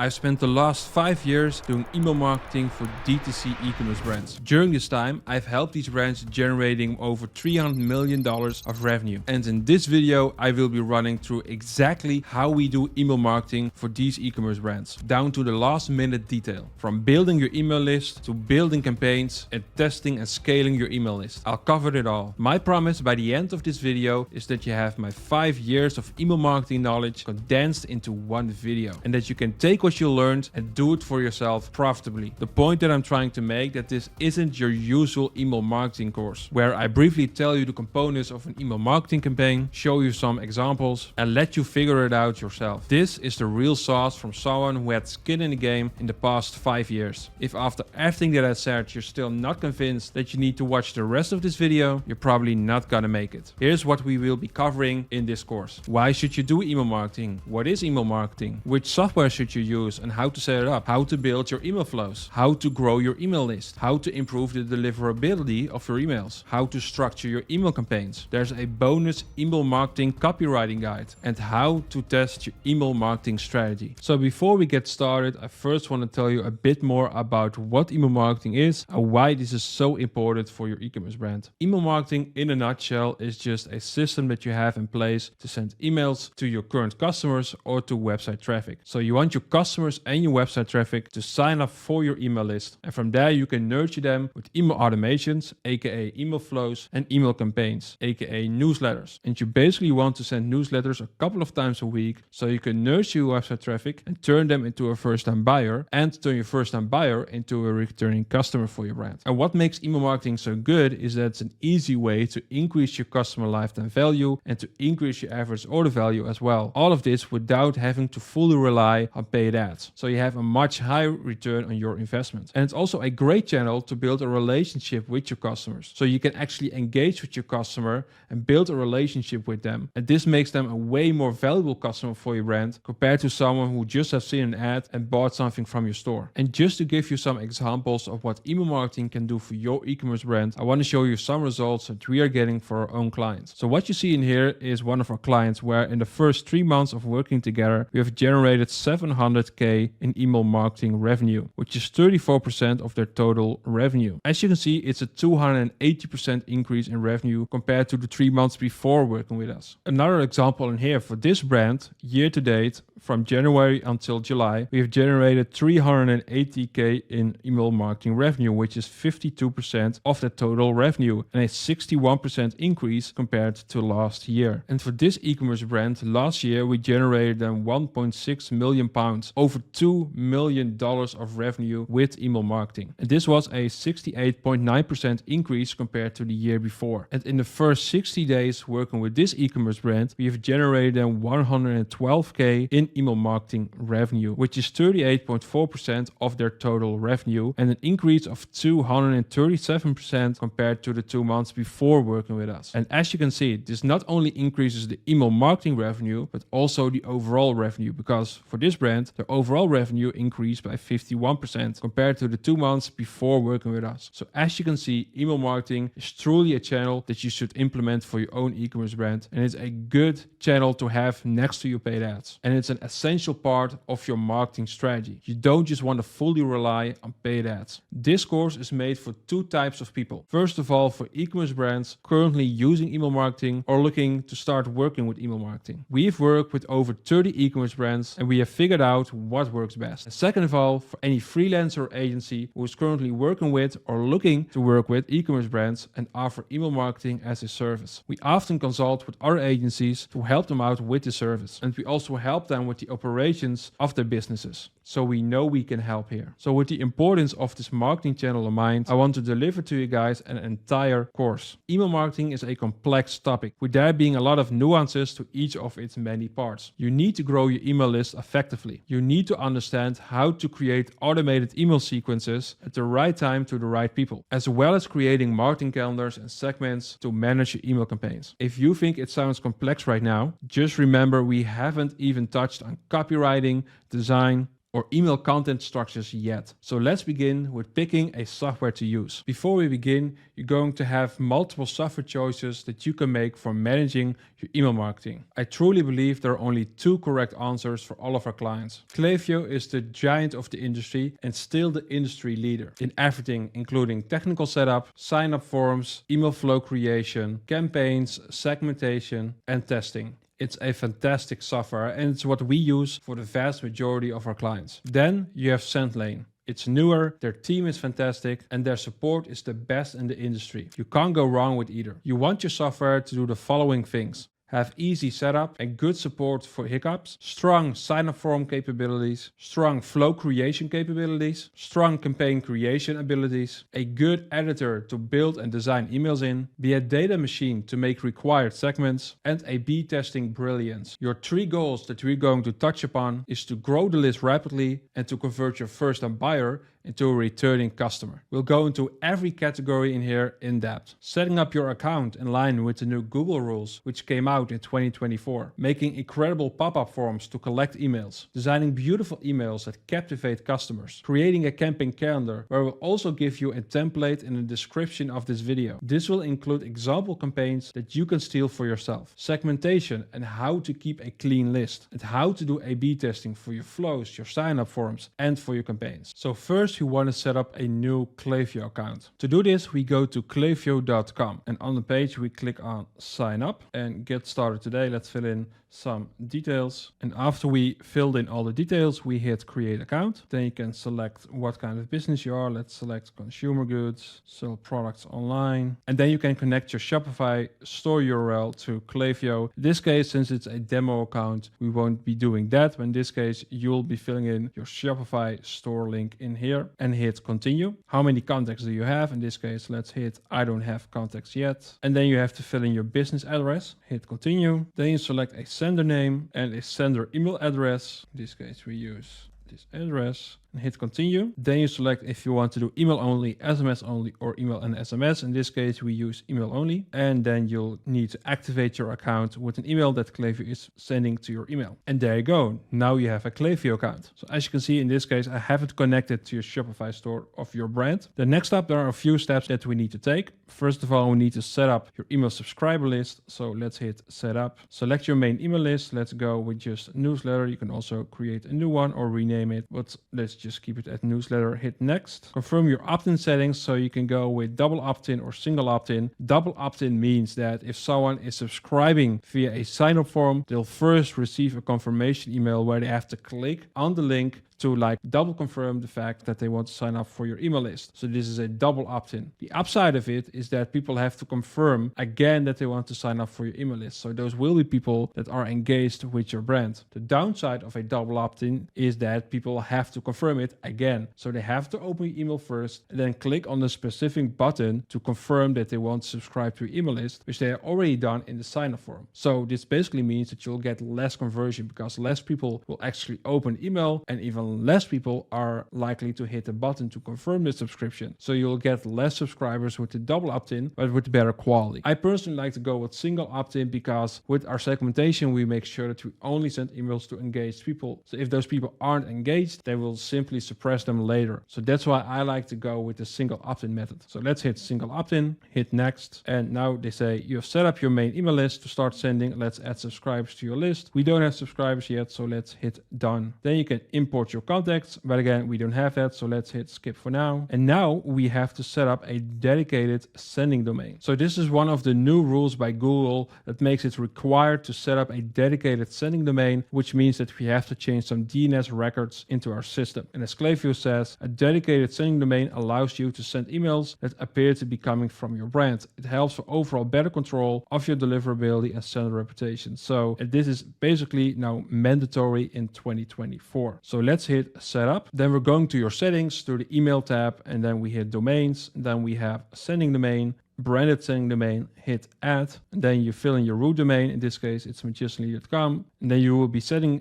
I've spent the last 5 years doing email marketing for D2C e-commerce brands. During this time, I've helped these brands generating over $300 million of revenue. And in this video, I will be running through exactly how we do email marketing for these e-commerce brands, down to the last minute detail, from building your email list to building campaigns and testing and scaling your email list. I'll cover it all. My promise by the end of this video is that you have my 5 years of email marketing knowledge condensed into one video, and that you can take what you learned and do it for yourself profitably. The point that I'm trying to make that this isn't your usual email marketing course, where I briefly tell you the components of an email marketing campaign, show you some examples, and let you figure it out yourself. This is the real sauce from someone who had skin in the game in the past 5 years. If after everything that I said you're still not convinced that you need to watch the rest of this video, you're probably not gonna make it. Here's what we will be covering in this course. Why should you do email marketing? What is email marketing? Which software should you use and how to set it up? How to build your email flows? How to grow your email list? How to improve the deliverability of your emails? How to structure your email campaigns? There's a bonus email marketing copywriting guide and how to test your email marketing strategy. So before we get started, I first want to tell you a bit more about what email marketing is and why this is so important for your e-commerce brand. Email marketing in a nutshell is just a system that you have in place to send emails to your current customers or to website traffic. So you want your customers and your website traffic to sign up for your email list, and from there you can nurture them with email automations, aka email flows, and email campaigns, aka newsletters. And you basically want to send newsletters a couple of times a week so you can nurture your website traffic and turn them into a first-time buyer, and turn your first-time buyer into a returning customer for your brand. And what makes email marketing so good is that it's an easy way to increase your customer lifetime value and to increase your average order value as well. All of this without having to fully rely on paid ads. So you have a much higher return on your investment. And it's also a great channel to build a relationship with your customers. So you can actually engage with your customer and build a relationship with them. And this makes them a way more valuable customer for your brand compared to someone who just has seen an ad and bought something from your store. And just to give you some examples of what email marketing can do for your e-commerce brand, I want to show you some results that we are getting for our own clients. So what you see in here is one of our clients where in the first 3 months of working together, we have generated $700K in email marketing revenue, which is 34% of their total revenue. As you can see, it's a 280% increase in revenue compared to the 3 months before working with us. Another example in here for this brand, year to date, from January until July, we have generated $380K in email marketing revenue, which is 52% of the total revenue and a 61% increase compared to last year. And for this e-commerce brand, last year we generated them £1.6 million, over $2 million of revenue with email marketing. And this was a 68.9% increase compared to the year before. And in the first 60 days working with this e-commerce brand, we have generated them $112K in email marketing revenue, which is 38.4% of their total revenue and an increase of 237% compared to the 2 months before working with us. And as you can see, this not only increases the email marketing revenue, but also the overall revenue, because for this brand, their overall revenue increased by 51% compared to the 2 months before working with us. So as you can see, email marketing is truly a channel that you should implement for your own e-commerce brand, and it's a good channel to have next to your paid ads. And it's an essential part of your marketing strategy. You don't just want to fully rely on paid ads. This course is made for 2 types of people. First of all, for e-commerce brands currently using email marketing or looking to start working with email marketing. We've worked with over 30 e-commerce brands and we have figured out what works best. And second of all, for any freelancer or agency who is currently working with or looking to work with e-commerce brands and offer email marketing as a service. We often consult with other agencies to help them out with the service, and we also help them with the operations of their businesses. So we know we can help here. So with the importance of this marketing channel in mind, I want to deliver to you guys an entire course. Email marketing is a complex topic, with there being a lot of nuances to each of its many parts. You need to grow your email list effectively. You need to understand how to create automated email sequences at the right time to the right people, as well as creating marketing calendars and segments to manage your email campaigns. If you think it sounds complex right now, just remember we haven't even touched on copywriting, design, or email content structures yet. So let's begin with picking a software to use. Before we begin, you're going to have multiple software choices that you can make for managing your email marketing. I truly believe there are only 2 correct answers for all of our clients. Klaviyo is the giant of the industry and still the industry leader in everything, including technical setup, sign-up forms, email flow creation, campaigns, segmentation, and testing. It's a fantastic software and it's what we use for the vast majority of our clients. Then you have SendLane. It's newer, their team is fantastic, and their support is the best in the industry. You can't go wrong with either. You want your software to do the following things: have easy setup and good support for hiccups, strong sign-up form capabilities, strong flow creation capabilities, strong campaign creation abilities, a good editor to build and design emails in, be a data machine to make required segments, and a B testing brilliance. Your 3 goals that we're going to touch upon is to grow the list rapidly and to convert your first-time buyer into a returning customer. We'll go into every category in here in depth. Setting up your account in line with the new Google rules, which came out in 2024. Making incredible pop-up forms to collect emails. Designing beautiful emails that captivate customers. Creating a campaign calendar where we'll also give you a template in the description of this video. This will include example campaigns that you can steal for yourself. Segmentation and how to keep a clean list. And how to do A/B testing for your flows, your sign-up forms, and for your campaigns. So first, you want to set up a new Klaviyo account. To do this, we go to klaviyo.com and on the page we click on sign up and get started today. Let's fill in some details, and after we filled in all the details, we hit create account. Then you can select what kind of business you are. Let's select consumer goods, sell products online, and then you can connect your Shopify store URL to Klaviyo. In this case, since it's a demo account, we won't be doing that, but in this case you'll be filling in your Shopify store link in here and hit continue. How many contacts do you have? In this case, let's hit I don't have contacts yet, and then you have to fill in your business address. Hit continue. Then you select a sender name and a sender email address. In this case, we use this address and hit continue. Then you select if you want to do email only, SMS only, or email and SMS. In this case, we use email only. And then you'll need to activate your account with an email that Klaviyo is sending to your email. And there you go. Now you have a Klaviyo account. So as you can see, in this case, I have it connected to your Shopify store of your brand. The next up, there are a few steps that we need to take. First of all, we need to set up your email subscriber list. So let's hit set up. Select your main email list. Let's go with just newsletter. You can also create a new one or rename it, but let's just keep it at newsletter. Hit next. Confirm your opt-in settings, so you can go with double opt-in or single opt-in. Double opt-in means that if someone is subscribing via a sign-up form, they'll first receive a confirmation email where they have to click on the link to double confirm the fact that they want to sign up for your email list. So this is a double opt-in. The upside of it is that people have to confirm again that they want to sign up for your email list. So those will be people that are engaged with your brand. The downside of a double opt-in is that people have to confirm it again. So they have to open your email first and then click on the specific button to confirm that they want to subscribe to your email list, which they have already done in the sign-up form. So this basically means that you'll get less conversion because less people will actually open email, and even less people are likely to hit the button to confirm the subscription. So you'll get less subscribers with the double opt-in, but with better quality. I personally like to go with single opt-in because with our segmentation, we make sure that we only send emails to engaged people. So if those people aren't engaged, they will simply suppress them later. So that's why I like to go with the single opt-in method. So let's hit single opt-in, hit next. And now they say you have set up your main email list to start sending. Let's add subscribers to your list. We don't have subscribers yet, so let's hit done. Then you can import your contacts, but again, we don't have that, so let's hit skip for now. And now we have to set up a dedicated sending domain. So this is one of the new rules by Google that makes it required to set up a dedicated sending domain, which means that we have to change some DNS records into our system. And as Klaviyo says, a dedicated sending domain allows you to send emails that appear to be coming from your brand. It helps for overall better control of your deliverability and sender reputation. So this is basically now mandatory in 2024. So let's hit setup. Then we're going to your settings through the email tab, and then we hit domains. Then we have sending domain, branded sending domain, hit add, and then you fill in your root domain. In this case, it's magicianly.com. And then you will be setting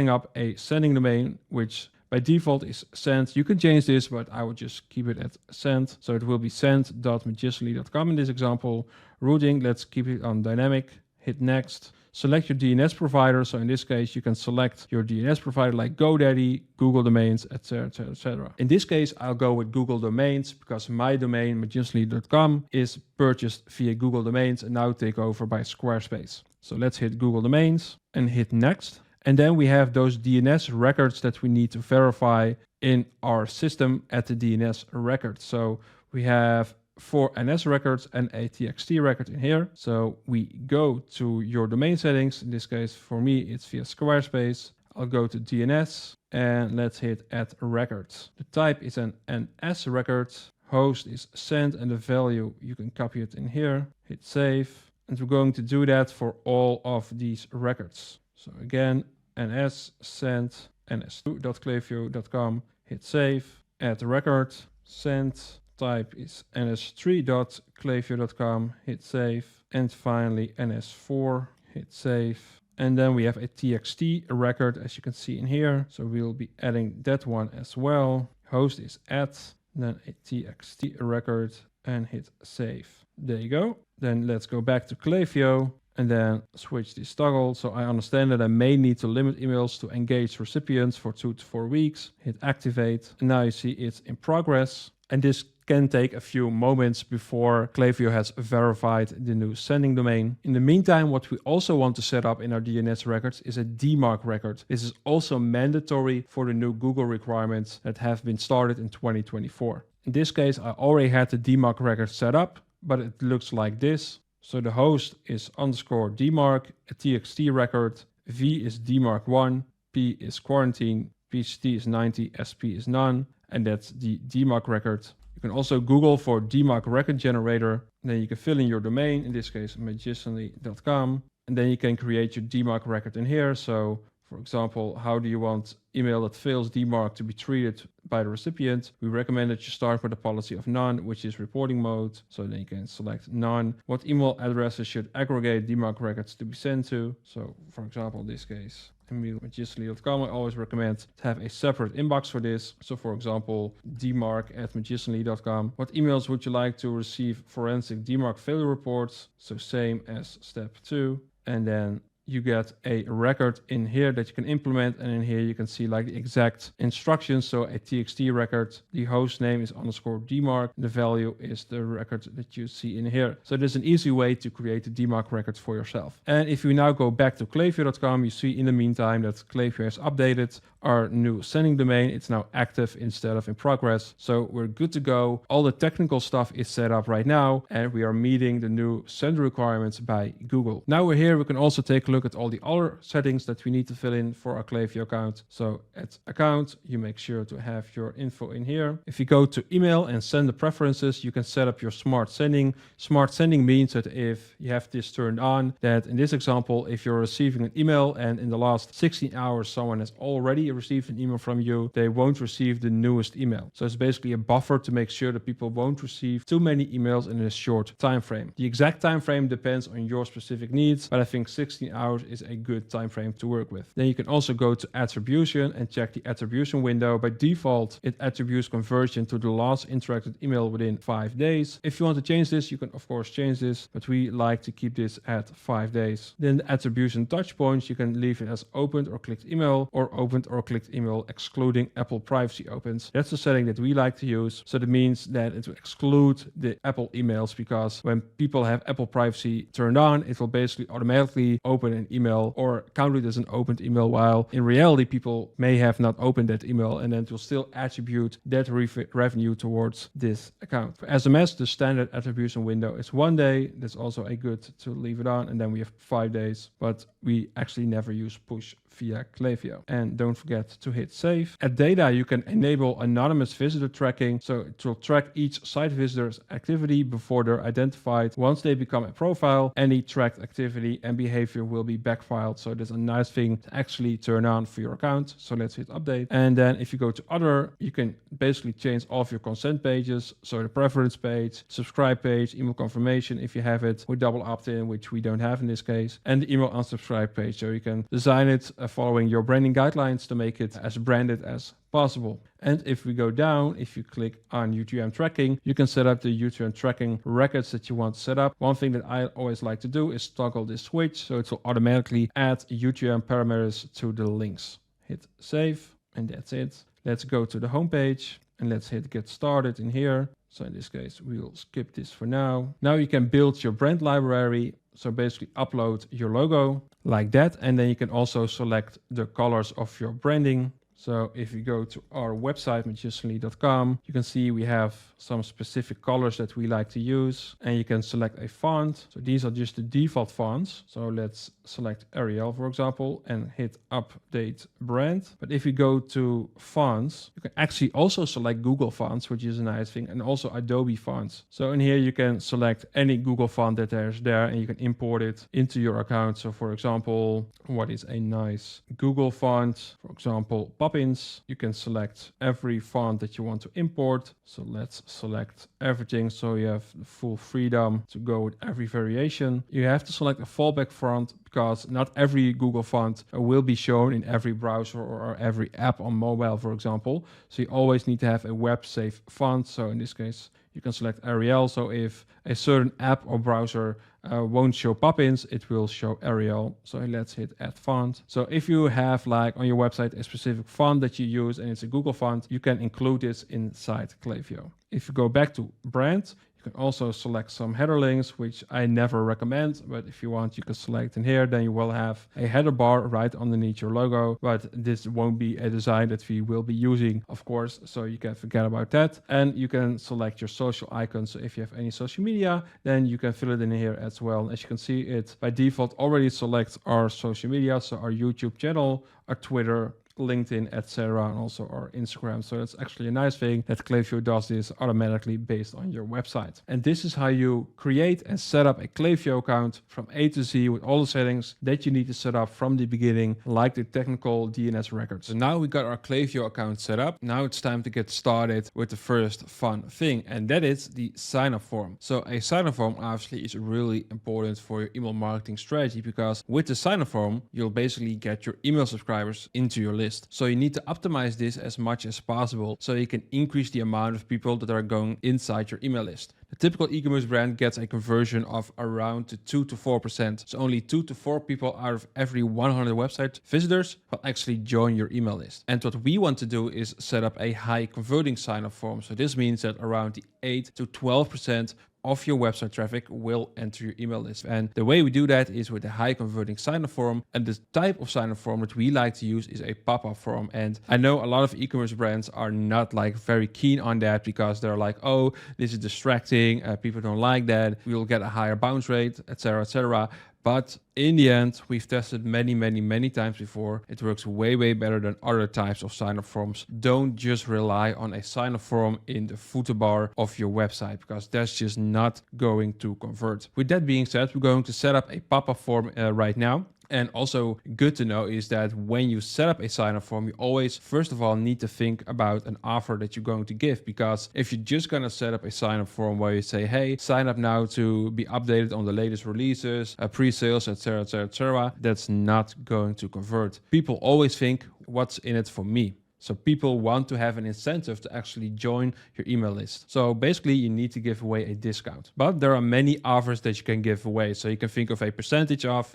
up a sending domain, which by default is send. You can change this, but I would just keep it at send. So it will be send.magicianly.com in this example. Routing, let's keep it on dynamic. Hit next. select your DNS provider. So in this case, you can select your DNS provider like GoDaddy, Google Domains, etc., etc., etc. In this case, I'll go with Google Domains because my domain, magicianly.com, is purchased via Google Domains and now taken over by Squarespace. So let's hit Google Domains and hit next. And then we have those DNS records that we need to verify in our system at the DNS record. So we have 4 NS records and a TXT record in here. So we go to your domain settings. In this case, for me, it's via Squarespace. I'll go to DNS and let's hit add records. The type is an NS record. Host is send and the value, you can copy it in here. Hit save. And we're going to do that for all of these records. So again, ns send ns2.klaviyo.com, hit save, add the record, send, type is ns3.klaviyo.com, hit save, and finally ns4, hit save. And then we have a txt record, as you can see in here. So we'll be adding that one as well. Host is add, then a txt record, and hit save. There you go. Then let's go back to Klaviyo and then switch this toggle. So I understand that I may need to limit emails to engaged recipients for 2 to 4 weeks. Hit activate. And now you see it's in progress. And this can take a few moments before Klaviyo has verified the new sending domain. In the meantime, what we also want to set up in our DNS records is a DMARC record. This is also mandatory for the new Google requirements that have been started in 2024. In this case, I already had the DMARC record set up, but it looks like this. So the host is _DMARC, a TXT record, V is DMARC1, P is quarantine, PCT is 90, SP is none, and that's the DMARC record. You can also Google for DMARC record generator, and then you can fill in your domain, in this case magicianly.com, and then you can create your DMARC record in here. So for example, how do you want email that fails DMARC to be treated by the recipient? We recommend that you start with a policy of none, which is reporting mode. So then you can select none. What email addresses should aggregate DMARC records to be sent to? So for example, in this case, magicianly.com, I always recommend to have a separate inbox for this. So for example, dmarc@magicianly.com. What emails would you like to receive forensic DMARC failure reports? So same as step 2. And then you get a record in here that you can implement, and in here you can see like the exact instructions. So a TXT record, the host name is _DMARC, the value is the record that you see in here. So there's an easy way to create a DMARC record for yourself. And if we now go back to klaviyo.com, you see in the meantime that Klaviyo has updated our new sending domain. It's now active instead of in progress. So we're good to go. All the technical stuff is set up right now, and we are meeting the new send requirements by Google. Now we're here, we can also take a look at all the other settings that we need to fill in for our Klaviyo account. So at account, you make sure to have your info in here. If you go to email and send the preferences, you can set up your smart sending. Smart sending means that if you have this turned on, that in this example, if you're receiving an email and in the last 16 hours, someone has already received an email from you, they won't receive the newest email. So it's basically a buffer to make sure that people won't receive too many emails in a short time frame. The exact time frame depends on your specific needs, but I think 16 hours is a good time frame to work with. Then you can also go to attribution and check the attribution window. By default, it attributes conversion to the last interacted email within 5 days. If you want to change this, you can of course change this, but we like to keep this at 5 days. Then the attribution touch points, you can leave it as opened or clicked email, or opened or clicked email excluding Apple privacy opens. That's the setting that we like to use. So that means that it will exclude the Apple emails, because when people have Apple privacy turned on, it will basically automatically open an email or count it as an opened email, while in reality people may have not opened that email, and then it will still attribute that revenue towards this account. For SMS, the standard attribution window is 1 day. That's also a good to leave it on, and then we have 5 days, but we actually never use push via Klaviyo. And don't forget to hit save. At data, you can enable anonymous visitor tracking, so it will track each site visitor's activity before they're identified. Once they become a profile, any tracked activity and behavior will be backfiled. So there's a nice thing to actually turn on for your account. So let's hit update. And then if you go to other, you can basically change all of your consent pages. So the preference page, subscribe page, email confirmation if you have it with double opt-in, which we don't have in this case, and the email unsubscribe page. So you can design it following your branding guidelines to make it as branded as possible. And if we go down, if you click on UTM tracking, you can set up the UTM tracking records that you want to set up. One thing that I always like to do is toggle this switch, so it will automatically add UTM parameters to the links. Hit save, and that's it. Let's go to the home page and let's hit get started in here. So in this case, we'll skip this for now. Now you can build your brand library. So basically upload your logo like that. And then you can also select the colors of your branding. So if you go to our website, magicianly.com, you can see we have some specific colors that we like to use, and you can select a font. So these are just the default fonts. So let's select Arial, for example, and hit update brand. But if you go to fonts, you can actually also select Google fonts, which is a nice thing, and also Adobe fonts. So in here, you can select any Google font that there's there, and you can import it into your account. So for example, what is a nice Google font? For example, Poppins. You can select every font that you want to import. So let's select everything, so you have the full freedom to go with every variation. You have to select a fallback font because not every Google font will be shown in every browser or every app on mobile, for example. So you always need to have a web safe font. So in this case, you can select Arial. So if a certain app or browser won't show Poppins, it will show Arial. So let's hit add font. So if you have like on your website a specific font that you use and it's a Google font, you can include this inside Klaviyo. If you go back to brand, you can also select some header links, which I never recommend, but if you want, you can select in here. Then you will have a header bar right underneath your logo, but this won't be a design that we will be using, of course, so you can forget about that. And you can select your social icons. So if you have any social media, then you can fill it in here as well. As you can see, it by default already selects our social media, so our YouTube channel, our Twitter, LinkedIn, etc., and also our Instagram. So that's actually a nice thing that Klaviyo does this automatically based on your website. And this is how you create and set up a Klaviyo account from A to Z with all the settings that you need to set up from the beginning, like the technical DNS records. So now we got our Klaviyo account set up. Now it's time to get started with the first fun thing, and that is the sign-up form. So a sign-up form obviously is really important for your email marketing strategy, because with the sign-up form, you'll basically get your email subscribers into your list. So you need to optimize this as much as possible so you can increase the amount of people that are going inside your email list. The typical e-commerce brand gets a conversion of around 2 to 4%. So only 2 to 4 people out of every 100 website visitors will actually join your email list. And what we want to do is set up a high converting sign-up form. So this means that around the 8 to 12% of your website traffic will enter your email list. And the way we do that is with a high converting sign-up form. And the type of sign-up form that we like to use is a pop-up form. And I know a lot of e-commerce brands are not like very keen on that, because they're like, oh, this is distracting. People don't like that. We will get a higher bounce rate, etc., etc. But in the end, we've tested many times before. It works way better than other types of sign-up forms. Don't just rely on a sign-up form in the footer bar of your website, because that's just not going to convert. With that being said, we're going to set up a pop-up form right now. And also good to know is that when you set up a sign-up form, you always, first of all, need to think about an offer that you're going to give. Because if you're just going to set up a sign-up form where you say, hey, sign up now to be updated on the latest releases, pre-sales, etc., etc., etc., that's not going to convert. People always think, what's in it for me? So people want to have an incentive to actually join your email list. So basically you need to give away a discount. But there are many offers that you can give away. So you can think of a percentage off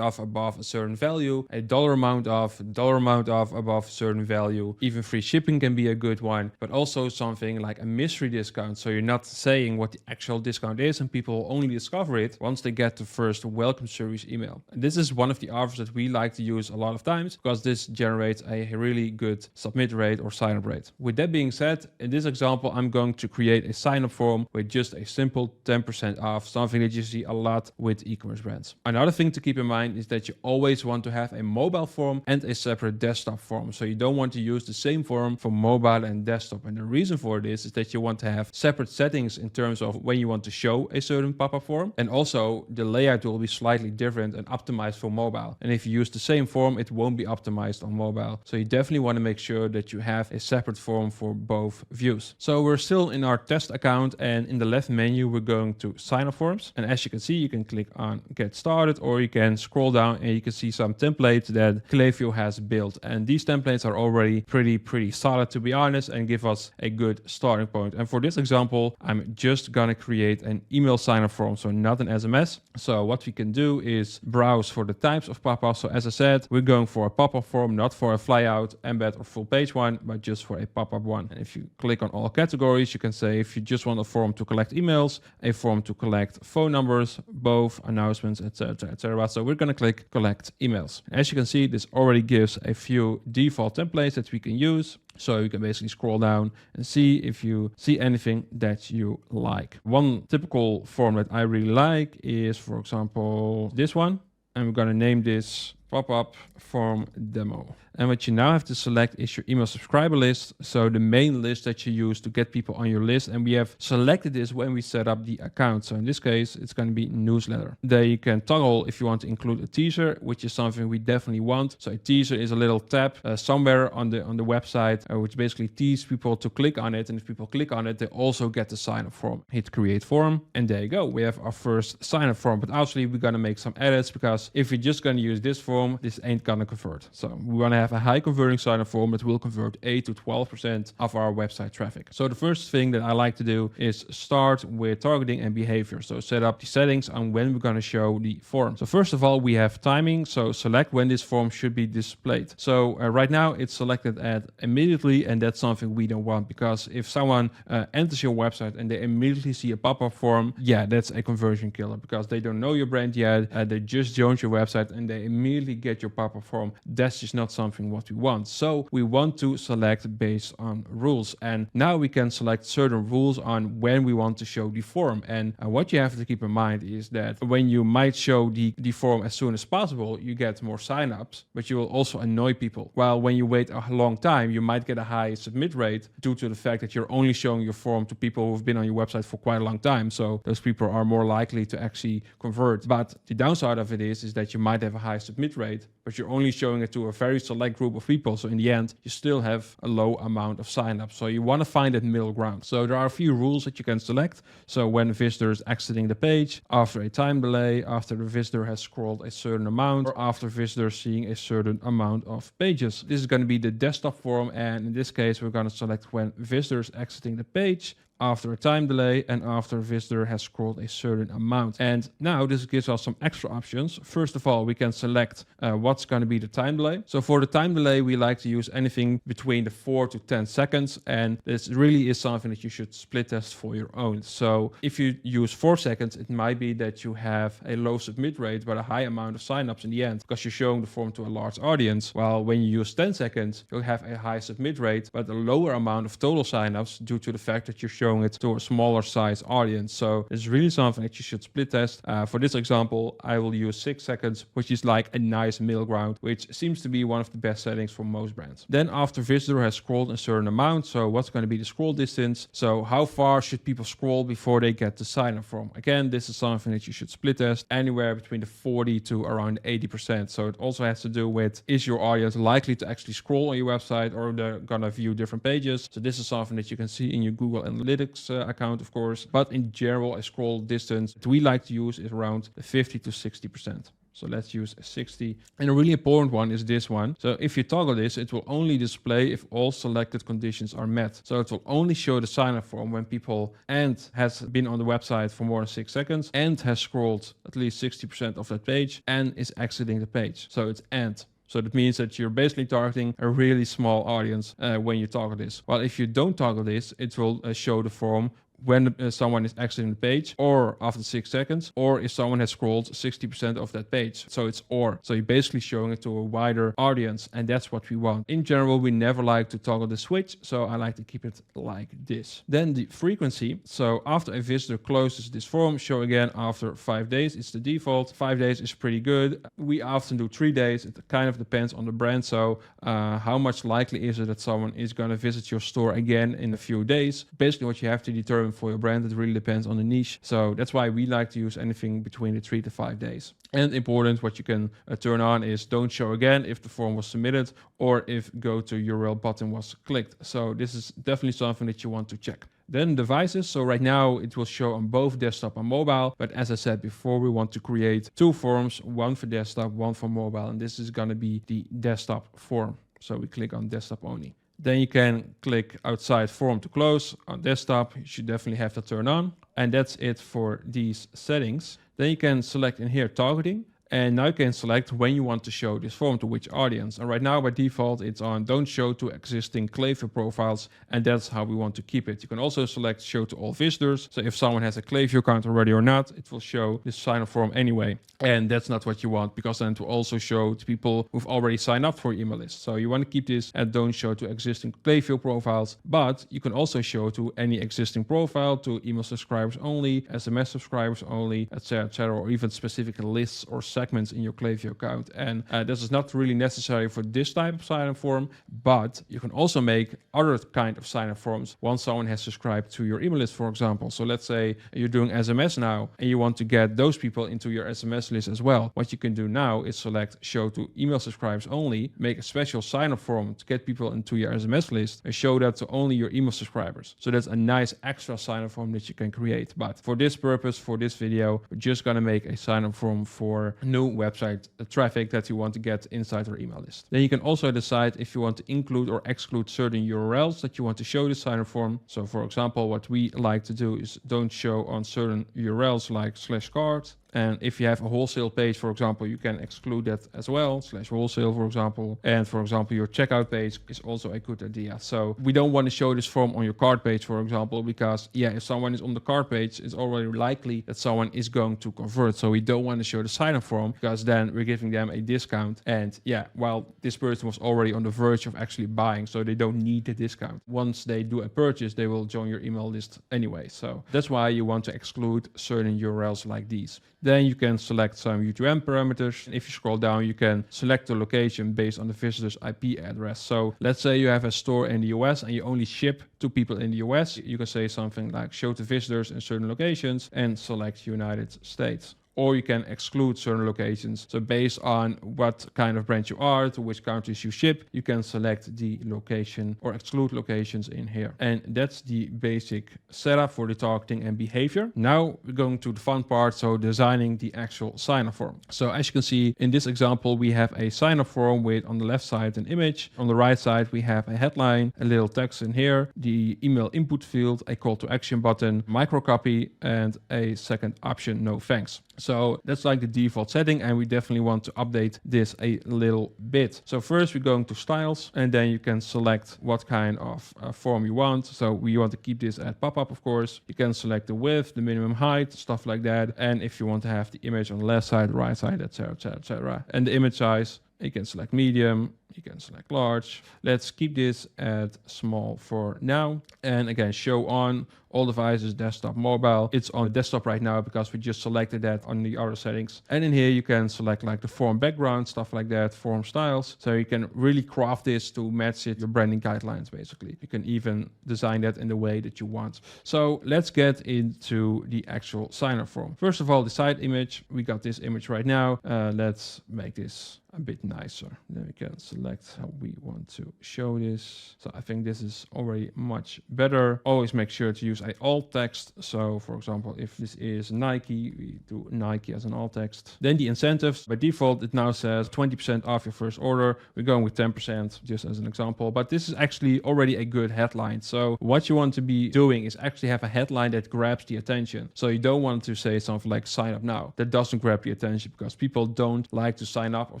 above a certain value, a dollar amount off above a certain value. Even free shipping can be a good one, but also something like a mystery discount. So you're not saying what the actual discount is, and people will only discover it once they get the first welcome series email. And this is one of the offers that we like to use a lot of times, because this generates a really good submit rate or sign up rate. With that being said, in this example, I'm going to create a sign up form with just a simple 10% off, something that you see a lot with e-commerce brands. Another thing to keep in mind is that you always want to have a mobile form and a separate desktop form. So you don't want to use the same form for mobile and desktop. And the reason for this is that you want to have separate settings in terms of when you want to show a certain pop-up form. And also the layout will be slightly different and optimized for mobile. And if you use the same form, it won't be optimized on mobile. So you definitely want to make sure that you have a separate form for both views. So we're still in our test account, and in the left menu, we're going to sign up forms. And as you can see, you can click on get started, or you can scroll down and you can see some templates that Klaviyo has built. And these templates are already pretty solid, to be honest, and give us a good starting point. And for this example, I'm just gonna create an email sign up form, so not an SMS. So what we can do is browse for the types of pop-ups. So as I said, we're going for a pop-up form, not for a flyout, embed, or full page one, but just for a pop-up one. And if you click on all categories, you can say if you just want a form to collect emails, a form to collect phone numbers, both announcements, etc., etc. So we're going to click collect emails. As you can see, this already gives a few default templates that we can use. So you can basically scroll down and see if you see anything that you like. One typical form that I really like is, for example, this one. And we're going to name this pop-up form demo. And what you now have to select is your email subscriber list. So the main list that you use to get people on your list. And we have selected this when we set up the account. So in this case, it's going to be newsletter. There you can toggle if you want to include a teaser, which is something we definitely want. So a teaser is a little tab somewhere on the website, which basically teases people to click on it. And if people click on it, they also get the sign up form. Hit create form. And there you go. We have our first sign up form. But actually, we're going to make some edits, because if you're just going to use this form, this ain't going to convert. So we want to have a high converting sign up form that will convert 8 to 12% of our website traffic. So the first thing that I like to do is start with targeting and behavior. So set up the settings on when we're going to show the form. So first of all, we have timing. So select when this form should be displayed. So right now it's selected at immediately, and that's something we don't want, because if someone enters your website and they immediately see a pop-up form, yeah, that's a conversion killer, because they don't know your brand yet. They just joined your website and they immediately get your pop-up form. That's just not something what we want. So we want to select based on rules. And now we can select certain rules on when we want to show the form. And what you have to keep in mind is that when you might show the form as soon as possible, you get more signups, but you will also annoy people. While when you wait a long time, you might get a high submit rate due to the fact that you're only showing your form to people who've been on your website for quite a long time. So those people are more likely to actually convert. But the downside of it is that you might have a high submit rate, but you're only showing it to a very select group of people. So in the end, you still have a low amount of signups. So you want to find that middle ground. So there are a few rules that you can select. So when visitors exiting the page, after a time delay, after the visitor has scrolled a certain amount, or after visitors seeing a certain amount of pages. This is going to be the desktop form. And in this case, we're going to select when visitors exiting the page, after a time delay, and after a visitor has scrolled a certain amount. And now this gives us some extra options. First of all, we can select what's going to be the time delay. So for the time delay, we like to use anything between the 4 to 10 seconds. And this really is something that you should split test for your own. So if you use 4 seconds, it might be that you have a low submit rate, but a high amount of signups in the end, because you're showing the form to a large audience. While when you use 10 seconds, you'll have a high submit rate, but a lower amount of total signups due to the fact that you're showing it to a smaller size audience. So it's really something that you should split test. For this example, I will use 6 seconds, which is like a nice middle ground, which seems to be one of the best settings for most brands. Then after visitor has scrolled a certain amount, so what's going to be the scroll distance? So how far should people scroll before they get the sign up form? Again, this is something that you should split test anywhere between the 40 to around 80%. So it also has to do with, is your audience likely to actually scroll on your website, or they're going to view different pages? So this is something that you can see in your Google Analytics account, of course. But in general, a scroll distance that we like to use is around 50 to 60%. So let's use 60. And a really important one is this one. So if you toggle this, it will only display if all selected conditions are met. So it will only show the sign-up form when people and has been on the website for more than 6 seconds and has scrolled at least 60% of that page and is exiting the page. So it's and. So that means that you're basically targeting a really small audience when you toggle this. While if you don't toggle this, it will show the form when someone is exiting the page, or after 6 seconds, or if someone has scrolled 60% of that page. So it's or. So you're basically showing it to a wider audience, and that's what we want. In general, we never like to toggle the switch, so I like to keep it like this. Then the frequency. So after a visitor closes this form, show again after 5 days. It's the default. 5 days is pretty good. We often do 3 days. It kind of depends on the brand. So how much likely is it that someone is going to visit your store again in a few days? Basically, what you have to determine important for your brand. It really depends on the niche. So that's why we like to use anything between the 3 to 5 days. And important, what you can turn on is don't show again if the form was submitted or if go to URL button was clicked. So this is definitely something that you want to check. Then devices. So right now it will show on both desktop and mobile. But as I said before, we want to create 2 forms, one for desktop, one for mobile. And this is going to be the desktop form. So we click on desktop only. Then you can click outside form to close on desktop. You should definitely have to turn on. And that's it for these settings. Then you can select in here targeting. And now you can select when you want to show this form to which audience. And right now by default, it's on don't show to existing Klaviyo profiles. And that's how we want to keep it. You can also select show to all visitors. So if someone has a Klaviyo account already or not, it will show this sign up form anyway. And that's not what you want, because then it will also show to people who've already signed up for your email list. So you want to keep this at don't show to existing Klaviyo profiles, but you can also show to any existing profile, to email subscribers only, SMS subscribers only, etc., or even specific lists or segments in your Klaviyo account. And this is not really necessary for this type of sign-up form, but you can also make other kind of sign-up forms once someone has subscribed to your email list, for example. So let's say you're doing SMS now and you want to get those people into your SMS list as well. What you can do now is select show to email subscribers only, make a special sign-up form to get people into your SMS list and show that to only your email subscribers. So that's a nice extra sign-up form that you can create. But for this purpose, for this video, we're just going to make a sign-up form for new website traffic that you want to get inside your email list. Then you can also decide if you want to include or exclude certain URLs that you want to show the sign-up form. So for example, what we like to do is don't show on certain URLs like /cart. And if you have a wholesale page, for example, you can exclude that as well, /wholesale, for example. And for example, your checkout page is also a good idea. So we don't want to show this form on your cart page, for example, because if someone is on the cart page, it's already likely that someone is going to convert. So we don't want to show the sign-up form, because then we're giving them a discount. And while this person was already on the verge of actually buying, so they don't need the discount. Once they do a purchase, they will join your email list anyway. So that's why you want to exclude certain URLs like these. Then you can select some UTM parameters. If you scroll down, you can select the location based on the visitor's IP address. So let's say you have a store in the US and you only ship to people in the US. You can say something like show to visitors in certain locations and select United States. Or you can exclude certain locations. So based on what kind of brand you are, to which countries you ship, you can select the location or exclude locations in here. And that's the basic setup for the targeting and behavior. Now we're going to the fun part, so designing the actual sign-up form. So as you can see in this example, we have a sign-up form with on the left side an image. On the right side, we have a headline, a little text in here, the email input field, a call to action button, micro copy, and a second option, no thanks. So that's like the default setting, and we definitely want to update this a little bit. So first we're going to styles, and then you can select what kind of form you want. So we want to keep this at pop-up, of course. You can select the width, the minimum height, stuff like that. And if you want to have the image on the left side, right side, etc., etc., etc. And the image size, you can select medium, you can select large. Let's keep this at small for now. And again, show on all devices, desktop, mobile. It's on desktop right now because we just selected that on the other settings. And in here, you can select like the form background, stuff like that, form styles. So you can really craft this to match it, your branding guidelines, basically. You can even design that in the way that you want. So let's get into the actual sign-up form. First of all, the site image. We got this image right now. Let's make this a bit nicer. Then we can select how we want to show this. So I think this is already much better. Always make sure to use a alt text. So for example, if this is Nike, we do Nike as an alt text. Then the incentives, by default, it now says 20% off your first order. We're going with 10% just as an example, but this is actually already a good headline. So what you want to be doing is actually have a headline that grabs the attention. So you don't want to say something like sign up now. That doesn't grab the attention because people don't like to sign up or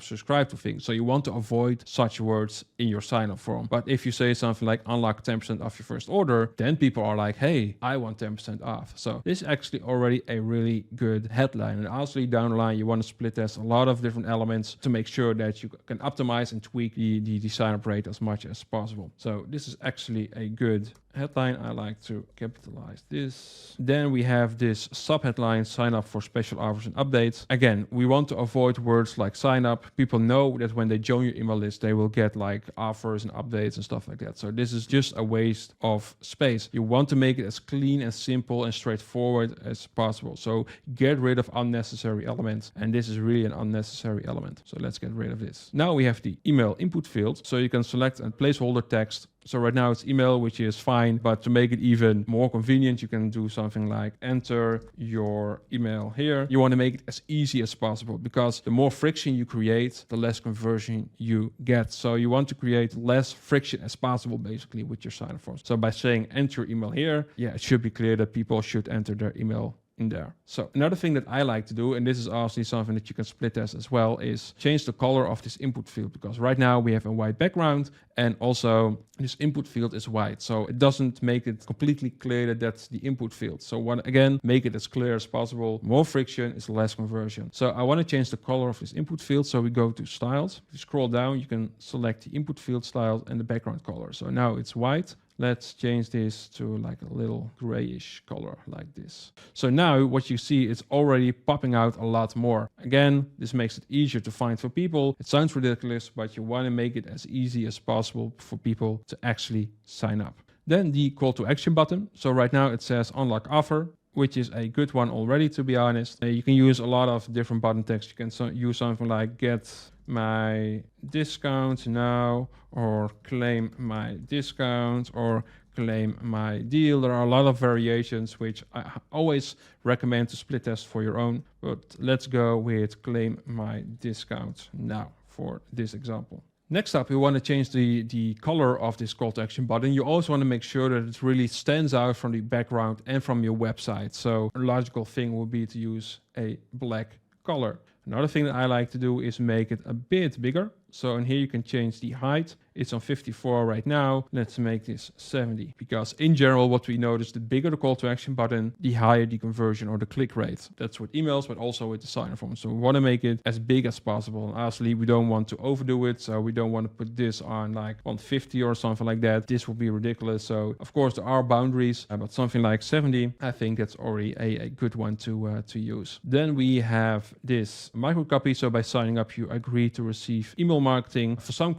subscribe to things. So you want to avoid such words in your sign up form. But if you say something like unlock 10% off your first order, then people are like, hey, I want 10% off. So this is actually already a really good headline. And obviously down the line, you want to split test a lot of different elements to make sure that you can optimize and tweak the sign up rate as much as possible. So this is actually a good headline, I like to capitalize this. Then we have this sub-headline, sign up for special offers and updates. Again, we want to avoid words like sign up. People know that when they join your email list, they will get like offers and updates and stuff like that. So this is just a waste of space. You want to make it as clean and simple and straightforward as possible. So get rid of unnecessary elements. And this is really an unnecessary element. So let's get rid of this. Now we have the email input field. So you can select a placeholder text. So right now it's email, which is fine, but to make it even more convenient, you can do something like enter your email here. You want to make it as easy as possible because the more friction you create, the less conversion you get. So you want to create less friction as possible, basically, with your sign-up forms. So by saying enter your email here, yeah, it should be clear that people should enter their email in there. So another thing that I like to do, and this is obviously something that you can split test as well, is change the color of this input field, because right now we have a white background and also this input field is white. So it doesn't make it completely clear that that's the input field. So again, make it as clear as possible. More friction is less conversion. So I want to change the color of this input field. So we go to styles. If you scroll down, you can select the input field styles and the background color. So now it's white. Let's change this to like a little grayish color like this. So now what you see is already popping out a lot more. Again, this makes it easier to find for people. It sounds ridiculous, but you want to make it as easy as possible for people to actually sign up. Then the call to action button. So right now it says unlock offer, which is a good one already, to be honest. You can use a lot of different button text. You can use something like get my discount now, or claim my discount, or claim my deal. There are a lot of variations which I always recommend to split test for your own, but let's go with claim my discount now for this example. Next up, we want to change the color of this call to action button. You also want to make sure that it really stands out from the background and from your website. So a logical thing would be to use a black color. Another thing that I like to do is make it a bit bigger. So in here you can change the height. It's on 54 right now. Let's make this 70, because in general, what we notice, the bigger the call to action button, the higher the conversion or the click rate. That's with emails, but also with the sign-up form. So we want to make it as big as possible. And obviously we don't want to overdo it. So we don't want to put this on like 150 or something like that. This will be ridiculous. So of course there are boundaries, but something like 70, I think that's already a good one to use. Then we have this micro copy. So by signing up, you agree to receive email marketing. For some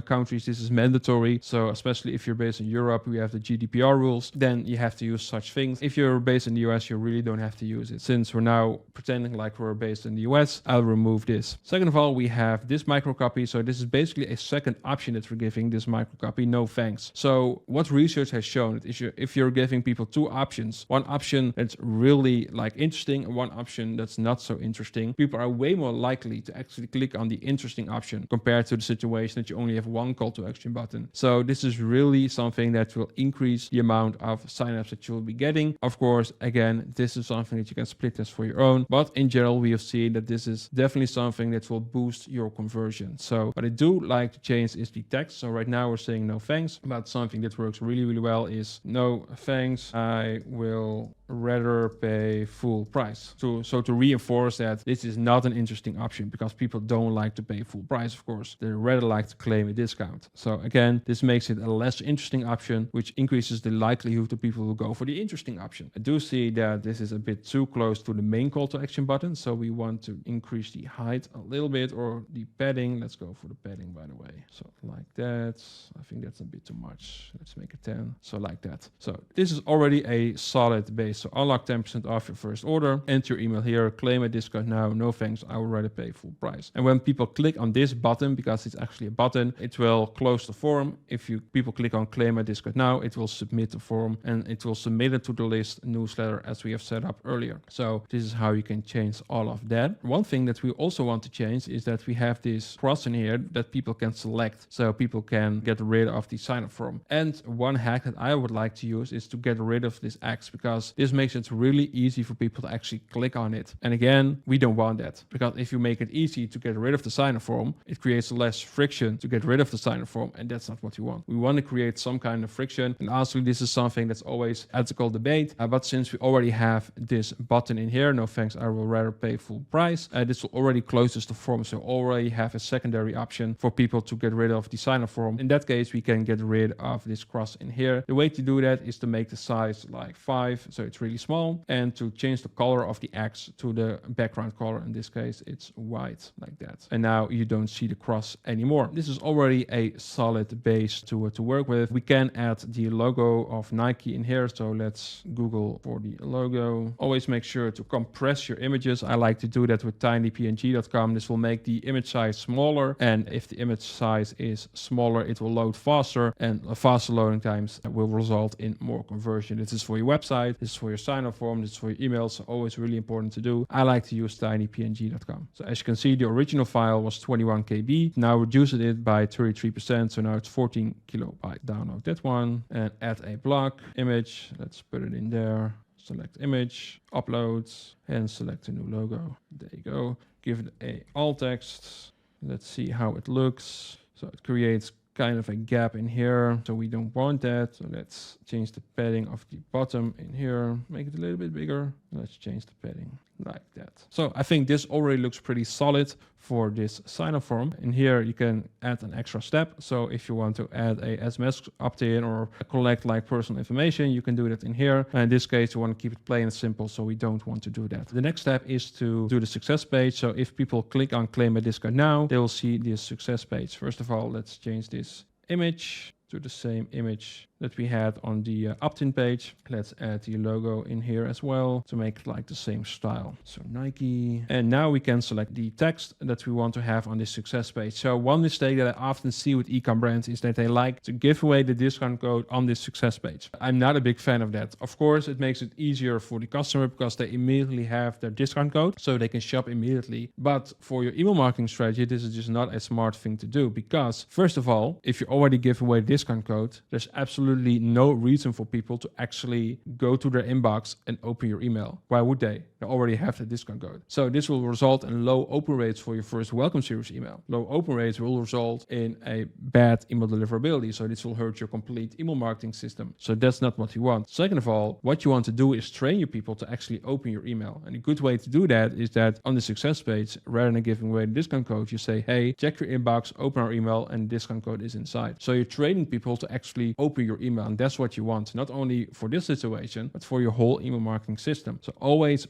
countries, this is mandatory. So especially if you're based in Europe, we have the GDPR rules, then you have to use such things. If you're based in the US, you really don't have to use it. Since we're now pretending like we're based in the US, I'll remove this. Second of all, we have this micro copy. So this is basically a second option that we're giving this micro copy. No thanks. So what research has shown is if you're giving people two options, one option that's really like interesting and one option that's not so interesting, people are way more likely to actually click on the interesting option compared to the situation that you only have one call to action button. So this is really something that will increase the amount of signups that you will be getting. Of course, again, this is something that you can split test for your own, but in general, we have seen that this is definitely something that will boost your conversion. So what I do like to change is the text. So right now we're saying no thanks, but something that works really, really well is no thanks, I will rather pay full price. So to reinforce that this is not an interesting option, because people don't like to pay full price, of course. They rather like to claim a discount. So again, this makes it a less interesting option, which increases the likelihood that people will go for the interesting option. I do see that this is a bit too close to the main call to action button. So we want to increase the height a little bit, or the padding. Let's go for the padding, by the way. So like that. I think that's a bit too much. Let's make it 10. So like that. So this is already a solid base. So unlock 10% off your first order, enter your email here, claim a discount now, no thanks, I would rather pay full price. And when people click on this button, because it's actually a button, it will close the form. If people click on claim a discount now, it will submit the form and it will submit it to the list newsletter as we have set up earlier. So this is how you can change all of that. One thing that we also want to change is that we have this cross in here that people can select, so people can get rid of the sign up form. And one hack that I would like to use is to get rid of this X, because this makes it really easy for people to actually click on it. And again, we don't want that, because if you make it easy to get rid of the sign up form, it creates less friction to get rid of the sign-up form, and that's not what we want. We want to create some kind of friction. And honestly, this is something that's always ethical debate. But since we already have this button in here, no thanks, I will rather pay full price. This will already closes the form, so already have a secondary option for people to get rid of the sign-up form. In that case, we can get rid of this cross in here. The way to do that is to make the size like 5, so it's really small, and to change the color of the X to the background color. In this case, it's white like that. And now you don't see the cross anymore. This is already a solid base to work with. We can add the logo of Nike in here, so let's Google for the logo. Always make sure to compress your images. I like to do that with tinypng.com. This will make the image size smaller, and if the image size is smaller, it will load faster, and faster loading times will result in more conversion. This is for your website, this is for your sign-up form, this is for your emails, so always really important to do. I like to use tinypng.com. So as you can see, the original file was 21 KB. Now reduced it by 33%, so now it's 14 kilobyte. Download that one and add a block image. Let's put it in there. Select image, upload, and select a new logo. There you go. Give it a alt text. Let's see how it looks. So it creates kind of a gap in here, so we don't want that. So let's change the padding of the bottom in here, make it a little bit bigger. Let's change the padding like that. So I think this already looks pretty solid for this sign-up form. In here you can add an extra step. So if you want to add a SMS opt-in or collect like personal information, you can do that in here. And in this case, you want to keep it plain and simple, so we don't want to do that. The next step is to do the success page. So if people click on claim a discount now, they will see this success page. First of all, let's change this image to the same image that we had on the opt-in page. Let's add the logo in here as well to make it like the same style. So Nike. And now we can select the text that we want to have on this success page. So one mistake that I often see with e-com brands is that they like to give away the discount code on this success page. I'm not a big fan of that. Of course, it makes it easier for the customer because they immediately have their discount code, so they can shop immediately. But for your email marketing strategy, this is just not a smart thing to do, because first of all, if you already give away discount code, there's absolutely no reason for people to actually go to their inbox and open your email. Why would they? They already have the discount code. So this will result in low open rates for your first welcome series email. Low open rates will result in a bad email deliverability. So this will hurt your complete email marketing system. So that's not what you want. Second of all, what you want to do is train your people to actually open your email. And a good way to do that is that on the success page, rather than giving away the discount code, you say, hey, check your inbox, open our email, and the discount code is inside. So you're training people to actually open your email. And that's what you want, not only for this situation, but for your whole email marketing system. So always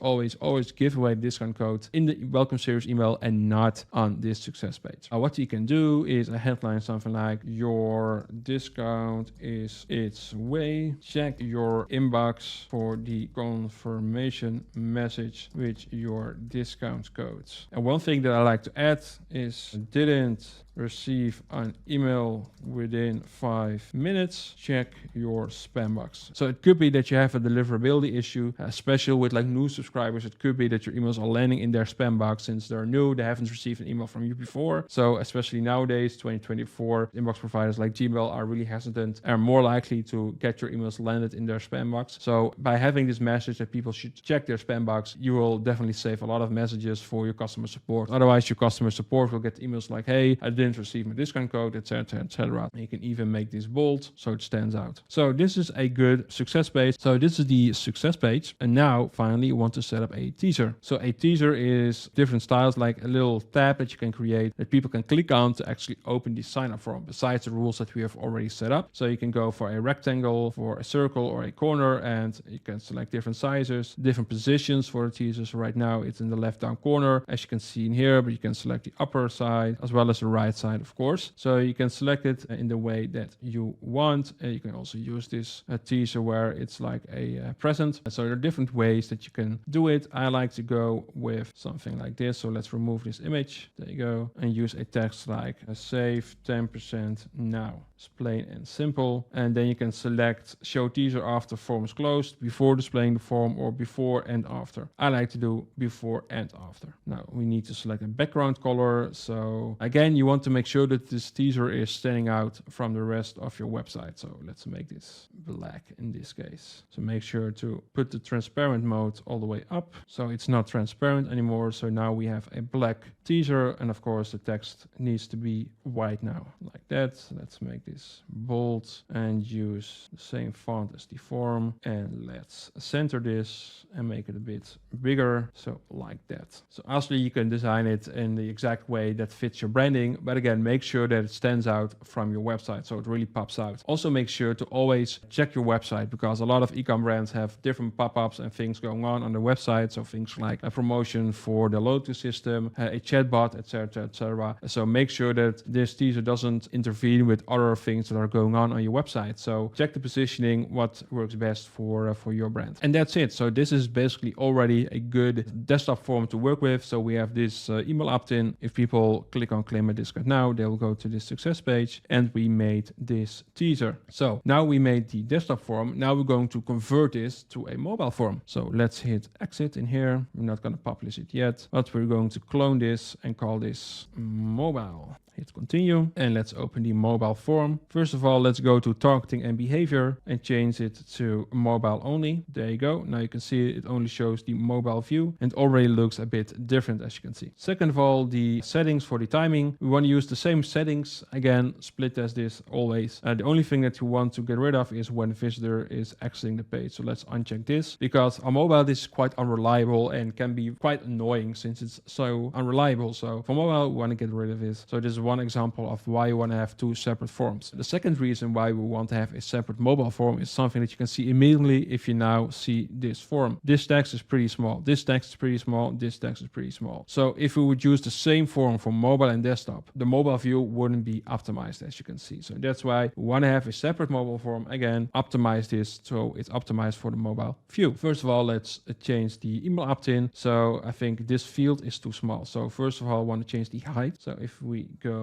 give away the discount code in the welcome series email and not on this success page. What you can do is a headline, something like, your discount is its way. Check your inbox for the confirmation message with your discount codes. And one thing that I like to add is, didn't receive an email within 5 minutes, check your spam box. So it could be that you have a deliverability issue, especially with like new subscribers. It could be that your emails are landing in their spam box since they're new, they haven't received an email from you before. So especially nowadays, 2024, inbox providers like Gmail are really hesitant and are more likely to get your emails landed in their spam box. So by having this message that people should check their spam box, you will definitely save a lot of messages for your customer support. Otherwise, your customer support will get emails like, hey, I didn't receive my discount code, etc., etc. You can even make this bold so it stands out. So this is a good success page. So this is the success page. And now finally you want to set up a teaser. So a teaser is different styles, like a little tab that you can create that people can click on to actually open the sign up form, besides the rules that we have already set up. So you can go for a rectangle, for a circle, or a corner, and you can select different sizes, different positions for the teaser. So right now it's in the left down corner, as you can see in here, but you can select the upper side as well as the right side, of course. So you can select it in the way that you want. And you can also use this teaser where it's like a present. So there are different ways that you can do it. I like to go with something like this. So let's remove this image. There you go. And use a text like save 10% now. It's plain and simple. And then you can select show teaser after form is closed, before displaying the form, or before and after. I like to do before and after. Now we need to select a background color. So again, you want to make sure that this teaser is standing out from the rest of your website. So let's make this black in this case. So make sure to put the transparent mode all the way up, so it's not transparent anymore. So now we have a black teaser, and of course the text needs to be white now, like that. So let's make this bold and use the same font as the form, and let's center this and make it a bit bigger, so like that. So obviously you can design it in the exact way that fits your branding, but again, make sure that it stands out from your website so it really pops out. Also make sure to always check your website, because a lot of e-com brands have different pop-ups and things going on their website. So things like a promotion for the loyalty system, a chatbot, etc., etc. So make sure that this teaser doesn't interfere with other things that are going on your website. So check the positioning, what works best for your brand. And that's it. So this is basically already a good desktop form to work with. So we have this email opt-in. If people click on claim a discount now, they will go to this success page, and we made this teaser. So now we made the desktop form. Now we're going to convert this to a mobile form. So let's hit exit in here. We're not going to publish it yet, but we're going to clone this and call this mobile. Hit continue, and let's open the mobile form. First of all, let's go to targeting and behavior and change it to mobile only. There you go. Now you can see it only shows the mobile view and already looks a bit different, as you can see. Second of all, the settings for the timing. We want to use the same settings. Again, split test this always. The only thing that you want to get rid of is when the visitor is exiting the page. So let's uncheck this, because on mobile this is quite unreliable and can be quite annoying since it's so unreliable. So for mobile, we want to get rid of this. So this is one example of why you want to have two separate forms. The second reason why we want to have a separate mobile form is something that you can see immediately if you now see this form. This text is pretty small. This text is pretty small. This text is pretty small. So if we would use the same form for mobile and desktop, the mobile view wouldn't be optimized, as you can see. So that's why we want to have a separate mobile form. Again, optimize this so it's optimized for the mobile view. First of all, let's change the email opt-in. So I think this field is too small. So first of all, I want to change the height. So if we go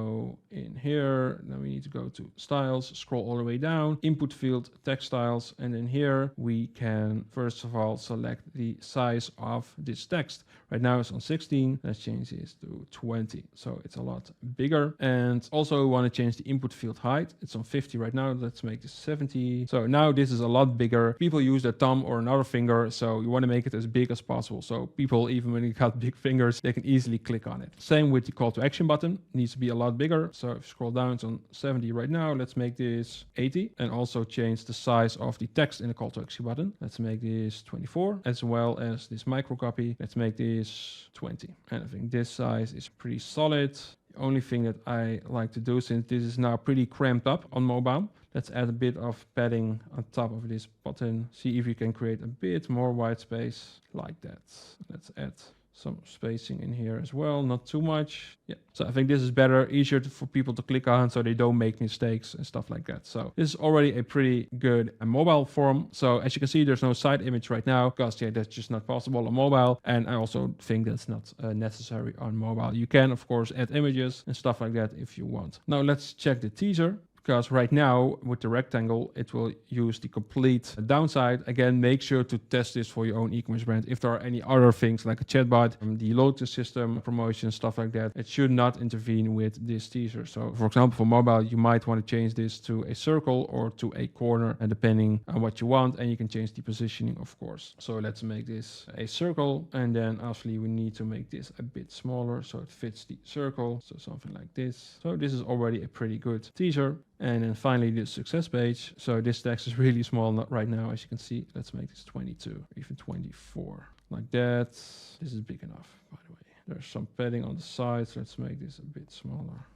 in here, then we need to go to styles, scroll all the way down, input field, text styles, and in here we can first of all select the size of this text. Right now it's on 16. Let's change this to 20. So it's a lot bigger. And also we want to change the input field height. It's on 50 right now. Let's make this 70. So now this is a lot bigger. People use their thumb or another finger, so you want to make it as big as possible. So people, even when you got big fingers, they can easily click on it. Same with the call to action button. It needs to be a lot bigger. So if you scroll down, it's on 70 right now. Let's make this 80, and also change the size of the text in the call to action button. Let's make this 24, as well as this micro copy. Let's make this 20. And I think this size is pretty solid. The only thing that I like to do, since this is now pretty cramped up on mobile, let's add a bit of padding on top of this button. See if we can create a bit more white space like that. Let's add some spacing in here as well, not too much. Yeah, so I think this is better, easier for people to click on so they don't make mistakes and stuff like that. So this is already a pretty good mobile form. So as you can see, there's no side image right now because that's just not possible on mobile. And I also think that's not necessary on mobile. You can of course add images and stuff like that if you want. Now let's check the teaser, because right now with the rectangle, it will use the complete downside. Again, make sure to test this for your own e-commerce brand. If there are any other things like a chatbot, the loyalty system, promotion, stuff like that, it should not intervene with this teaser. So for example, for mobile, you might want to change this to a circle or to a corner, and depending on what you want, and you can change the positioning, of course. So let's make this a circle, and then obviously we need to make this a bit smaller so it fits the circle. So something like this. So this is already a pretty good teaser. And then finally the success page. So this text is really small right now, as you can see. Let's make this 22, even 24, like that. This is big enough, by the way. There's some padding on the sides. Let's make this a bit smaller.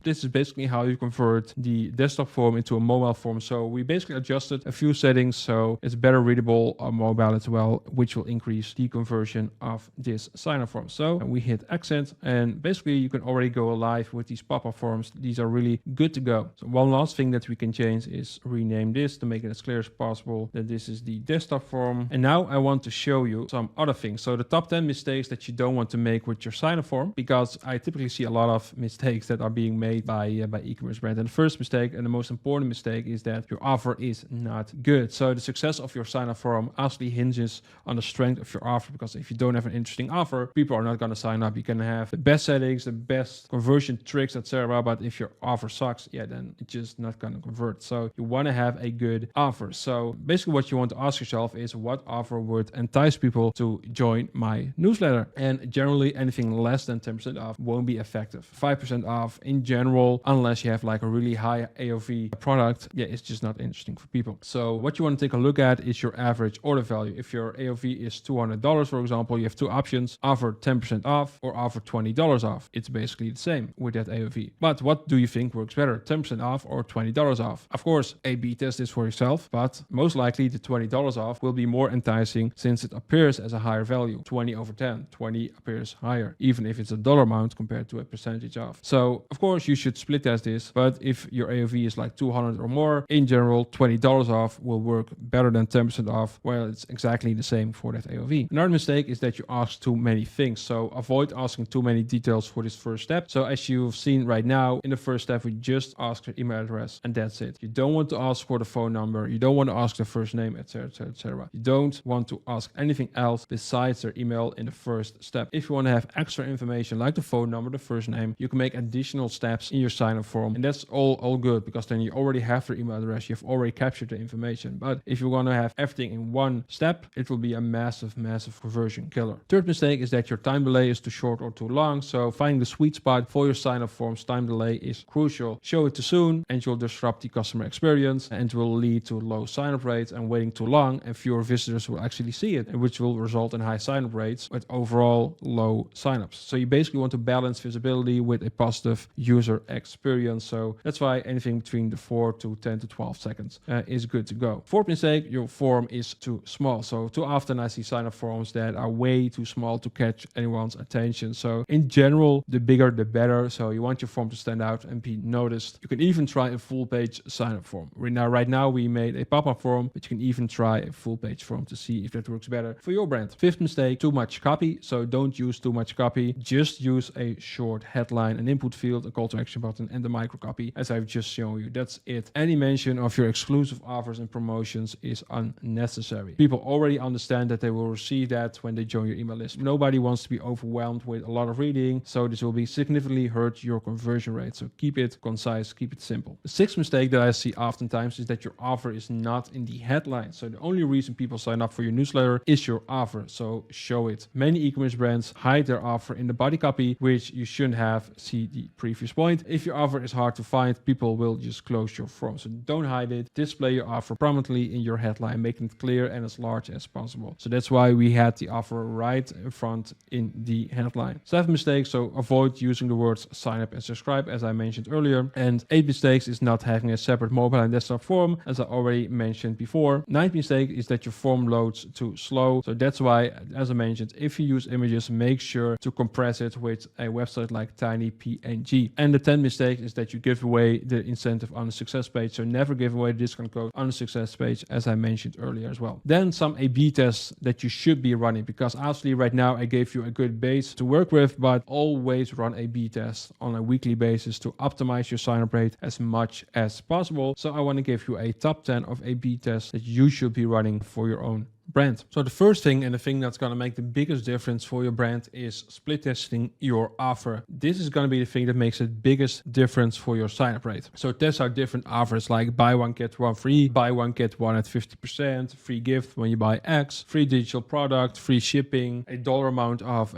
This is basically how you convert the desktop form into a mobile form. So we basically adjusted a few settings so it's better readable on mobile as well, which will increase the conversion of this sign-up form. So we hit exit, and basically you can already go live with these pop-up forms. These are really good to go. So one last thing that we can change is rename this to make it as clear as possible that this is the desktop form. And now I want to show you some other things. So the top 10 mistakes that you don't want to make with your sign-up form, because I typically see a lot of mistakes that are being made made by e-commerce brand. And the first mistake and the most important mistake is that your offer is not good. So the success of your sign up form actually hinges on the strength of your offer, because if you don't have an interesting offer, people are not going to sign up. You can have the best settings, the best conversion tricks, etc. But if your offer sucks, then it's just not going to convert. So you want to have a good offer. So basically what you want to ask yourself is, what offer would entice people to join my newsletter? And generally anything less than 10% off won't be effective. 5% off in general, unless you have like a really high AOV product, it's just not interesting for people. So what you want to take a look at is your average order value. If your AOV is $200, for example, you have two options: offer 10% off or offer $20 off. It's basically the same with that AOV. But what do you think works better, 10% off or $20 off? Of course, A/B test this for yourself, but most likely the $20 off will be more enticing since it appears as a higher value. 20 over 10, 20 appears higher, even if it's a dollar amount compared to a percentage off. So of course you should split test this, but if your AOV is like 200 or more, in general, $20 off will work better than 10% off, while it's exactly the same for that AOV. Another mistake is that you ask too many things. So avoid asking too many details for this first step. So as you've seen right now, in the first step, we just ask your email address and that's it. You don't want to ask for the phone number. You don't want to ask the first name, etc., etc. You don't want to ask anything else besides their email in the first step. If you want to have extra information like the phone number, the first name, you can make additional steps in your sign-up form, and that's all good, because then you already have their email address. You've already captured the information. But if you want to have everything in one step, it will be a massive conversion killer. Third mistake is that your time delay is too short or too long. So finding the sweet spot for your sign-up forms time delay is crucial. Show it too soon and you'll disrupt the customer experience, and will lead to low sign-up rates, and waiting too long and fewer visitors will actually see it, which will result in high sign-up rates but overall low sign-ups. So you basically want to balance visibility with a positive user experience. So that's why anything between the 4 to 10 to 12 seconds is good to go. Fourth mistake, your form is too small. So too often I see sign-up forms that are way too small to catch anyone's attention. So in general, the bigger the better. So you want your form to stand out and be noticed. You can even try a full page sign-up form. Right now we made a pop-up form, but you can even try a full page form to see if that works better for your brand. Fifth mistake, too much copy. So don't use too much copy. Just use a short headline, an input field, a call to action button, and the micro copy as I've just shown you. That's it. Any mention of your exclusive offers and promotions is unnecessary. People already understand that they will receive that when they join your email list. Nobody wants to be overwhelmed with a lot of reading, so this will be significantly hurt your conversion rate. So keep it concise, keep it simple. The sixth mistake that I see oftentimes is that your offer is not in the headline. So the only reason people sign up for your newsletter is your offer. So show it. Many e-commerce brands hide their offer in the body copy, which you shouldn't have. See the previous point. If your offer is hard to find, people will just close your form. So don't hide it. Display your offer prominently in your headline, making it clear and as large as possible. So that's why we had the offer right in front in the headline. Seventh mistake, so avoid using the words sign up and subscribe, as I mentioned earlier. And eighth mistakes is not having a separate mobile and desktop form, as I already mentioned before. Ninth mistake is that your form loads too slow. So that's why, as I mentioned, if you use images, make sure to compress it with a website like TinyPNG. And the 10th mistake is that you give away the incentive on the success page. So never give away the discount code on the success page, as I mentioned earlier as well. Then some A/B tests that you should be running, because obviously right now I gave you a good base to work with, but always run A/B tests on a weekly basis to optimize your sign-up rate as much as possible. So I want to give you a top 10 of A/B tests that you should be running for your own brand. So the first thing, and the thing that's going to make the biggest difference for your brand, is split testing your offer. This is going to be the thing that makes the biggest difference for your sign-up rate. So test out different offers like buy one get one free, buy one get one at 50%, free gift when you buy X, free digital product, free shipping, a dollar amount off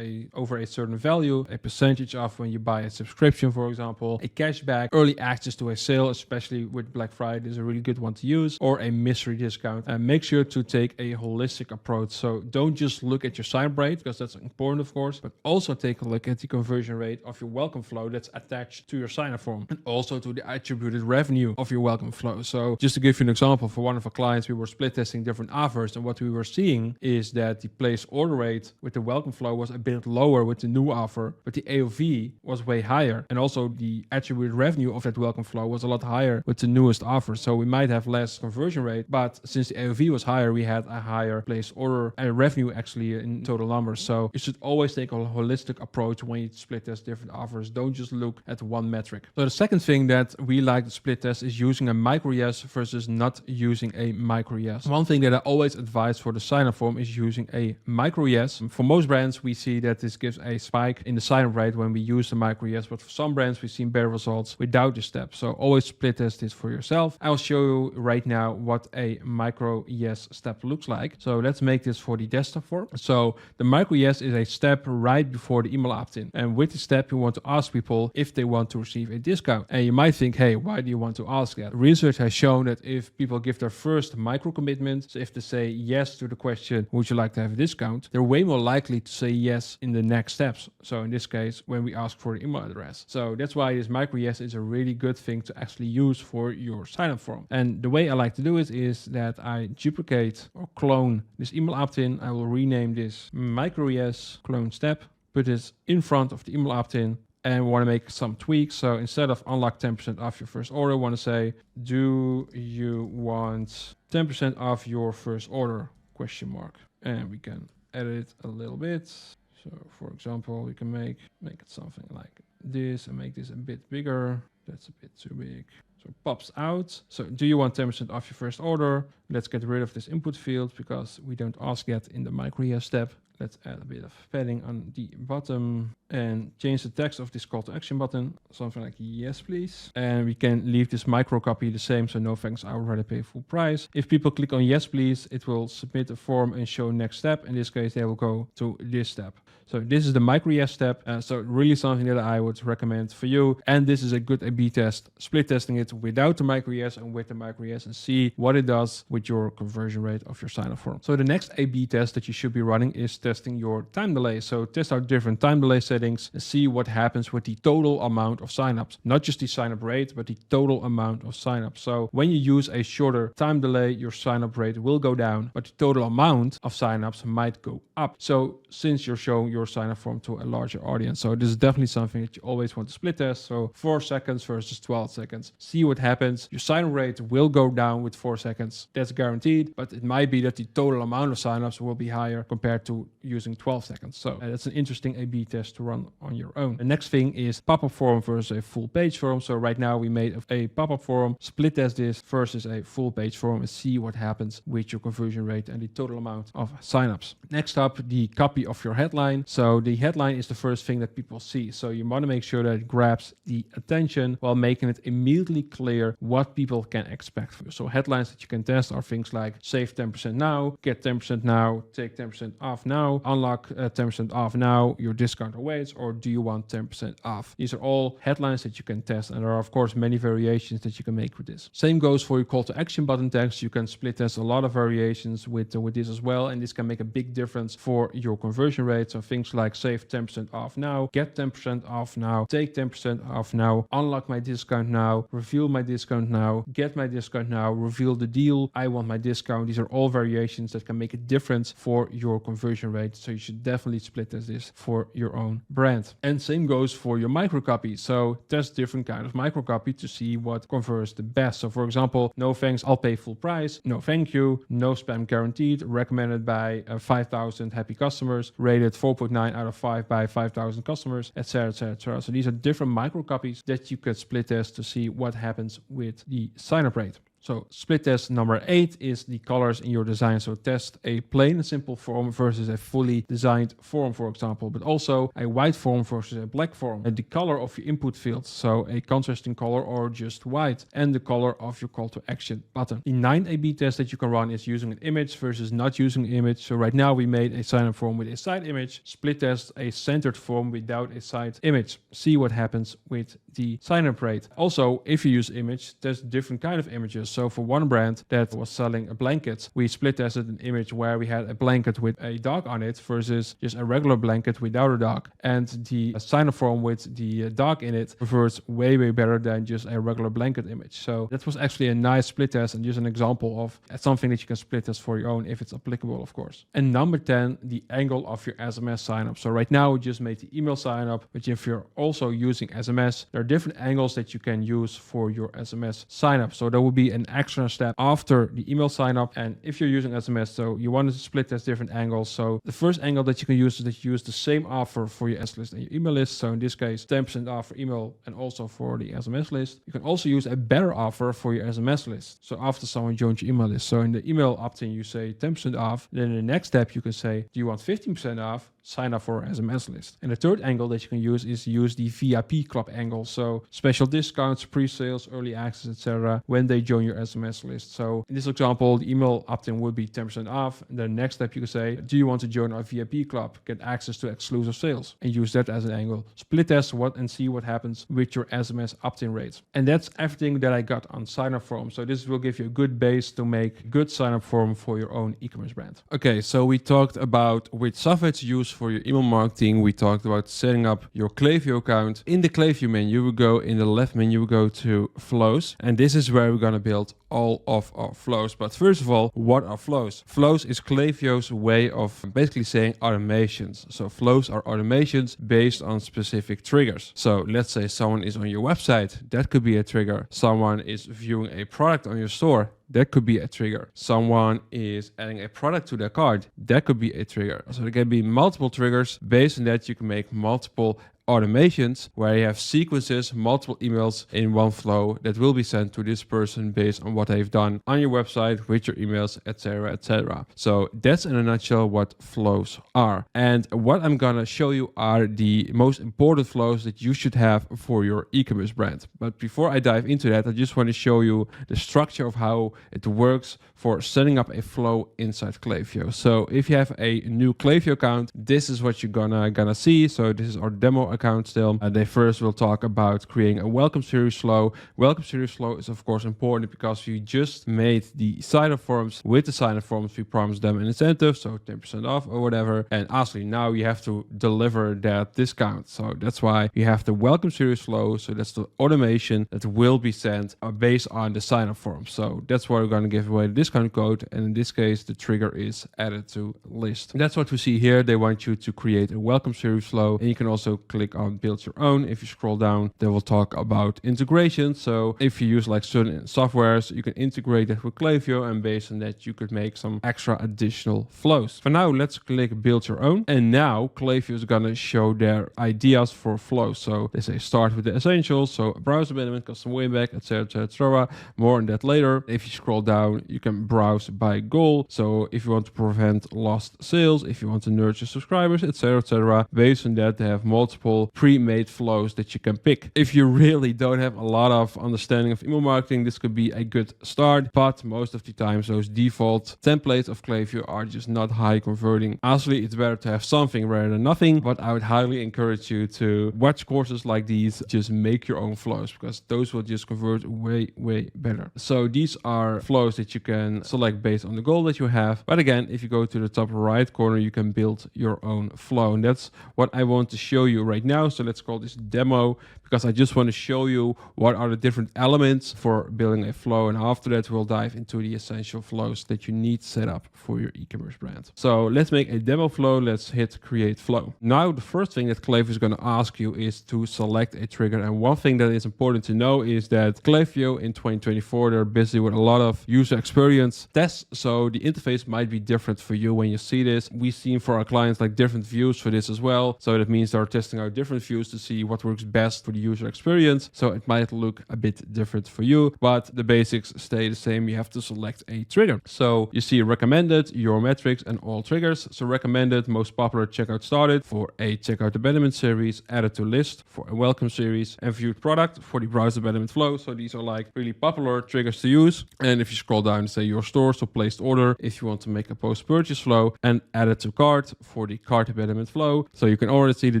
over a certain value, a percentage off when you buy a subscription, for example, a cashback, early access to a sale, especially with Black Friday is a really good one to use, or a mystery discount. Make sure to take a holistic approach. So don't just look at your sign-up rate, because that's important, of course, but also take a look at the conversion rate of your welcome flow that's attached to your sign-up form, and also to the attributed revenue of your welcome flow. So just to give you an example, for one of our clients, we were split testing different offers, and what we were seeing is that the place order rate with the welcome flow was a bit lower with the new offer, but the AOV was way higher, and also the attributed revenue of that welcome flow was a lot higher with the newest offer. So we might have less conversion rate, but since the AOV was higher, we had a higher placed order and revenue actually in total numbers. So you should always take a holistic approach when you split test different offers. Don't just look at one metric. So the second thing that we like to split test is using a micro yes versus not using a micro yes. One thing that I always advise for the sign up form is using a micro yes. For most brands, we see that this gives a spike in the sign up rate when we use the micro yes, but for some brands, we've seen better results without this step. So always split test this for yourself. I'll show you right now what a micro yes step looks like. So let's make this for the desktop form. So the micro yes is a step right before the email opt-in. And with this step, you want to ask people if they want to receive a discount. And you might think, hey, why do you want to ask that? Research has shown that if people give their first micro commitment, so if they say yes to the question, would you like to have a discount? They're way more likely to say yes in the next steps. So in this case, when we ask for the email address. So that's why this micro yes is a really good thing to actually use for your sign-up form. And the way I like to do it is that I duplicate or clone this email opt-in. I will rename this micro yes clone step, put this in front of the email opt-in, and we want to make some tweaks. So instead of unlock 10% off your first order, I want to say, do you want 10% off your first order? Question mark. And we can edit it a little bit. So for example, we can make it something like this and make this a bit bigger. That's a bit too big. So it pops out. So do you want 10% off your first order? Let's get rid of this input field because we don't ask yet in the micro yes step. Let's add a bit of padding on the bottom and change the text of this call to action button. Something like yes, please. And we can leave this micro copy the same. So no thanks, I would rather pay full price. If people click on yes, please, it will submit a form and show next step. In this case, they will go to this step. So this is the micro yes step. So really something that I would recommend for you. And this is a good A/B test, split testing it without the micro yes and with the micro yes and see what it does with your conversion rate of your sign up form. So the next A/B test that you should be running is testing your time delay. So test out different time delay settings and see what happens with the total amount of signups, not just the sign up rate, but the total amount of signups. So when you use a shorter time delay, your sign up rate will go down, but the total amount of signups might go up. So since you're showing your sign up form to a larger audience. So this is definitely something that you always want to split test. So 4 seconds versus 12 seconds. See what happens. Your sign up rate will go down with 4 seconds. That's guaranteed, but it might be that the total amount of signups will be higher compared to using 12 seconds. So that's an interesting A/B test to run on your own. The next thing is pop-up form versus a full page form. So right now we made a pop-up form, split test this versus a full page form and see what happens with your conversion rate and the total amount of signups. Next up, the copy of your headline. So the headline is the first thing that people see. So you want to make sure that it grabs the attention while making it immediately clear what people can expect from you. So headlines that you can test are things like save 10% now, get 10% now, take 10% off now, unlock 10% off now, your discount awaits, or do you want 10% off? These are all headlines that you can test, and there are of course many variations that you can make with this. Same goes for your call to action button text. You can split test a lot of variations with this as well, and this can make a big difference for your conversion rate. So things like save 10% off now, get 10% off now, take 10% off now, unlock my discount now, reveal my discount now, get my discount now, reveal the deal, I want my discount. These are all variations that can make a difference for your conversion rate. So you should definitely split test this for your own brand. And same goes for your micro copy. So test different kind of micro copy to see what converts the best. So for example, no thanks, I'll pay full price, no thank you, no spam guaranteed, recommended by 5,000 happy customers, rated 4.9 out of 5 by 5,000 customers, etc., etc. So these are different micro copies that you could split test to see what happens with the sign up rate. So split test number 8 is the colors in your design. So test a plain and simple form versus a fully designed form, for example, but also a white form versus a black form. And the color of your input fields, so a contrasting color or just white, and the color of your call to action button. The 9th A/B test that you can run is using an image versus not using an image. So right now we made a sign up form with a side image, split test a centered form without a side image. See what happens with the sign up rate. Also, if you use image, there's different kind of images. So for one brand that was selling a blanket, we split tested an image where we had a blanket with a dog on it versus just a regular blanket without a dog. And the sign up form with the dog in it converts way better than just a regular blanket image. So that was actually a nice split test and just an example of something that you can split test for your own if it's applicable, of course. And number 10, the angle of your SMS sign up. So right now we just made the email sign up, but if you're also using SMS, there are different angles that you can use for your SMS sign up. So there will be an extra step after the email sign up. And if you're using SMS, so you want to split as different angles. So the first angle that you can use is that you use the same offer for your SMS list and your email list. So in this case, 10% off for email and also for the SMS list. You can also use a better offer for your SMS list. So after someone joins your email list, so in the email opt-in, you say 10% off. Then in the next step, you can say, do you want 15% off? Sign up for SMS list. And the third angle that you can use is use the VIP club angle. So special discounts, pre-sales, early access, etc. when they join your SMS list. So in this example, the email opt-in would be 10% off. And then next step you can say, do you want to join our VIP club? Get access to exclusive sales and use that as an angle. Split test and see what happens with your SMS opt-in rates. And that's everything that I got on sign up form. So this will give you a good base to make good sign up form for your own e-commerce brand. Okay, so we talked about which software to use for your email marketing. We talked about setting up your Klaviyo account. In the Klaviyo menu, we go in the left menu, we go to flows. And this is where we're going to build all of our flows. But first of all, what are flows? Flows is Klaviyo's way of basically saying automations. So flows are automations based on specific triggers. So let's say someone is on your website, that could be a trigger. Someone is viewing a product on your store, that could be a trigger. Someone is adding a product to their cart, that could be a trigger. So there can be multiple triggers. Based on that, you can make multiple automations where you have sequences, multiple emails in one flow that will be sent to this person based on what they've done on your website with your emails, etc., etc. So that's in a nutshell what flows are. And what I'm gonna show you are the most important flows that you should have for your e-commerce brand. But before I dive into that, I just want to show you the structure of how it works for setting up a flow inside Klaviyo. So if you have a new Klaviyo account, this is what you're gonna see. So this is our demo account still. They first will talk about creating a welcome series flow. Welcome series flow is of course important because we just made the sign-up forms. With the sign-up forms, we promised them an incentive, so 10% off or whatever. And honestly, now you have to deliver that discount. So that's why you have the welcome series flow. So that's the automation that will be sent based on the sign-up forms. So that's why we're going to give away the discount code. And in this case, the trigger is added to list. And that's what we see here. They want you to create a welcome series flow. And you can also click on build your own. If you scroll down, they will talk about integration. So if you use like certain softwares, you can integrate it with Klaviyo, and based on that, you could make some extra additional flows. For now, let's click build your own. And now Klaviyo is going to show their ideas for flows. So they say start with the essentials. So browse abandonment, custom wayback, etc., etc. More on that later. If you scroll down, you can browse by goal. So if you want to prevent lost sales, if you want to nurture subscribers, etc., etc. Based on that, they have multiple pre-made flows that you can pick. If you really don't have a lot of understanding of email marketing, this could be a good start, but most of the times those default templates of Klaviyo are just not high converting. Honestly, it's better to have something rather than nothing, but I would highly encourage you to watch courses like these, just make your own flows, because those will just convert way, way better. So these are flows that you can select based on the goal that you have. But again, if you go to the top right corner, you can build your own flow. And that's what I want to show you right now. So let's call this demo, because I just want to show you what are the different elements for building a flow. And after that, we'll dive into the essential flows that you need set up for your e-commerce brand. So let's make a demo flow. Let's hit create flow. Now, the first thing that Klaviyo is going to ask you is to select a trigger. And one thing that is important to know is that Klaviyo in 2024, they're busy with a lot of user experience tests. So the interface might be different for you when you see this. We've seen for our clients like different views for this as well. So that means they're testing out different views to see what works best for the user experience. So it might look a bit different for you, but the basics stay the same. You have to select a trigger. So you see recommended, your metrics, and all triggers. So recommended, most popular checkout started for a checkout abandonment series, added to list for a welcome series, and viewed product for the browse abandonment flow. So these are like really popular triggers to use. And if you scroll down, say your store, so placed order, if you want to make a post purchase flow, and added to cart for the cart abandonment flow. So you can already see the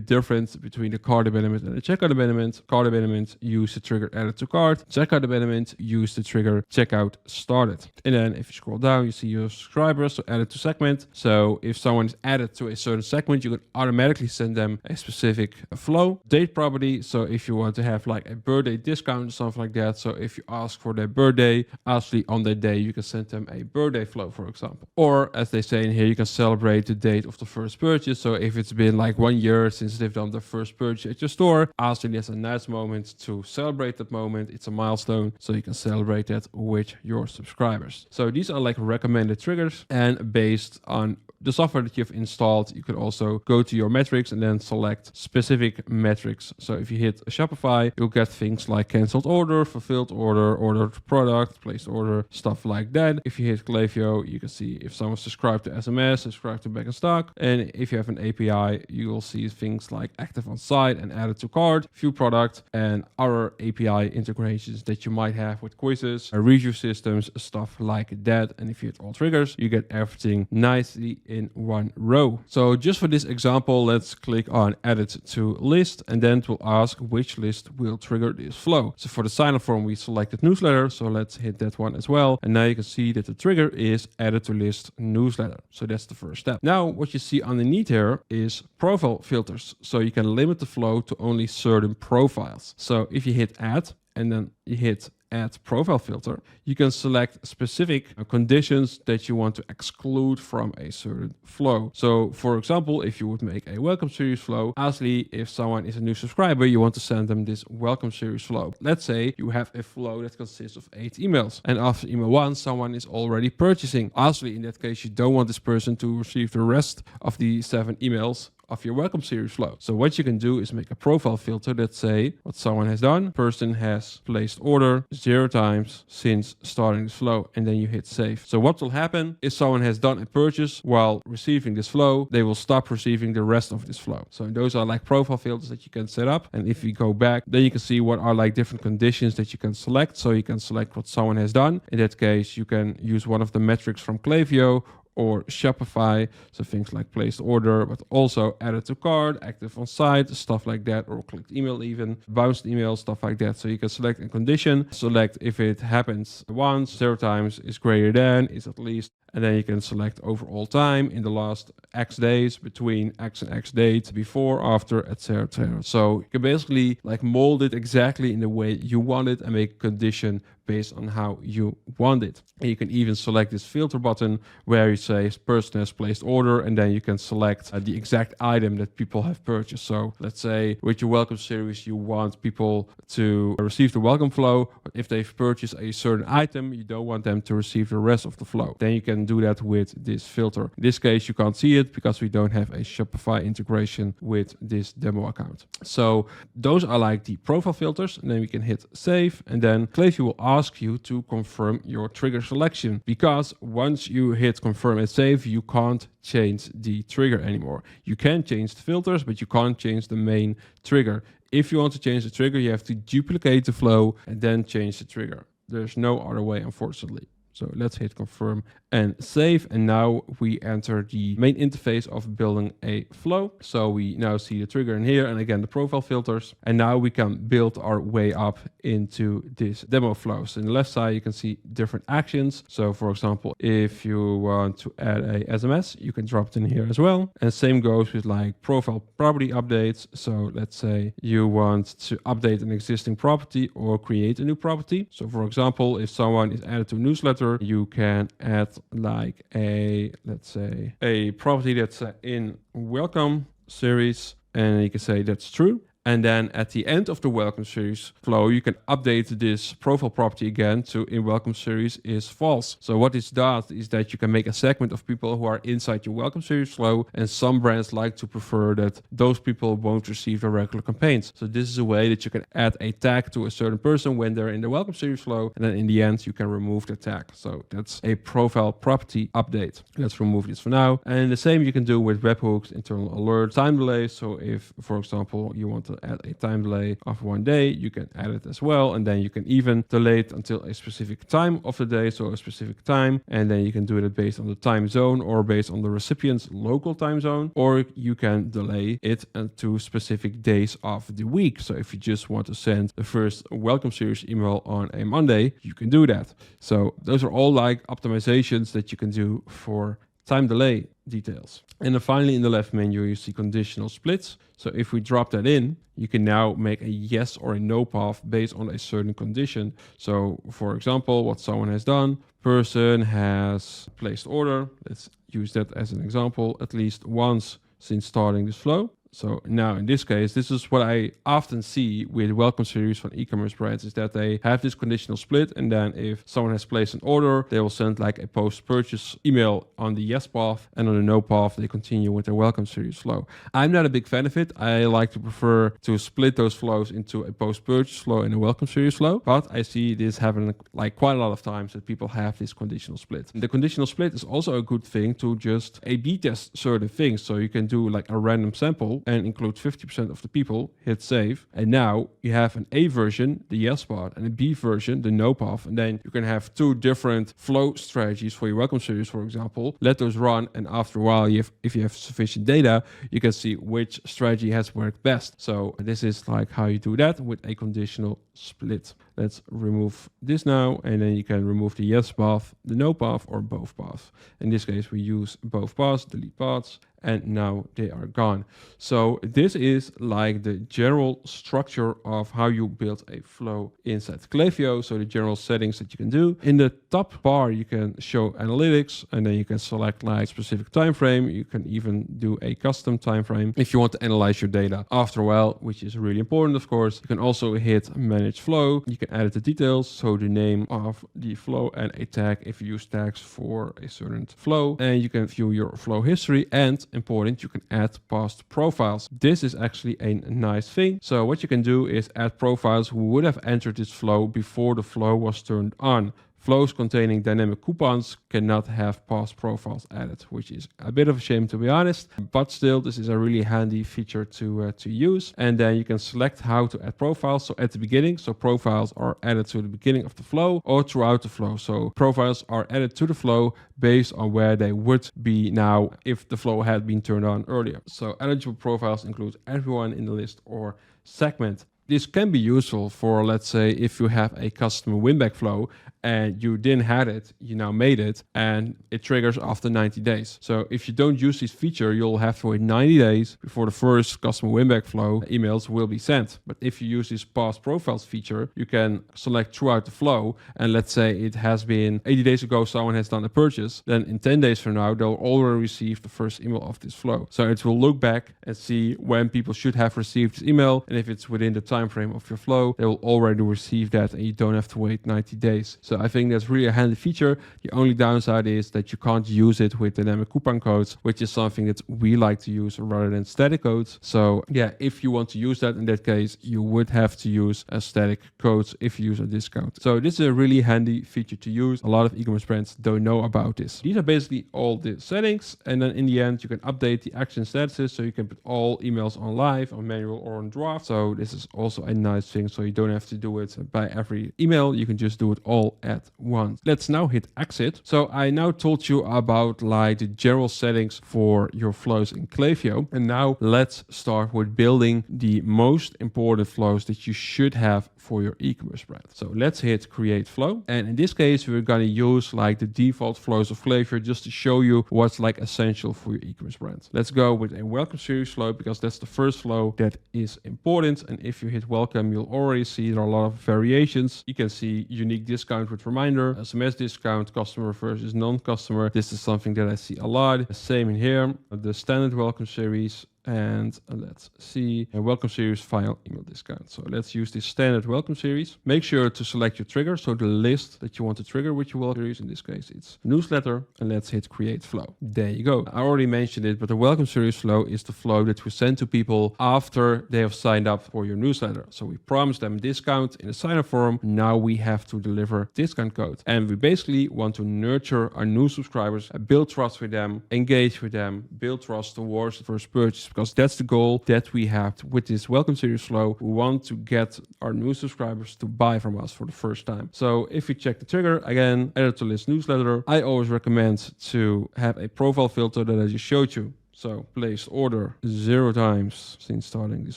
difference between the cart abandonment and the checkout abandonment. Cart abandonment, use the trigger added to cart. Checkout abandonment, use the trigger checkout started. And then if you scroll down, you see your subscribers, so added to segment. So if someone is added to a certain segment, you can automatically send them a specific flow. Date property, so if you want to have like a birthday discount or something like that. So if you ask for their birthday, actually on that day, you can send them a birthday flow, for example. Or as they say in here, you can celebrate the date of the first purchase. So if it's been like 1 year since they've done their first purchase at your store. Also, there's a nice moment to celebrate that moment. It's a milestone, so you can celebrate that with your subscribers. So these are like recommended triggers, and based on the software that you've installed, you could also go to your metrics and then select specific metrics. So if you hit Shopify, you'll get things like canceled order, fulfilled order, ordered product, placed order, stuff like that. If you hit Klaviyo, you can see if someone subscribed to SMS, subscribed to back in stock. And if you have an API, you will see things like active on site and added to cart, view product, and other API integrations that you might have with quizzes, review systems, stuff like that. And if you hit all triggers, you get everything nicely in one row. So just for this example, let's click on edit to list, and then it will ask which list will trigger this flow. So for the sign-up form, we selected newsletter. So let's hit that one as well. And now you can see that the trigger is added to list newsletter. So that's the first step. Now what you see underneath here is profile filters. So you can limit the flow to only certain profiles. So if you hit add and then you hit add profile filter, you can select specific conditions that you want to exclude from a certain flow. So for example, if you would make a welcome series flow, obviously if someone is a new subscriber, you want to send them this welcome series flow. Let's say you have a flow that consists of 8 emails, and after email 1, someone is already purchasing. Obviously in that case, you don't want this person to receive the rest of the 7 emails of your welcome series flow. So what you can do is make a profile filter that say what someone has done. Person has placed order 0 times since starting this flow, and then you hit save. So what will happen if someone has done a purchase while receiving this flow, they will stop receiving the rest of this flow. So those are like profile filters that you can set up. And if you go back, then you can see what are like different conditions that you can select. So you can select what someone has done. In that case, you can use one of the metrics from Klaviyo or Shopify, so things like placed order, but also added to cart, active on site, stuff like that, or clicked email even, bounced email, stuff like that. So you can select a condition, select if it happens once, 0 times is greater than, is at least, and then you can select overall time in the last X days, between X and X date, before, after, etc. etc. So you can basically like mold it exactly in the way you want it and make a condition based on how you want it. And you can even select this filter button where you say person has placed order, and then you can select the exact item that people have purchased. So let's say with your welcome series, you want people to receive the welcome flow, but if they've purchased a certain item, you don't want them to receive the rest of the flow. Then you can do that with this filter. In this case, you can't see it because we don't have a Shopify integration with this demo account. So those are like the profile filters, and then we can hit save, and then Klaviyo will ask you to confirm your trigger selection, because once you hit confirm and save, you can't change the trigger anymore. You can change the filters, but you can't change the main trigger. If you want to change the trigger, you have to duplicate the flow and then change the trigger. There's no other way, unfortunately. So let's hit confirm and save. And now we enter the main interface of building a flow. So we now see the trigger in here, and again, the profile filters. And now we can build our way up into this demo flow. So in the left side, you can see different actions. So for example, if you want to add a SMS, you can drop it in here as well. And same goes with like profile property updates. So let's say you want to update an existing property or create a new property. So for example, if someone is added to a newsletter, you can add like a, let's say, a property that's in welcome series, and you can say that's true. And then at the end of the welcome series flow, you can update this profile property again to in welcome series is false. So what this does is that you can make a segment of people who are inside your welcome series flow, and some brands like to prefer that those people won't receive the regular campaigns. So this is a way that you can add a tag to a certain person when they're in the welcome series flow, and then in the end you can remove the tag. So that's a profile property update. Let's remove this for now. And the same you can do with webhooks, internal alert, time delay. So if, for example, you want to add a time delay of 1 day, you can add it as well, and then you can even delay it until a specific time of the day, so a specific time, and then you can do it based on the time zone or based on the recipient's local time zone, or you can delay it to specific days of the week. So if you just want to send the first welcome series email on a Monday, you can do that. So those are all like optimizations that you can do for time delay details. And then finally in the left menu, you see conditional splits. So if we drop that in, you can now make a yes or a no path based on a certain condition. So for example, what someone has done, person has placed order. Let's use that as an example, at least once since starting this flow. So now in this case, this is what I often see with welcome series from e-commerce brands, is that they have this conditional split, and then if someone has placed an order, they will send like a post-purchase email on the yes path, and on the no path, they continue with their welcome series flow. I'm not a big fan of it. I like to prefer to split those flows into a post-purchase flow and a welcome series flow, but I see this happen like quite a lot of times that people have this conditional split. The conditional split is also a good thing to just A/B test certain things. So you can do like a random sample and include 50% of the people, hit save, and now you have an A version, the yes path, and a B version, the no path, and then you can have two different flow strategies for your welcome series, for example. Let those run, and after a while, if you have sufficient data, you can see which strategy has worked best. So this is like how you do that with a conditional split. Let's remove this now, and then you can remove the yes path, the no path, or both paths. In this case, we use both paths, delete paths, and now they are gone. So this is like the general structure of how you build a flow inside Klaviyo. So the general settings that you can do. In the top bar, you can show analytics, and then you can select like specific time frame. You can even do a custom time frame if you want to analyze your data after a while, which is really important, of course. You can also hit manage flow. You can edit the details, so the name of the flow and a tag if you use tags for a certain flow, and you can view your flow history, and important, you can add past profiles. This is actually a nice thing. So what you can do is add profiles who would have entered this flow before the flow was turned on. Flows containing dynamic coupons cannot have past profiles added, which is a bit of a shame, to be honest, but still this is a really handy feature to use. And then you can select how to add profiles. So at the beginning, so profiles are added to the beginning of the flow or throughout the flow. So profiles are added to the flow based on where they would be now if the flow had been turned on earlier. So eligible profiles include everyone in the list or segment. This can be useful for, let's say, if you have a customer win-back flow and you didn't have it, you now made it, and it triggers after 90 days. So if you don't use this feature, you'll have to wait 90 days before the first customer win-back flow emails will be sent. But if you use this past profiles feature, you can select throughout the flow, and let's say it has been 80 days ago someone has done a purchase, then in 10 days from now, they'll already receive the first email of this flow. So it will look back and see when people should have received this email, and if it's within the time frame of your flow, they will already receive that, and you don't have to wait 90 days. So I think that's really a handy feature. The only downside is that you can't use it with dynamic coupon codes, which is something that we like to use rather than static codes. So yeah, if you want to use that, in that case, you would have to use a static codes if you use a discount. So this is a really handy feature to use. A lot of e-commerce brands don't know about this. These are basically all the settings, and then in the end, you can update the action statuses, so you can put all emails on live, on manual, or on draft. So this is also a nice thing, so you don't have to do it by every email. You can just do it all at once. Let's now hit exit. So I now told you about like the general settings for your flows in Klaviyo, and now let's start with building the most important flows that you should have for your e-commerce brand. So let's hit create flow, and in this case we're going to use like the default flows of Klaviyo just to show you what's like essential for your e-commerce brand. Let's go with a welcome series flow because that's the first flow that is important, and if you hit welcome, you'll already see there are a lot of variations. You can see unique discount with reminder, SMS discount, customer versus non-customer. This is something that I see a lot. Same in here, the standard welcome series, and let's see a welcome series file email discount. So let's use this standard welcome series. Make sure to select your trigger, so the list that you want to trigger with your welcome series. In this case, it's newsletter, and let's hit create flow. There you go. I already mentioned it, but the welcome series flow is the flow that we send to people after they have signed up for your newsletter. So we promised them a discount in the sign up form. Now we have to deliver discount code, and we basically want to nurture our new subscribers, build trust with them, engage with them, build trust towards the first purchase, because that's the goal that we have with this welcome series flow. We want to get our new subscribers to buy from us for the first time. So if you check the trigger, again, edit to list newsletter, I always recommend to have a profile filter that I just showed you. So placed order 0 times since starting this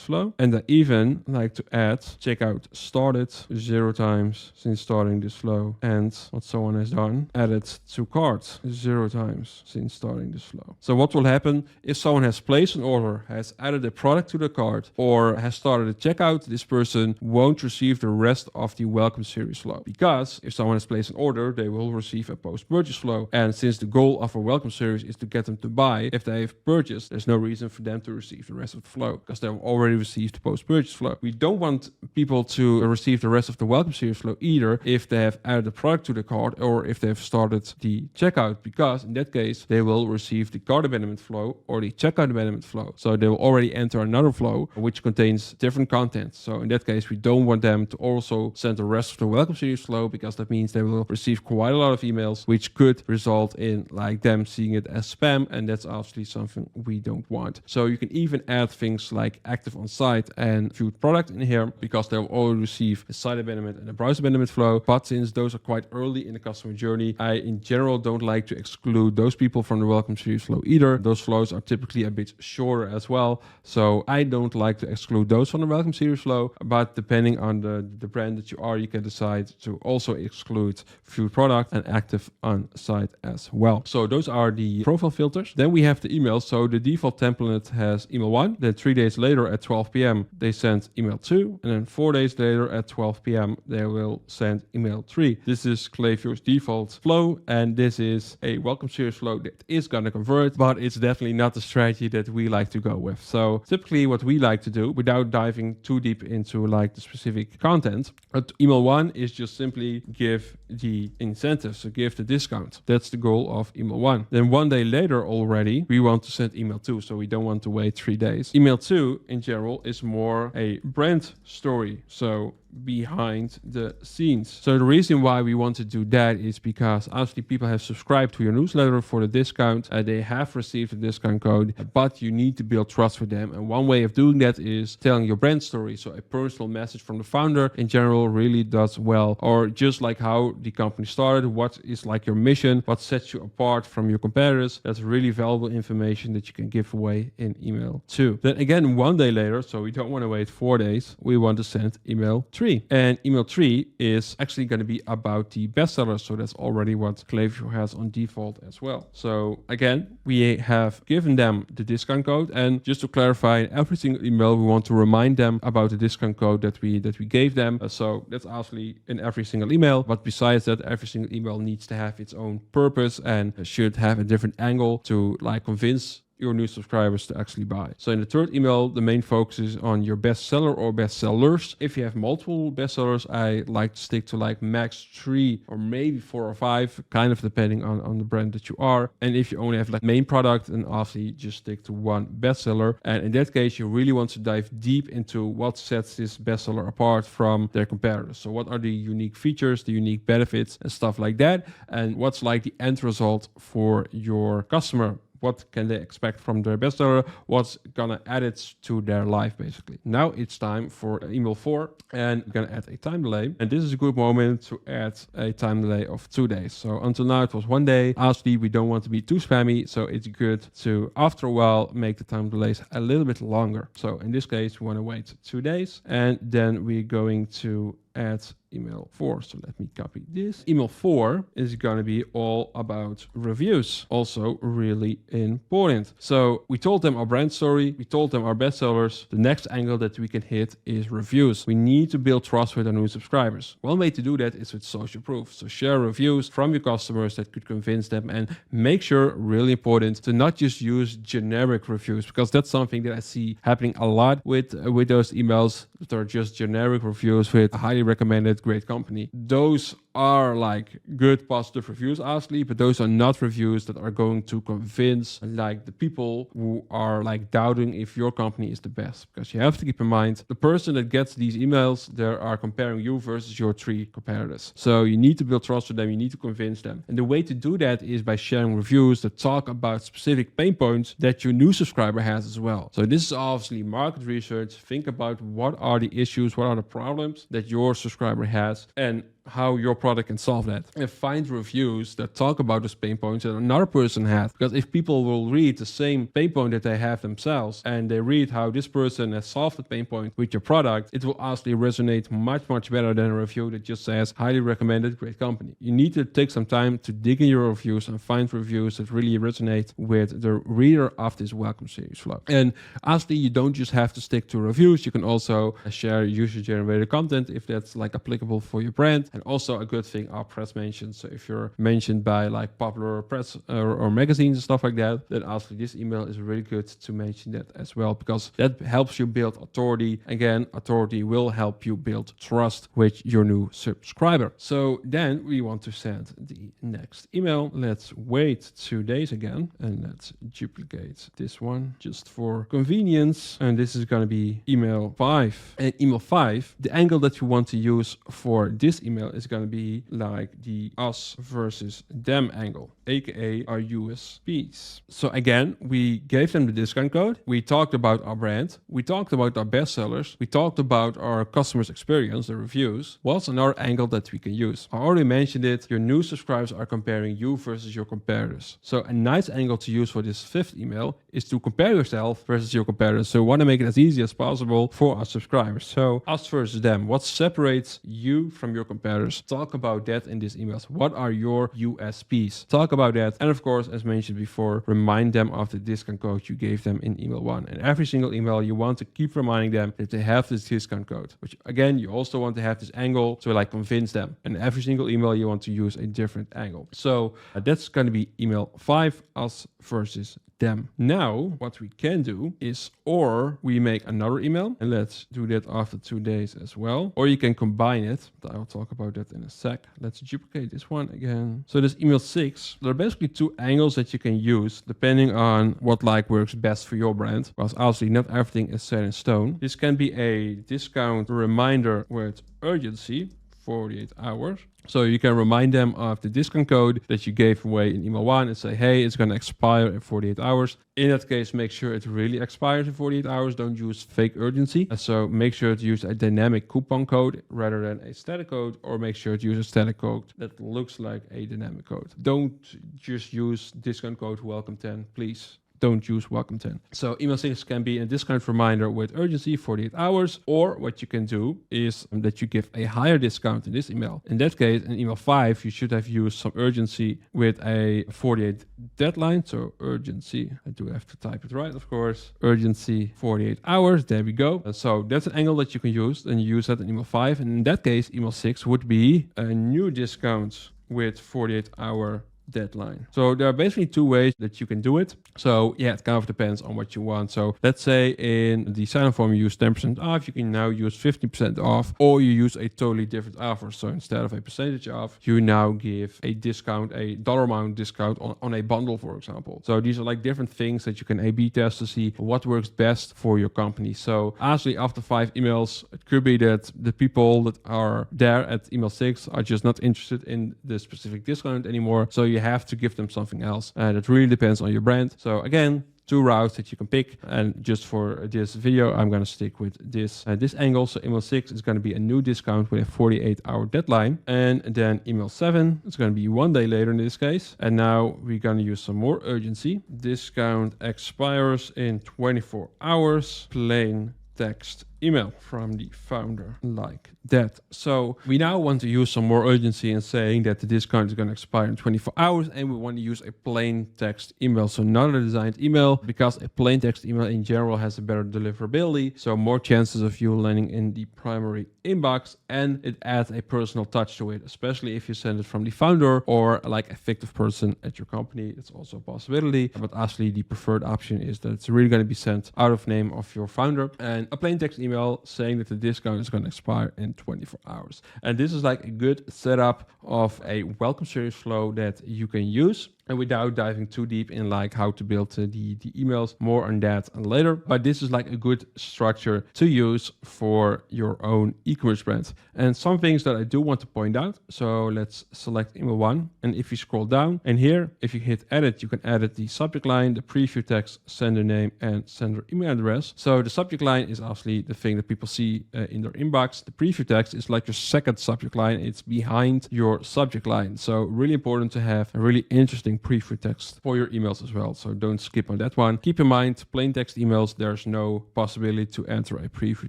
flow. And I even like to add checkout started 0 times since starting this flow. And what someone has done, added to cart 0 times since starting this flow. So what will happen if someone has placed an order, has added a product to the cart, or has started a checkout, this person won't receive the rest of the welcome series flow. Because if someone has placed an order, they will receive a post-purchase flow. And since the goal of a welcome series is to get them to buy, if they've post-purchase, there's no reason for them to receive the rest of the flow because they've already received the post-purchase flow. We don't want people to receive the rest of the welcome series flow either if they have added the product to the cart or if they've started the checkout, because in that case, they will receive the cart abandonment flow or the checkout abandonment flow. So they will already enter another flow which contains different content. So in that case, we don't want them to also send the rest of the welcome series flow because that means they will receive quite a lot of emails, which could result in like them seeing it as spam, and that's obviously something we don't want. So you can even add things like active on site and viewed product in here because they will already receive a site abandonment and a browse abandonment flow. But since those are quite early in the customer journey, I in general don't like to exclude those people from the welcome series flow either. Those flows are typically a bit shorter as well, so I don't like to exclude those from the welcome series flow. But depending on the brand that you are, you can decide to also exclude viewed product and active on site as well. So those are the profile filters. Then we have the emails. So the default template has email 1, then 3 days later at 12 p.m. they send email 2, and then 4 days later at 12 p.m. they will send email 3. This is Klaviyo's default flow, and this is a welcome series flow that is going to convert, but it's definitely not the strategy that we like to go with. So typically what we like to do, without diving too deep into like the specific content, email 1 is just simply give the incentive, so give the discount. That's the goal of email 1. Then 1 day later already, we want to send email 2, so we don't want to wait 3 days. Email 2 in general is more a brand story, so behind the scenes. So the reason why we want to do that is because obviously people have subscribed to your newsletter for the discount, they have received the discount code, but you need to build trust with them. And one way of doing that is telling your brand story. So a personal message from the founder in general really does well, or just like how the company started, what is like your mission, what sets you apart from your competitors. That's really valuable information that you can give away in email 2. Then again, 1 day later, so we don't want to wait 4 days, we want to send email 3. And email 3 is actually going to be about the bestsellers. So that's already what Klaviyo has on default as well. So again, we have given them the discount code, and just to clarify, in every single email we want to remind them about the discount code that we gave them. So that's actually in every single email. But besides that, every single email needs to have its own purpose and should have a different angle to like convince your new subscribers to actually buy. So in the third email, the main focus is on your bestseller or bestsellers. If you have multiple bestsellers, I like to stick to like max 3 or maybe 4 or 5, kind of depending on the brand that you are. And if you only have like main product, then obviously just stick to one bestseller. And in that case, you really want to dive deep into what sets this bestseller apart from their competitors. So what are the unique features, the unique benefits and stuff like that? And what's like the end result for your customer? What can they expect from their bestseller? What's gonna add it to their life, basically. Now it's time for email 4, and we're gonna add a time delay. And this is a good moment to add a time delay of 2 days. So until now it was 1 day. Obviously, we don't want to be too spammy, so it's good to, after a while, make the time delays a little bit longer. So in this case, we want to wait 2 days, and then we're going to add email 4. So let me copy this. Email 4 is going to be all about reviews. Also really important. So we told them our brand story. We told them our bestsellers. The next angle that we can hit is reviews. We need to build trust with our new subscribers. One way to do that is with social proof. So share reviews from your customers that could convince them, and make sure, really important, to not just use generic reviews, because that's something that I see happening a lot with those emails that are just generic reviews with highly recommended, great company. Those are like good positive reviews, obviously, but those are not reviews that are going to convince like the people who are like doubting if your company is the best. Because you have to keep in mind, the person that gets these emails, they are comparing you versus your 3 competitors. So you need to build trust with them. You need to convince them. And the way to do that is by sharing reviews that talk about specific pain points that your new subscriber has as well. So this is obviously market research. Think about what are the issues, what are the problems that your subscriber has, and how your product can solve that. And find reviews that talk about those pain points that another person has. Because if people will read the same pain point that they have themselves, and they read how this person has solved the pain point with your product, it will obviously resonate much, much better than a review that just says highly recommended, great company. You need to take some time to dig in your reviews and find reviews that really resonate with the reader of this welcome series flow. And obviously, you don't just have to stick to reviews. You can also share user-generated content if that's like applicable for your brand. And also a good thing are press mentions. So if you're mentioned by like popular press or magazines and stuff like that, then obviously this email is really good to mention that as well, because that helps you build authority. Again, authority will help you build trust with your new subscriber. So then we want to send the next email. Let's wait 2 days again, and let's duplicate this one just for convenience. And this is going to be email 5. And email 5, the angle that you want to use for this email is going to be like the us versus them angle, aka our USPs. So again, we gave them the discount code. We talked about our brand. We talked about our bestsellers. We talked about our customers' experience, the reviews. What's another angle that we can use? I already mentioned it. Your new subscribers are comparing you versus your competitors. So a nice angle to use for this 5th email is to compare yourself versus your competitors. So we want to make it as easy as possible for our subscribers. So us versus them. What separates you from your competitors? Talk about that in these emails. What are your USPs? Talk about that. And of course, as mentioned before, remind them of the discount code you gave them in email 1. And every single email, you want to keep reminding them that they have this discount code, which again, you also want to have this angle to like convince them. And every single email, you want to use a different angle. So that's going to be email 5, us versus them. Now, what we can do is, or we make another email, and let's do that after 2 days as well. Or you can combine it, but I'll talk about that in a sec. Let's duplicate this one again. So this email 6, there are basically 2 angles that you can use depending on what like works best for your brand. Because obviously not everything is set in stone. This can be a discount reminder with urgency, 48 hours. So you can remind them of the discount code that you gave away in email 1 and say, hey, it's going to expire in 48 hours. In that case, make sure it really expires in 48 hours. Don't use fake urgency. So make sure to use a dynamic coupon code rather than a static code, or make sure to use a static code that looks like a dynamic code. Don't just use discount code welcome 10, please. Don't use welcome 10. So email 6 can be a discount reminder with urgency, 48 hours. Or what you can do is that you give a higher discount in this email. In that case, in email 5, you should have used some urgency with a 48 deadline. So urgency, I do have to type it right, of course. Urgency, 48 hours. There we go. And so that's an angle that you can use. And you use that in email 5. And in that case, email 6 would be a new discount with 48-hour deadline. So there are basically 2 ways that you can do it. So yeah, it kind of depends on what you want. So let's say in the sign-up form you use 10% off, you can now use 50% off, or you use a totally different offer. So instead of a percentage off, you now give a discount, a dollar amount discount on a bundle, for example. So these are like different things that you can A/B test to see what works best for your company. So honestly, after 5 emails, it could be that the people that are there at email 6 are just not interested in the specific discount anymore. So you have to give them something else. That really depends on your brand. So again, 2 routes that you can pick. And just for this video, I'm going to stick with this angle. So email 6 is going to be a new discount with a 48-hour deadline. And then email 7, it's going to be 1 day later in this case. And now we're going to use some more urgency. Discount expires in 24 hours. Plain text email from the founder, like that. So we now want to use some more urgency in saying that the discount is going to expire in 24 hours, and we want to use a plain text email. So not a designed email, because a plain text email in general has a better deliverability. So more chances of you landing in the primary inbox, and it adds a personal touch to it, especially if you send it from the founder or like a fictive person at your company. It's also a possibility, but actually the preferred option is that it's really going to be sent out of name of your founder. And a plain text email saying that the discount is going to expire in 24 hours. And this is like a good setup of a welcome series flow that you can use. And without diving too deep in like how to build the emails, more on that later. But this is like a good structure to use for your own e-commerce brand. And some things that I do want to point out. So let's select email 1. And if you scroll down, and here, if you hit edit, you can edit the subject line, the preview text, sender name, and sender email address. So the subject line is obviously the thing that people see in their inbox. The preview text is like your second subject line. It's behind your subject line. So really important to have a really interesting preview text for your emails as well. So don't skip on that one. Keep in mind, plain text emails, there's no possibility to enter a preview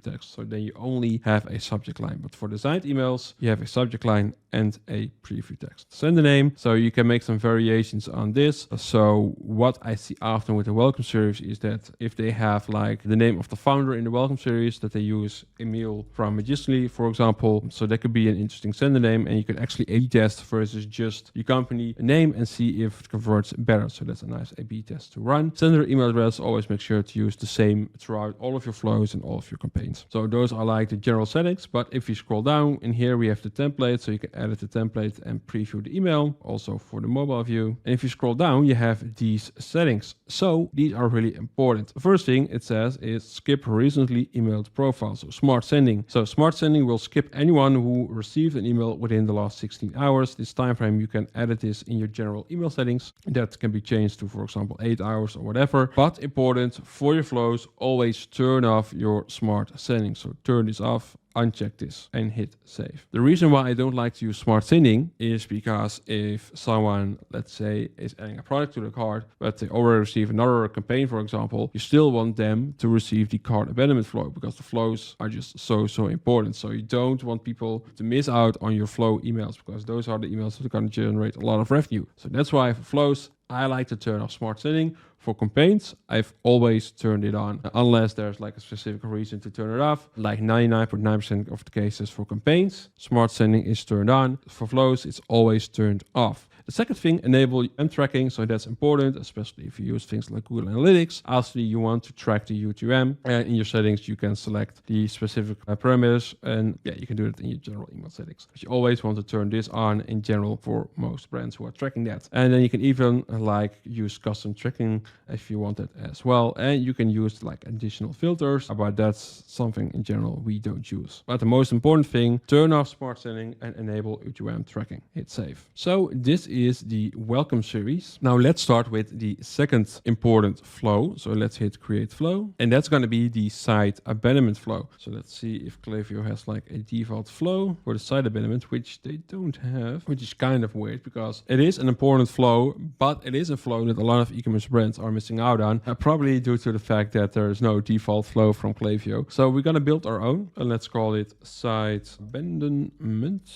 text. So then you only have a subject line. But for designed emails, you have a subject line and a preview text. Send the name. So you can make some variations on this. So what I see often with the welcome series is that if they have like the name of the founder in the welcome series, that they use Emil from Magistly, for example. So that could be an interesting sender name, and you could actually A/B test versus just your company name and see if it converts better. So that's a nice A/B test to run. Sender email address, always make sure to use the same throughout all of your flows and all of your campaigns. So those are like the general settings. But if you scroll down in here, we have the template. So you can edit the template and preview the email, also for the mobile view. And if you scroll down, you have these settings. So these are really important. The first thing it says is skip recently emailed profile. So smart sending. So smart sending will skip anyone who received an email within the last 16 hours. This time frame, you can edit this in your general email settings. That can be changed to, for example, 8 hours or whatever. But important for your flows, always turn off your smart sending. So turn this off, uncheck this and hit save. The reason why I don't like to use smart sending is because if someone, let's say, is adding a product to the cart, but they already receive another campaign, for example, you still want them to receive the cart abandonment flow because the flows are just so important. So you don't want people to miss out on your flow emails because those are the emails that are going to generate a lot of revenue. So that's why for flows, I like to turn off smart sending. For campaigns, I've always turned it on, unless there's like a specific reason to turn it off. Like 99.9% of the cases for campaigns, smart sending is turned on. For flows, it's always turned off. The second thing, enable UTM tracking. So that's important, especially if you use things like Google Analytics. Obviously, you want to track the UTM, and in your settings, you can select the specific parameters, and yeah, you can do it in your general email settings. But you always want to turn this on in general for most brands who are tracking that. And then you can even like use custom tracking if you want it as well. And you can use like additional filters, but that's something in general we don't use. But the most important thing, turn off smart sending and enable UTM tracking. Hit save. So this is the welcome series. Now let's start with the second important flow. So let's hit create flow, and that's going to be the site abandonment flow. So let's see if Klaviyo has like a default flow for the site abandonment, which they don't have, which is kind of weird because it is an important flow, but it is a flow that a lot of e-commerce brands are missing out on, probably due to the fact that there is no default flow from Klaviyo. So we're going to build our own, and let's call it site abandonment,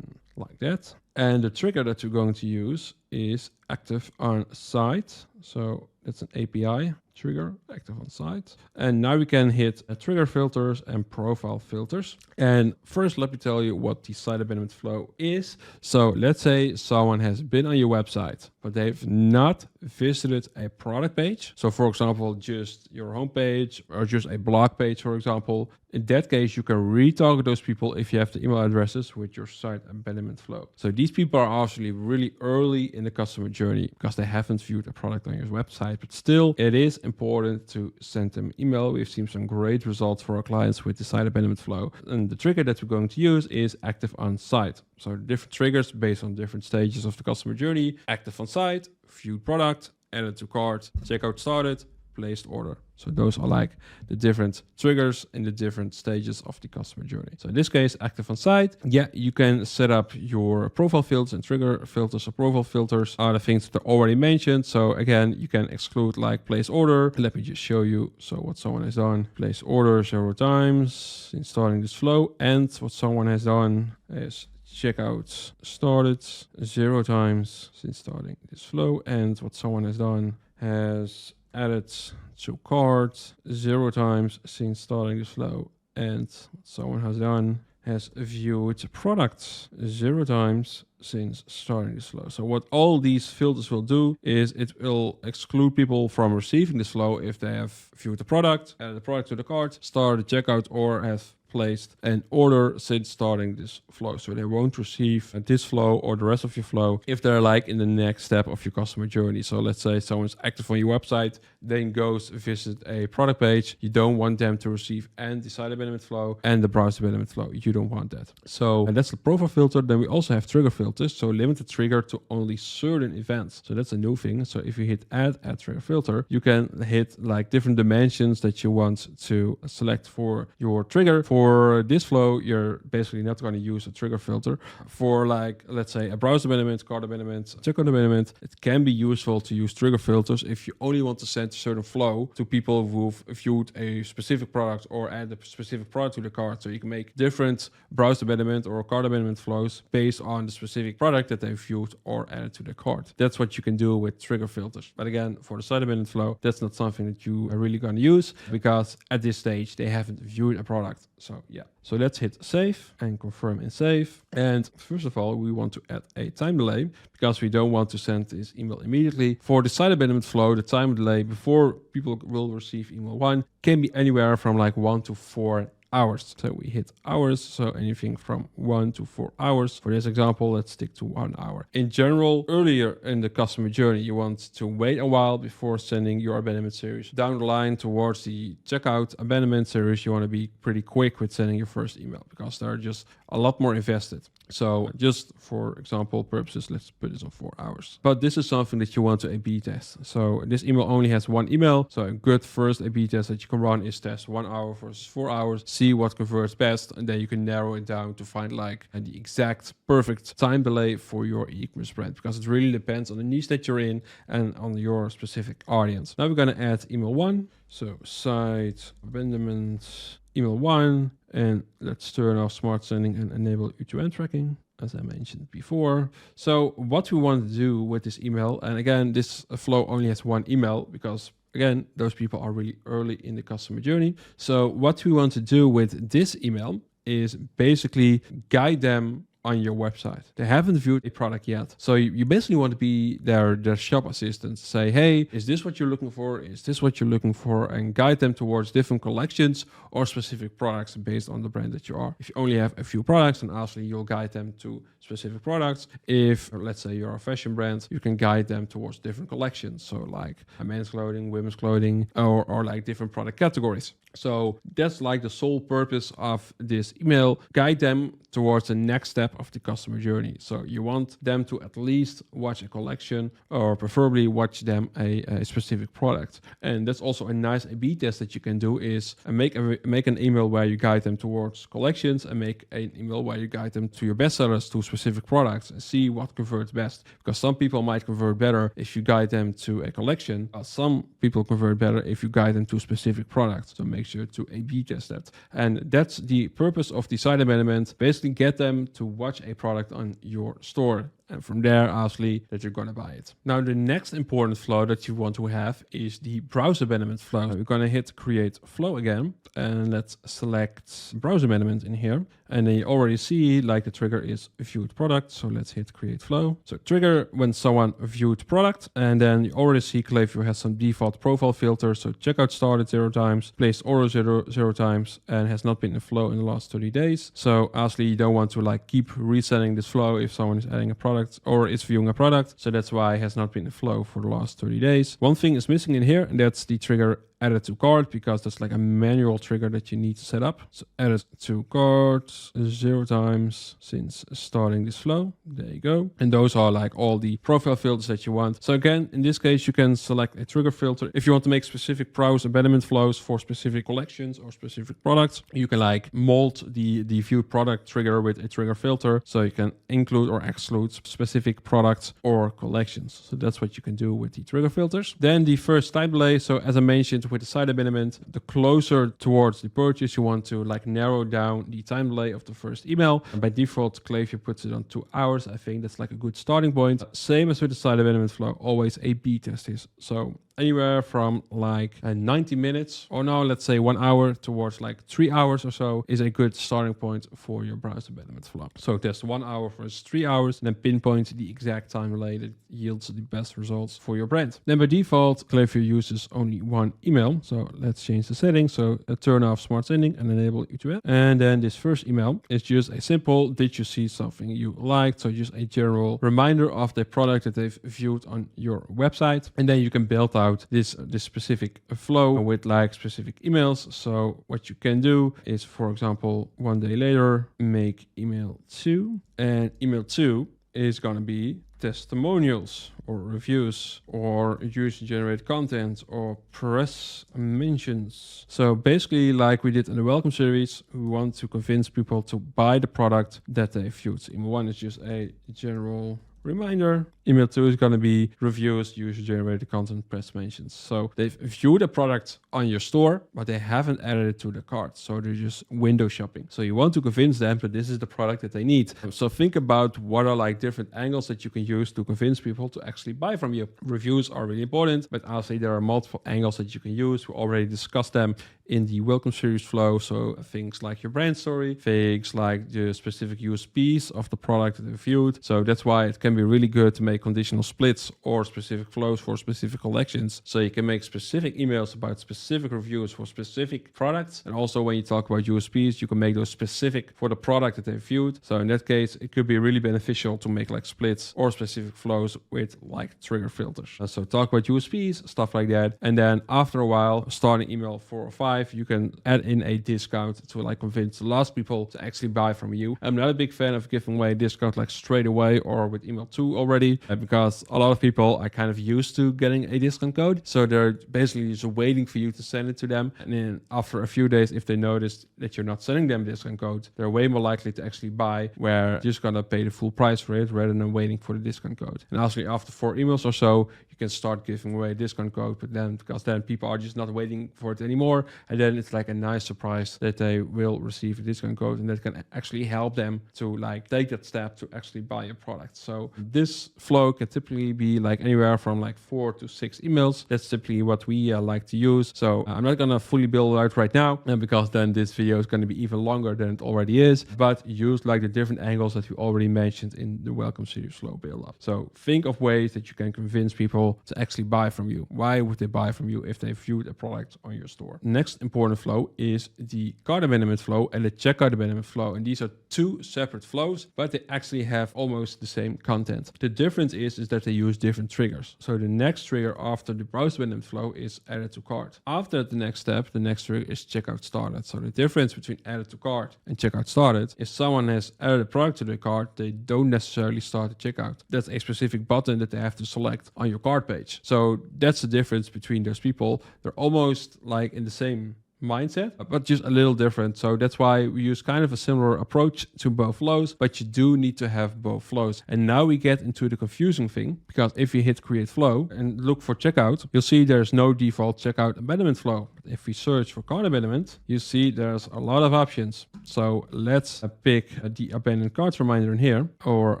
like that. And the trigger that we're going to use is active on site. So it's an API trigger, active on site. And now we can hit trigger filters and profile filters. And first, let me tell you what the site abandonment flow is. So let's say someone has been on your website, but they've not visited a product page. So for example, just your homepage or just a blog page, for example. In that case, you can retarget those people if you have the email addresses with your site abandonment flow. So these people are obviously really early in the customer journey because they haven't viewed a product on your website, but still it is important to send them email. We've seen some great results for our clients with the site abandonment flow. And the trigger that we're going to use is active on site. So different triggers based on different stages of the customer journey. Active on site, viewed product, added to cart, checkout started, placed order. So those are like the different triggers in the different stages of the customer journey. So in this case, active on site. Yeah, you can set up your profile filters and trigger filters or profile filters are the things that are already mentioned. So again, you can exclude like place order. Let me just show you. So what someone has done, place order 0 times since starting this flow. And what someone has done is checkout started 0 times since starting this flow. And what someone has done has added to cart 0 times since starting this flow, and what someone has done has viewed products 0 times since starting this flow. So what all these filters will do is it will exclude people from receiving this flow if they have viewed the product, added the product to the cart, started the checkout, or have placed an order since starting this flow. So they won't receive this flow or the rest of your flow if they're like in the next step of your customer journey. So let's say someone's active on your website, then goes visit a product page. You don't want them to receive and the site abandonment flow and the browse abandonment flow. You don't want that. So and that's the profile filter. Then we also have trigger filters. filters. So limit the trigger to only certain events. So that's a new thing. So if you hit add trigger filter, you can hit like different dimensions that you want to select for your trigger. For this flow, you're basically not going to use a trigger filter. For like, let's say a browse abandonment, cart abandonment, checkout abandonment, it can be useful to use trigger filters if you only want to send a certain flow to people who've viewed a specific product or add a specific product to the cart. So you can make different browse abandonment or cart abandonment flows based on the specific product that they viewed or added to their cart. That's what you can do with trigger filters. But again, for the site abandonment flow, that's not something that you are really going to use because at this stage they haven't viewed a product. So yeah. So let's hit save and confirm and save. And first of all, we want to add a time delay because we don't want to send this email immediately. For the site abandonment flow, the time delay before people will receive email 1 can be anywhere from like 1 to 4 hours. So we hit hours, so anything from 1 to 4 hours. For this example, let's stick to 1 hour. In general, earlier in the customer journey, you want to wait a while before sending your abandonment series. Down the line towards the checkout abandonment series, you want to be pretty quick with sending your first email because they're just a lot more invested. So just for example purposes, let's put this on 4 hours. But this is something that you want to A/B test. So this email only has 1 email. So a good first A/B test that you can run is test 1 hour versus 4 hours, see what converts best, and then you can narrow it down to find like the exact perfect time delay for your e-commerce brand, because it really depends on the niche that you're in and on your specific audience. Now we're going to add email 1. So site abandonment email 1, and let's turn off smart sending and enable UTM tracking, as I mentioned before. So what we want to do with this email, and again, this flow only has 1 email because again, those people are really early in the customer journey. So what we want to do with this email is basically guide them on your website. They haven't viewed a product yet. So you basically want to be their shop assistant. Say, hey, is this what you're looking for? Is this what you're looking for? And guide them towards different collections or specific products based on the brand that you are. If you only have a few products, then obviously you'll guide them to specific products. If, let's say, you're a fashion brand, you can guide them towards different collections. So like men's clothing, women's clothing, or like different product categories. So that's like the sole purpose of this email, guide them towards the next step of the customer journey. So you want them to at least watch a collection or preferably watch them a specific product. And that's also a nice A/B test that you can do is make an email where you guide them towards collections and make an email where you guide them to your bestsellers, to specific products, and see what converts best. Because some people might convert better if you guide them to a collection. Some people convert better if you guide them to specific products. So make sure to A/B test that. And that's the purpose of the site abandonment. Basically get them to watch a product on your store. And from there, obviously, that you're going to buy it. Now, the next important flow that you want to have is the browse abandonment flow. We're going to hit create flow again, and let's select browse abandonment in here. And then you already see like the trigger is viewed product. So let's hit create flow. So trigger when someone viewed product. And then you already see Klaviyo has some default profile filters. So checkout started 0 times, placed order 0 times, and has not been in the flow in the last 30 days. So obviously you don't want to like keep resetting this flow if someone is adding a product or is viewing a product. So that's why it has not been in flow for the last 30 days. One thing is missing in here, and that's the trigger added to cart, because that's like a manual trigger that you need to set up. So added to cart 0 times since starting this flow. There you go. And those are like all the profile filters that you want. So again, in this case, you can select a trigger filter. If you want to make specific browse abandonment flows for specific collections or specific products, you can like mold the viewed product trigger with a trigger filter. So you can include or exclude specific products or collections. So that's what you can do with the trigger filters. Then the first time delay. So as I mentioned, with the site abandonment, the closer towards the purchase, you want to like narrow down the time delay of the first email. And by default, Klaviyo puts it on 2 hours. I think that's like a good starting point. Same as with the site abandonment flow, always A/B test this. So anywhere from like 90 minutes or now let's say 1 hour towards like 3 hours or so is a good starting point for your browse abandonment flow. So test 1 hour versus 3 hours and then pinpoint the exact time delay that yields the best results for your brand. Then by default, Klaviyo uses only 1 email. So let's change the settings. So turn off smart sending and enable UTM. And then this first email is just a simple, did you see something you liked? So just a general reminder of the product that they've viewed on your website. And then you can build out this specific flow with like specific emails. So what you can do is, for example, 1 day later, make email 2, and email 2 is going to be testimonials or reviews or user-generated content or press mentions. So basically, like we did in the welcome series, we want to convince people to buy the product that they viewed. Email 1 is just a general reminder. Email 2 is going to be reviews, user-generated content, press mentions. So they've viewed a product on your store, but they haven't added it to the cart. So they're just window shopping. So you want to convince them that this is the product that they need. So think about what are like different angles that you can use to convince people to actually buy from you. Reviews are really important, but obviously there are multiple angles that you can use. We already discussed them in the welcome series flow. So things like your brand story, things like the specific USPs of the product that they viewed. So that's why it can be really good to make conditional splits or specific flows for specific collections. So you can make specific emails about specific reviews for specific products. And also when you talk about USPs, you can make those specific for the product that they viewed. So in that case, it could be really beneficial to make like splits or specific flows with like trigger filters. So talk about USPs, stuff like that. And then after a while, starting email 4 or 5, you can add in a discount to like convince the last people to actually buy from you. I'm not a big fan of giving away a discount like straight away or with email 2 already, because a lot of people are kind of used to getting a discount code. So they're basically just waiting for you to send it to them. And then after a few days, if they notice that you're not sending them a discount code, they're way more likely to actually buy, where you're just gonna pay the full price for it rather than waiting for the discount code. And actually after 4 emails or so, you can start giving away a discount code, but then because then people are just not waiting for it anymore. And then it's like a nice surprise that they will receive a discount code, and that can actually help them to like take that step to actually buy a product. So this flow can typically be like anywhere from like 4 to 6 emails. That's typically what we like to use. So I'm not gonna fully build it out right now, because then this video is going to be even longer than it already is, but use like the different angles that we already mentioned in the welcome series flow build up. So think of ways that you can convince people to actually buy from you. Why would they buy from you if they viewed a product on your store? Next important flow is the cart abandonment flow and the checkout abandonment flow. And these are 2 separate flows, but they actually have almost the same content. The difference is that they use different triggers. So the next trigger after the browse abandonment flow is added to cart. After the next step, the next trigger is checkout started. So the difference between added to cart and checkout started is someone has added a product to their cart, they don't necessarily start the checkout. That's a specific button that they have to select on your cart page. So that's the difference between those people. They're almost like in the same mindset, but just a little different. So that's why we use kind of a similar approach to both flows, but you do need to have both flows. And now we get into the confusing thing, because if you hit create flow and look for checkout, you'll see there's no default checkout abandonment flow. But if we search for cart abandonment, you see there's a lot of options. So let's pick the abandoned cart reminder in here, or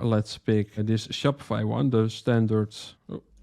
let's pick this Shopify one, the standard.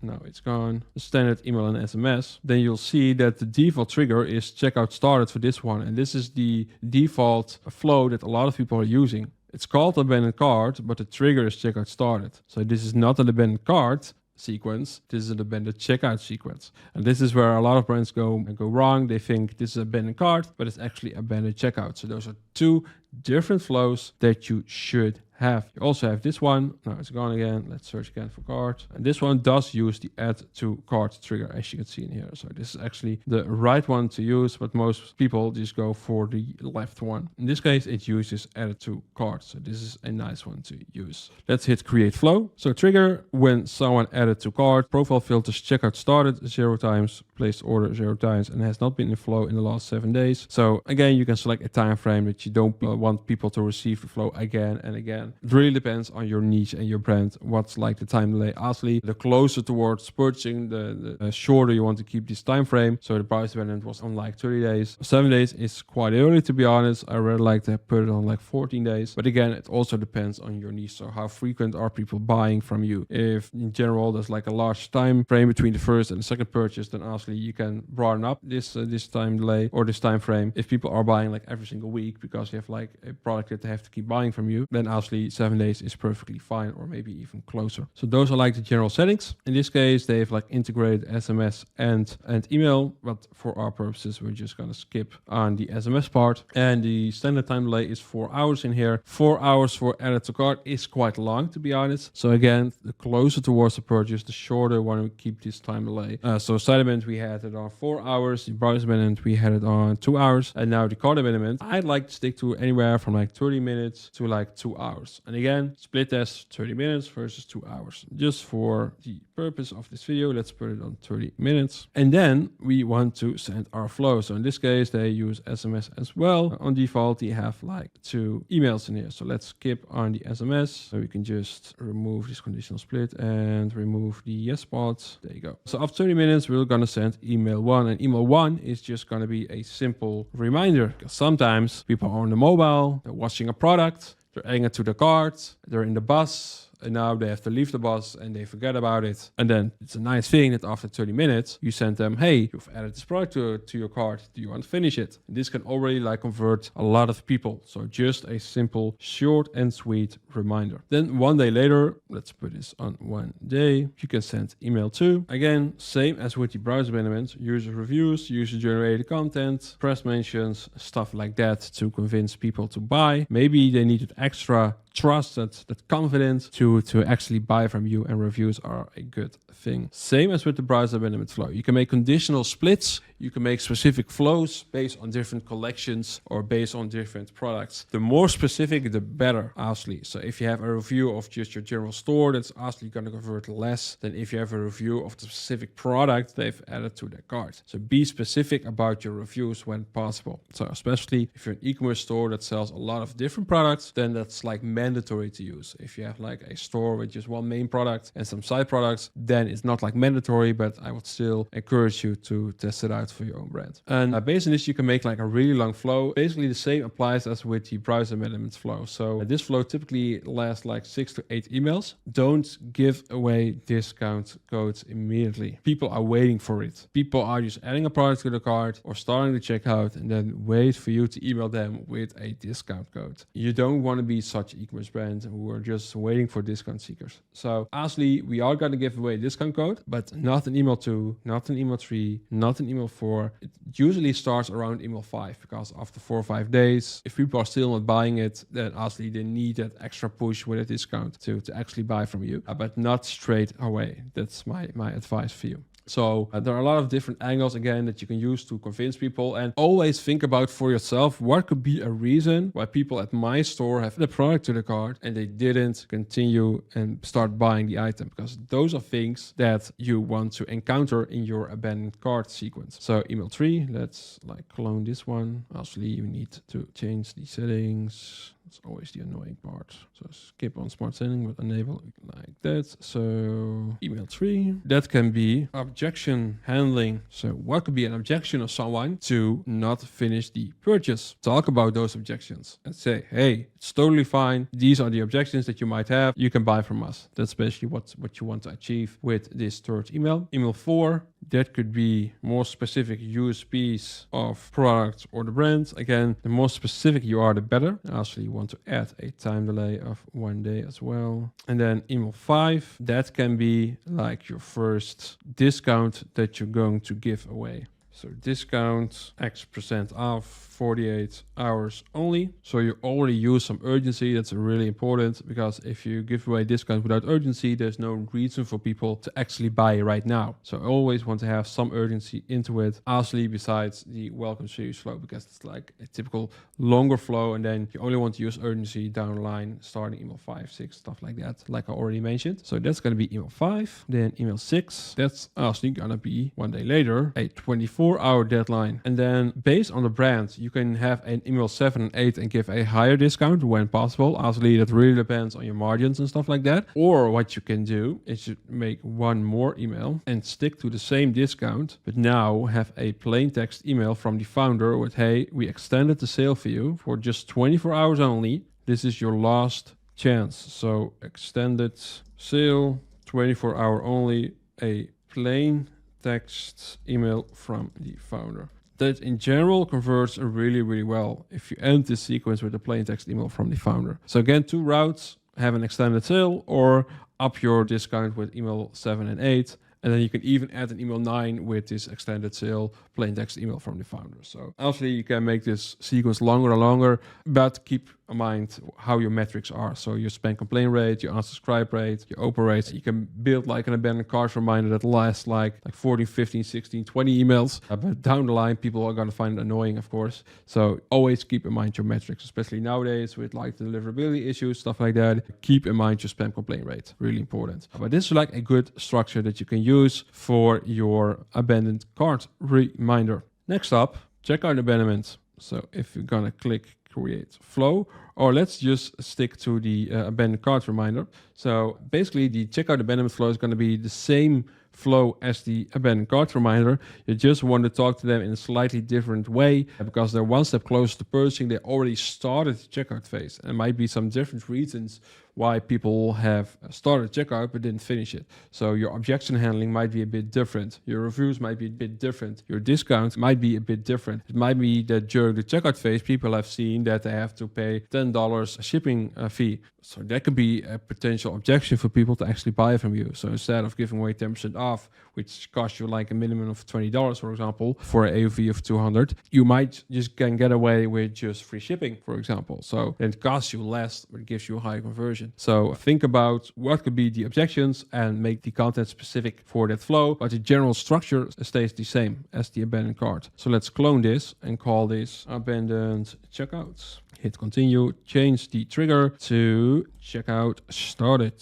No, it's gone. The standard email and SMS. Then you'll see that the default trigger is checkout started for this one. And this is the default flow that a lot of people are using. It's called abandoned cart, but the trigger is checkout started. So this is not an abandoned cart sequence. This is an abandoned checkout sequence. And this is where a lot of brands go wrong. They think this is abandoned cart, but it's actually abandoned checkout. So those are 2 different flows that you should have. You also have this one. Now it's gone again. Let's search again for cart. And this one does use the add to cart trigger, as you can see in here. So this is actually the right one to use, but most people just go for the left one. In this case, it uses add to cart. So this is a nice one to use. Let's hit create flow. So trigger when someone added to cart, profile filters checkout started 0 times, placed order 0 times, and has not been in flow in the last 7 days. So again, you can select a time frame that you don't want people to receive the flow again and again. It really depends on your niche and your brand, what's like the time delay. Honestly, the closer towards purchasing, the shorter you want to keep this time frame. So the price abandonment was on like 30 days. 7 days is quite early, to be honest. I really like to put it on like 14 days. But again, it also depends on your niche. So how frequent are people buying from you? If in general there's like a large time frame between the first and the second purchase, then honestly you can broaden up this time delay or this time frame. If people are buying like every single week because you have like a product that they have to keep buying from you, then honestly 7 days is perfectly fine, or maybe even closer. So those are like the general settings. In this case, they have like integrated SMS and email, but for our purposes, we're just gonna skip on the SMS part. And the standard time delay is 4 hours in here. 4 hours for added to cart is quite long, to be honest. So again, the closer towards the purchase, the shorter one we keep this time delay. So side abandonment, we had it on 4 hours. The browse abandonment, we had it on 2 hours. And now the cart abandonment, I'd like to stick to anywhere from like 30 minutes to like 2 hours. hours. And again, split test 30 minutes versus 2 hours. Just for the purpose of this video, let's put it on 30 minutes. And then we want to send our flow. So in this case, they use SMS as well. On default, they have like 2 emails in here. So let's skip on the SMS. So we can just remove this conditional split and remove the yes part. There you go. So after 30 minutes, we're going to send email 1. And email 1 is just going to be a simple reminder, because sometimes people are on the mobile, they're watching a product, they're adding it to the cart, they're in the bus, and now they have to leave the bus and they forget about it. And then it's a nice thing that after 30 minutes, you send them, hey, you've added this product to your cart. Do you want to finish it? And this can already like convert a lot of people. So just a simple, short and sweet reminder. Then 1 day later, let's put this on 1 day, you can send email 2. Again, same as with the browser abandonment, user reviews, user generated content, press mentions, stuff like that to convince people to buy. Maybe they needed extra trust, that confidence to actually buy from you, and reviews are a good thing. Same as with the browser abandonment flow. You can make conditional splits. You can make specific flows based on different collections or based on different products. The more specific, the better, obviously. So if you have a review of just your general store, that's obviously going to convert less than if you have a review of the specific product they've added to their cart. So be specific about your reviews when possible. So especially if you're an e-commerce store that sells a lot of different products, then that's like mandatory to use. If you have like a store with just one main product and some side products, then it's not like mandatory, but I would still encourage you to test it out for your own brand. And based on this, you can make like a really long flow. Basically the same applies as with the browser abandonment flow. So this flow typically lasts like 6 to 8 emails. Don't give away discount codes immediately. People are waiting for it. People are just adding a product to the cart or starting the checkout and then wait for you to email them with a discount code. You don't want to be such e-commerce brand who are just waiting for discount seekers. So honestly, we are going to give away a discount code, but not in email 2, not in email 3, not in email 4. It usually starts around email 5, because after 4 or 5 days, if people are still not buying it, then honestly they need that extra push with a discount to actually buy from you, but not straight away. That's my advice for you. So there are a lot of different angles, again, that you can use to convince people, and always think about for yourself, what could be a reason why people at my store have the product to the cart and they didn't continue and start buying the item, because those are things that you want to encounter in your abandoned cart sequence. So email 3, let's like clone this one. Obviously you need to change the settings. It's always the annoying part. So skip on smart setting, but enable like that. So email 3, that can be objection handling. So what could be an objection of someone to not finish the purchase? Talk about those objections and say, hey, it's totally fine. These are the objections that you might have. You can buy from us. That's basically what you want to achieve with this third email. Email 4, that could be more specific USPs of products or the brand. Again, the more specific you are, the better. Actually, you want to add a time delay of 1 day as well. And then email 5, that can be like your first discount that you're going to give away. So discount X% off, 48 hours only. So you already use some urgency. That's really important, because if you give away discount without urgency, there's no reason for people to actually buy right now. So I always want to have some urgency into it. Honestly, besides the welcome series flow, because it's like a typical longer flow, and then you only want to use urgency down the line, starting email 5, 6, stuff like that, like I already mentioned. So that's going to be email 5. Then email 6, that's honestly going to be 1 day later, a 24-hour deadline. And then based on the brand, you can have an email 7 and 8 and give a higher discount when possible. Obviously, that really depends on your margins and stuff like that. Or what you can do is you make one more email and stick to the same discount, but now have a plain text email from the founder with, hey, we extended the sale for you for just 24 hours only. This is your last chance. So extended sale, 24 hour only, a plain text email from the founder. That in general converts really, really well if you end this sequence with a plain text email from the founder. So again, 2 routes: have an extended sale or up your discount with email 7 and 8. And then you can even add an email 9 with this extended sale plain text email from the founder. So obviously you can make this sequence longer and longer, but keep in mind how your metrics are. So your spam complaint rate, your unsubscribe rate, your open rates. You can build like an abandoned cart reminder that lasts like 14, 15, 16, 20 emails. But down the line, people are going to find it annoying, of course. So always keep in mind your metrics, especially nowadays with like the deliverability issues, stuff like that. Keep in mind your spam complaint rate, really important. But this is like a good structure that you can use for your abandoned cart reminder. Next up, checkout abandonment. So if you're gonna click create flow, or let's just stick to the abandoned cart reminder. So basically the checkout abandonment flow is going to be the same flow as the abandoned cart reminder. You just want to talk to them in a slightly different way because they're one step closer to purchasing. They already started the checkout phase, and there might be some different reasons why people have started checkout but didn't finish it. So your objection handling might be a bit different. Your reviews might be a bit different. Your discounts might be a bit different. It might be that during the checkout phase, people have seen that they have to pay $10 shipping fee. So that could be a potential objection for people to actually buy from you. So instead of giving away 10% off, which costs you like a minimum of $20, for example, for an AOV of 200, you might just can get away with just free shipping, for example. So it costs you less, but it gives you a higher conversion. So think about what could be the objections and make the content specific for that flow, but the general structure stays the same as the abandoned cart. So let's clone this and call this abandoned checkouts. Hit continue, change the trigger to checkout started.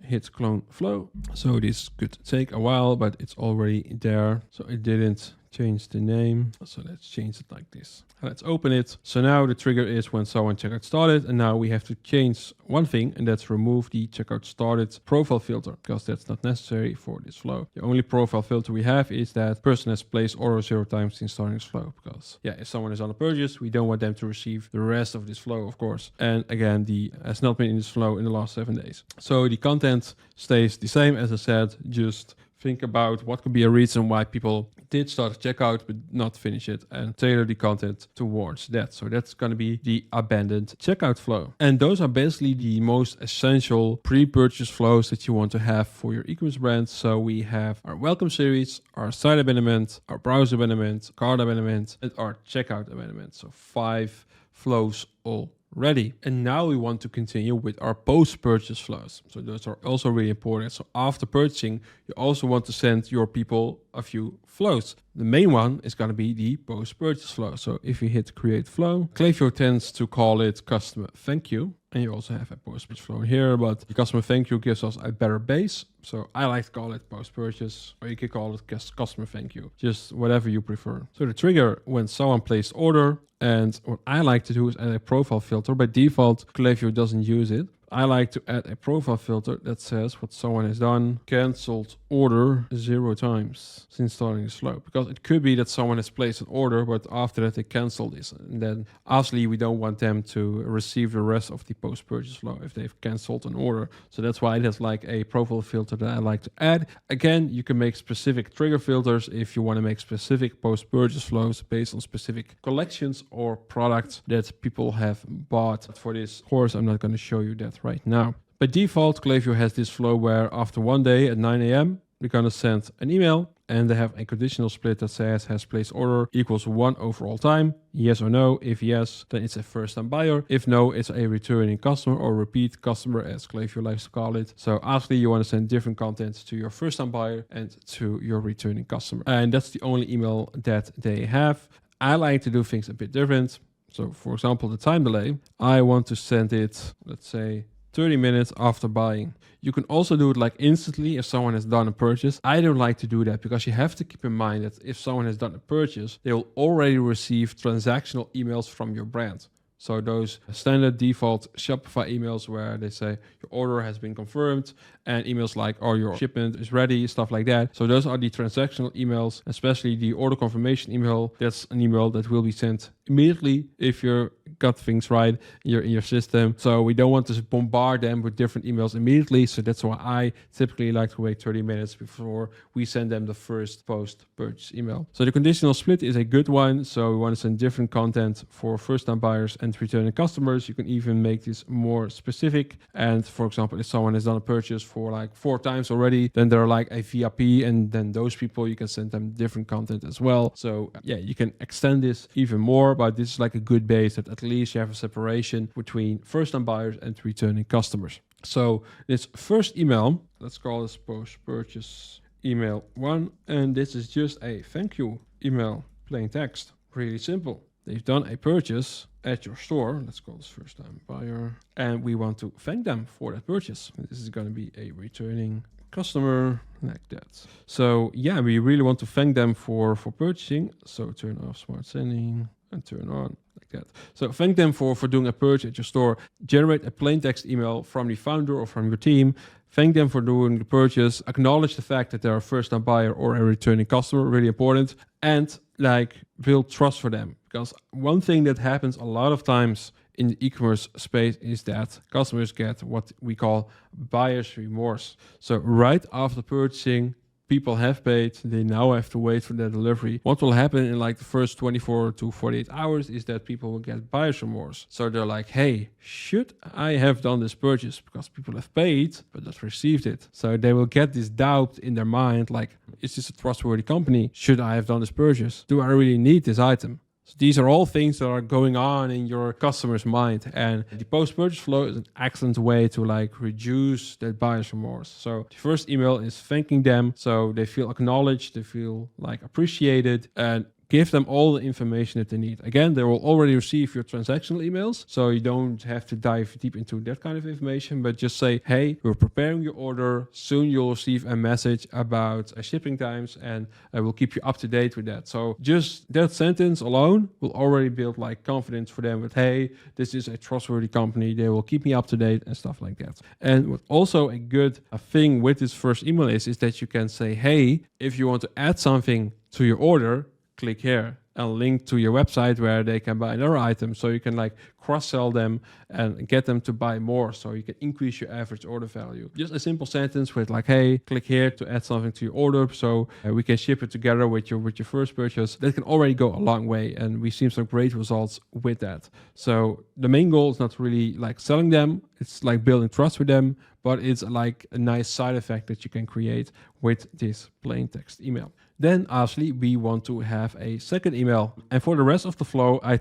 Hit clone flow. So this could take a while, but it's already there. So it didn't change the name. So let's change it like this. Let's open it. So now the trigger is when someone checkout started, and now we have to change one thing, and that's remove the checkout started profile filter, because that's not necessary for this flow. The only profile filter we have is that person has placed order 0 times since starting this flow, because if someone is on a purchase, we don't want them to receive the rest of this flow, of course. And again, the has not been in this flow in the last 7 days. So the content stays the same, as I said. Just think about what could be a reason why people did start a checkout but not finish it, and tailor the content towards that. So that's going to be the abandoned checkout flow. And those are basically the most essential pre-purchase flows that you want to have for your e-commerce brand. So we have our welcome series, our site abandonment, our browser abandonment, cart abandonment, and our checkout abandonment. So 5 flows all ready. And now we want to continue with our post-purchase flows. So those are also really important. So after purchasing, you also want to send your people a few flows. The main one is going to be the post-purchase flow. So if you hit create flow, Klaviyo tends to call it customer thank you. And you also have a post-purchase flow here, but the customer thank you gives us a better base. So I like to call it post-purchase, or you can call it customer thank you, just whatever you prefer. So the trigger when someone placed order, and what I like to do is add a profile filter. By default, Klaviyo doesn't use it. I like to add a profile filter that says what someone has done, canceled order 0 times since starting this flow. Because it could be that someone has placed an order, but after that they canceled this. And then obviously we don't want them to receive the rest of the post-purchase flow if they've canceled an order. So that's why it has like a profile filter that I like to add. Again, you can make specific trigger filters if you want to make specific post-purchase flows based on specific collections or products that people have bought. For this course, I'm not going to show you that right now. By default, Klaviyo has this flow where after one day at 9 a.m., we're going to send an email, and they have a conditional split that says has placed order equals 1 overall time. Yes or no. If yes, then it's a first time buyer. If no, it's a returning customer or repeat customer, as Klaviyo likes to call it. So obviously you want to send different content to your first time buyer and to your returning customer. And that's the only email that they have. I like to do things a bit different. So for example, the time delay, I want to send it, let's say 30 minutes after buying. You can also do it like instantly if someone has done a purchase. I don't like to do that because you have to keep in mind that if someone has done a purchase, they will already receive transactional emails from your brand. So those standard default Shopify emails where they say your order has been confirmed, and emails like, oh, your shipment is ready, stuff like that. So those are the transactional emails, especially the order confirmation email. That's an email that will be sent immediately if you got things right in your system. So we don't want to bombard them with different emails immediately. So that's why I typically like to wait 30 minutes before we send them the first post-purchase email. So the conditional split is a good one. So we want to send different content for first-time buyers and and returning customers. You can even make this more specific. And for example, if someone has done a purchase for like 4 times already, then they're like a VIP, and then those people, you can send them different content as well. So yeah, you can extend this even more, but this is like a good base that at least you have a separation between first-time buyers and returning customers. So this first email, let's call this post-purchase email 1, and this is just a thank you email, plain text, really simple. They've done a purchase at your store. Let's call this first time buyer, and we want to thank them for that purchase. This is going to be a returning customer, like that. So yeah, we really want to thank them for purchasing. So turn off smart sending and turn on like that. So thank them for doing a purchase at your store. Generate a plain text email from the founder or from your team. Thank them for doing the purchase. Acknowledge the fact that they're a first-time buyer or a returning customer, really important. And like build trust for them. Because one thing that happens a lot of times in the e-commerce space is that customers get what we call buyer's remorse. So right after purchasing, people have paid, they now have to wait for their delivery. What will happen in like the first 24 to 48 hours is that people will get buyer's remorse. So they're like, hey, should I have done this purchase? Because people have paid, but not received it. So they will get this doubt in their mind, like, is this a trustworthy company? Should I have done this purchase? Do I really need this item? So these are all things that are going on in your customer's mind, and the post-purchase flow is an excellent way to like reduce that buyer's remorse. So the first email is thanking them, so they feel acknowledged, they feel like appreciated, and give them all the information that they need. Again, they will already receive your transactional emails, so you don't have to dive deep into that kind of information, but just say, hey, we're preparing your order. Soon you'll receive a message about shipping times, and I will keep you up to date with that. So just that sentence alone will already build like confidence for them with, hey, this is a trustworthy company. They will keep me up to date and stuff like that. And what also a good thing with this first email is that you can say, hey, if you want to add something to your order, click here and link to your website where they can buy another item. So you can like cross-sell them and get them to buy more. So you can increase your average order value. Just a simple sentence with like, hey, click here to add something to your order. So we can ship it together with your first purchase. That can already go a long way. And we've seen some great results with that. So the main goal is not really like selling them. It's like building trust with them, but it's like a nice side effect that you can create with this plain text email. Then obviously we want to have a second email. And for the rest of the flow, I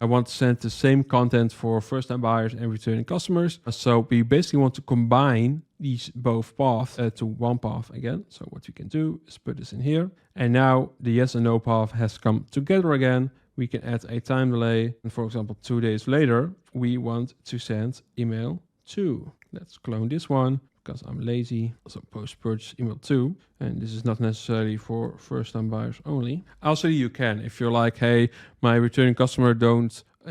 want to send the same content for first-time buyers and returning customers. So we basically want to combine these both paths to one path again. So what we can do is put this in here. And now the yes and no path has come together again. We can add a time delay. And for example, 2 days later, we want to send email 2. Let's clone this one, because I'm lazy. So post-purchase email 2. And this is not necessarily for first-time buyers only. Also, you can, if you're like, hey, my returning customer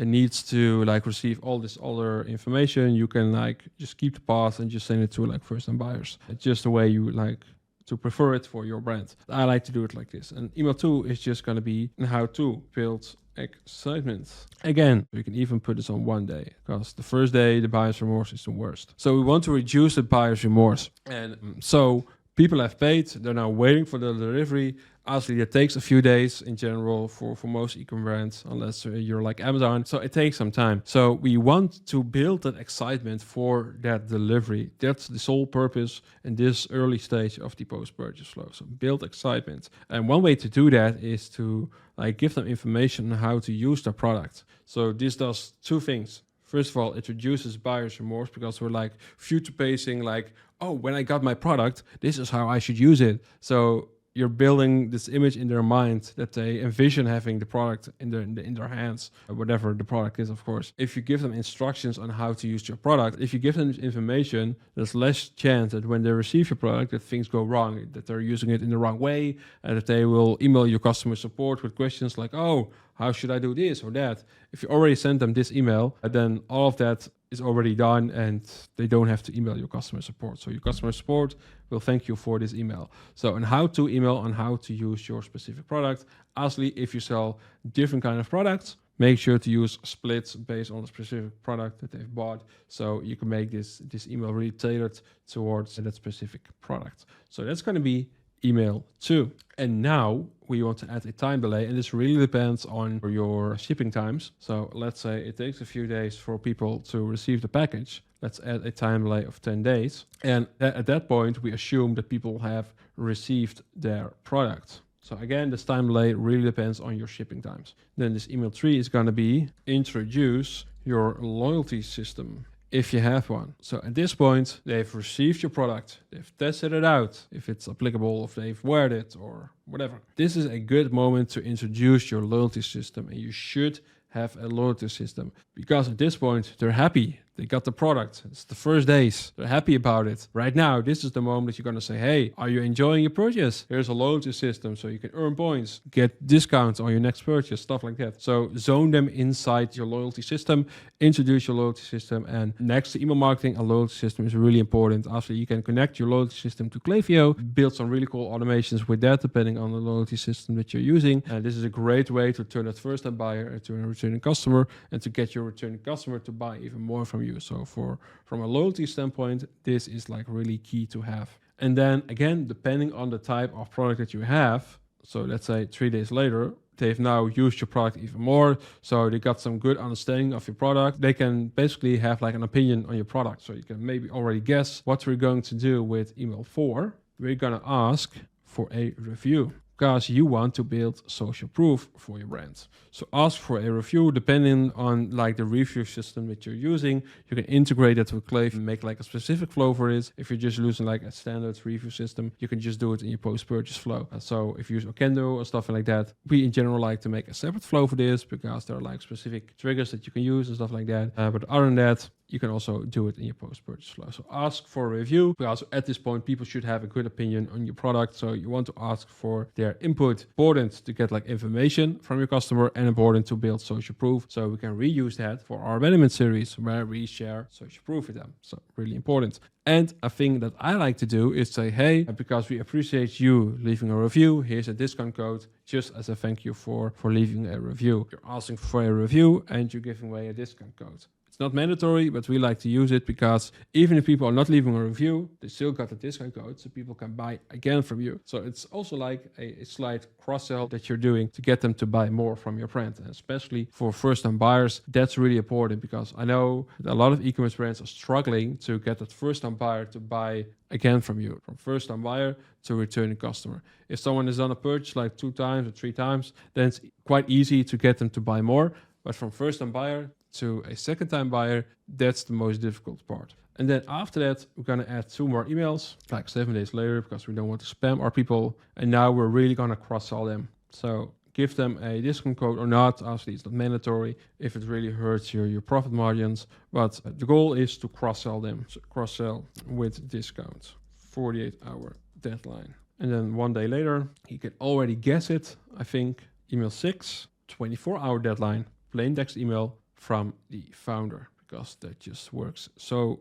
needs to like receive all this other information, you can like just keep the path and just send it to like first-time buyers. It's just the way you like to prefer it for your brand. I like to do it like this. And email 2 is just going to be how to build excitement. Again, you can even put this on 1 day, because the first day, the buyer's remorse is the worst. So we want to reduce the buyer's remorse. And so people have paid, they're now waiting for the delivery. Obviously, it takes a few days in general for most e-commerce brands, unless you're like Amazon. So it takes some time. So we want to build that excitement for that delivery. That's the sole purpose in this early stage of the post-purchase flow. So build excitement. And one way to do that is to like give them information on how to use their product. So this does 2 things. First of all, it reduces buyer's remorse, because we're like future pacing, like, oh, when I got my product, this is how I should use it. So you're building this image in their mind that they envision having the product in their hands, whatever the product is, of course. If you give them instructions on how to use your product, if you give them this information, there's less chance that when they receive your product that things go wrong, that they're using it in the wrong way, and that they will email your customer support with questions like, oh, how should I do this or that? If you already sent them this email, then all of that is already done and they don't have to email your customer support. So your customer support will thank you for this email. So an how-to email on how to use your specific product. Obviously, if you sell different kind of products, make sure to use splits based on the specific product that they've bought. So you can make this email really tailored towards that specific product. So that's going to be email to. And now we want to add a time delay, and this really depends on your shipping times. So let's say it takes a few days for people to receive the package. Let's add a time delay of 10 days. And at that point, we assume that people have received their product. So again, this time delay really depends on your shipping times. Then this email 3 is going to be introduce your loyalty system, if you have one. So at this point, they've received your product, they've tested it out, if it's applicable, if they've weared it or whatever. This is a good moment to introduce your loyalty system, and you should have a loyalty system because at this point, they're happy. They got the product. It's the first days. They're happy about it. Right now, this is the moment that you're going to say, hey, are you enjoying your purchase? Here's a loyalty system so you can earn points, get discounts on your next purchase, stuff like that. So zone them inside your loyalty system, introduce your loyalty system. And next to email marketing, a loyalty system is really important. After you can connect your loyalty system to Klaviyo, build some really cool automations with that, depending on the loyalty system that you're using. And this is a great way to turn that first-time buyer into a returning customer and to get your returning customer to buy even more from you. So from a loyalty standpoint, this is like really key to have. And then again, depending on the type of product that you have, so let's say 3 days later, they've now used your product even more. So they got some good understanding of your product. They can basically have like an opinion on your product. So you can maybe already guess what we're going to do with email 4. We're going to ask for a review, because you want to build social proof for your brand. So ask for a review depending on like the review system that you're using. You can integrate it with Klaviyo and make like a specific flow for it. If you're just using like a standard review system, you can just do it in your post-purchase flow. So if you use Okendo or stuff like that, we in general like to make a separate flow for this because there are like specific triggers that you can use and stuff like that. But other than that, you can also do it in your post-purchase flow. So ask for a review, because at this point, people should have a good opinion on your product. So you want to ask for their input. Important to get like information from your customer, and important to build social proof. So we can reuse that for our abandonment series where we share social proof with them. So really important. And a thing that I like to do is say, hey, because we appreciate you leaving a review, here's a discount code just as a thank you for leaving a review. You're asking for a review and you're giving away a discount code. It's not mandatory, but we like to use it because even if people are not leaving a review, they still got the discount code, so people can buy again from you. So it's also like a slight cross-sell that you're doing to get them to buy more from your brand. And especially for first-time buyers, that's really important, because I know that a lot of e-commerce brands are struggling to get that first-time buyer to buy again from you. From first-time buyer to returning customer. If someone has done a purchase like 2 times or 3 times, then it's quite easy to get them to buy more. But from first-time buyer to a second-time buyer, that's the most difficult part. And then after that, we're going to add 2 more emails, like 7 days later, because we don't want to spam our people. And now we're really going to cross-sell them. So give them a discount code or not. Obviously, it's not mandatory if it really hurts your profit margins. But the goal is to cross-sell them. So cross-sell with discounts, 48-hour deadline. And then 1 day later, you can already guess it, I think, email 6, 24-hour deadline, plain text email from the founder, because that just works so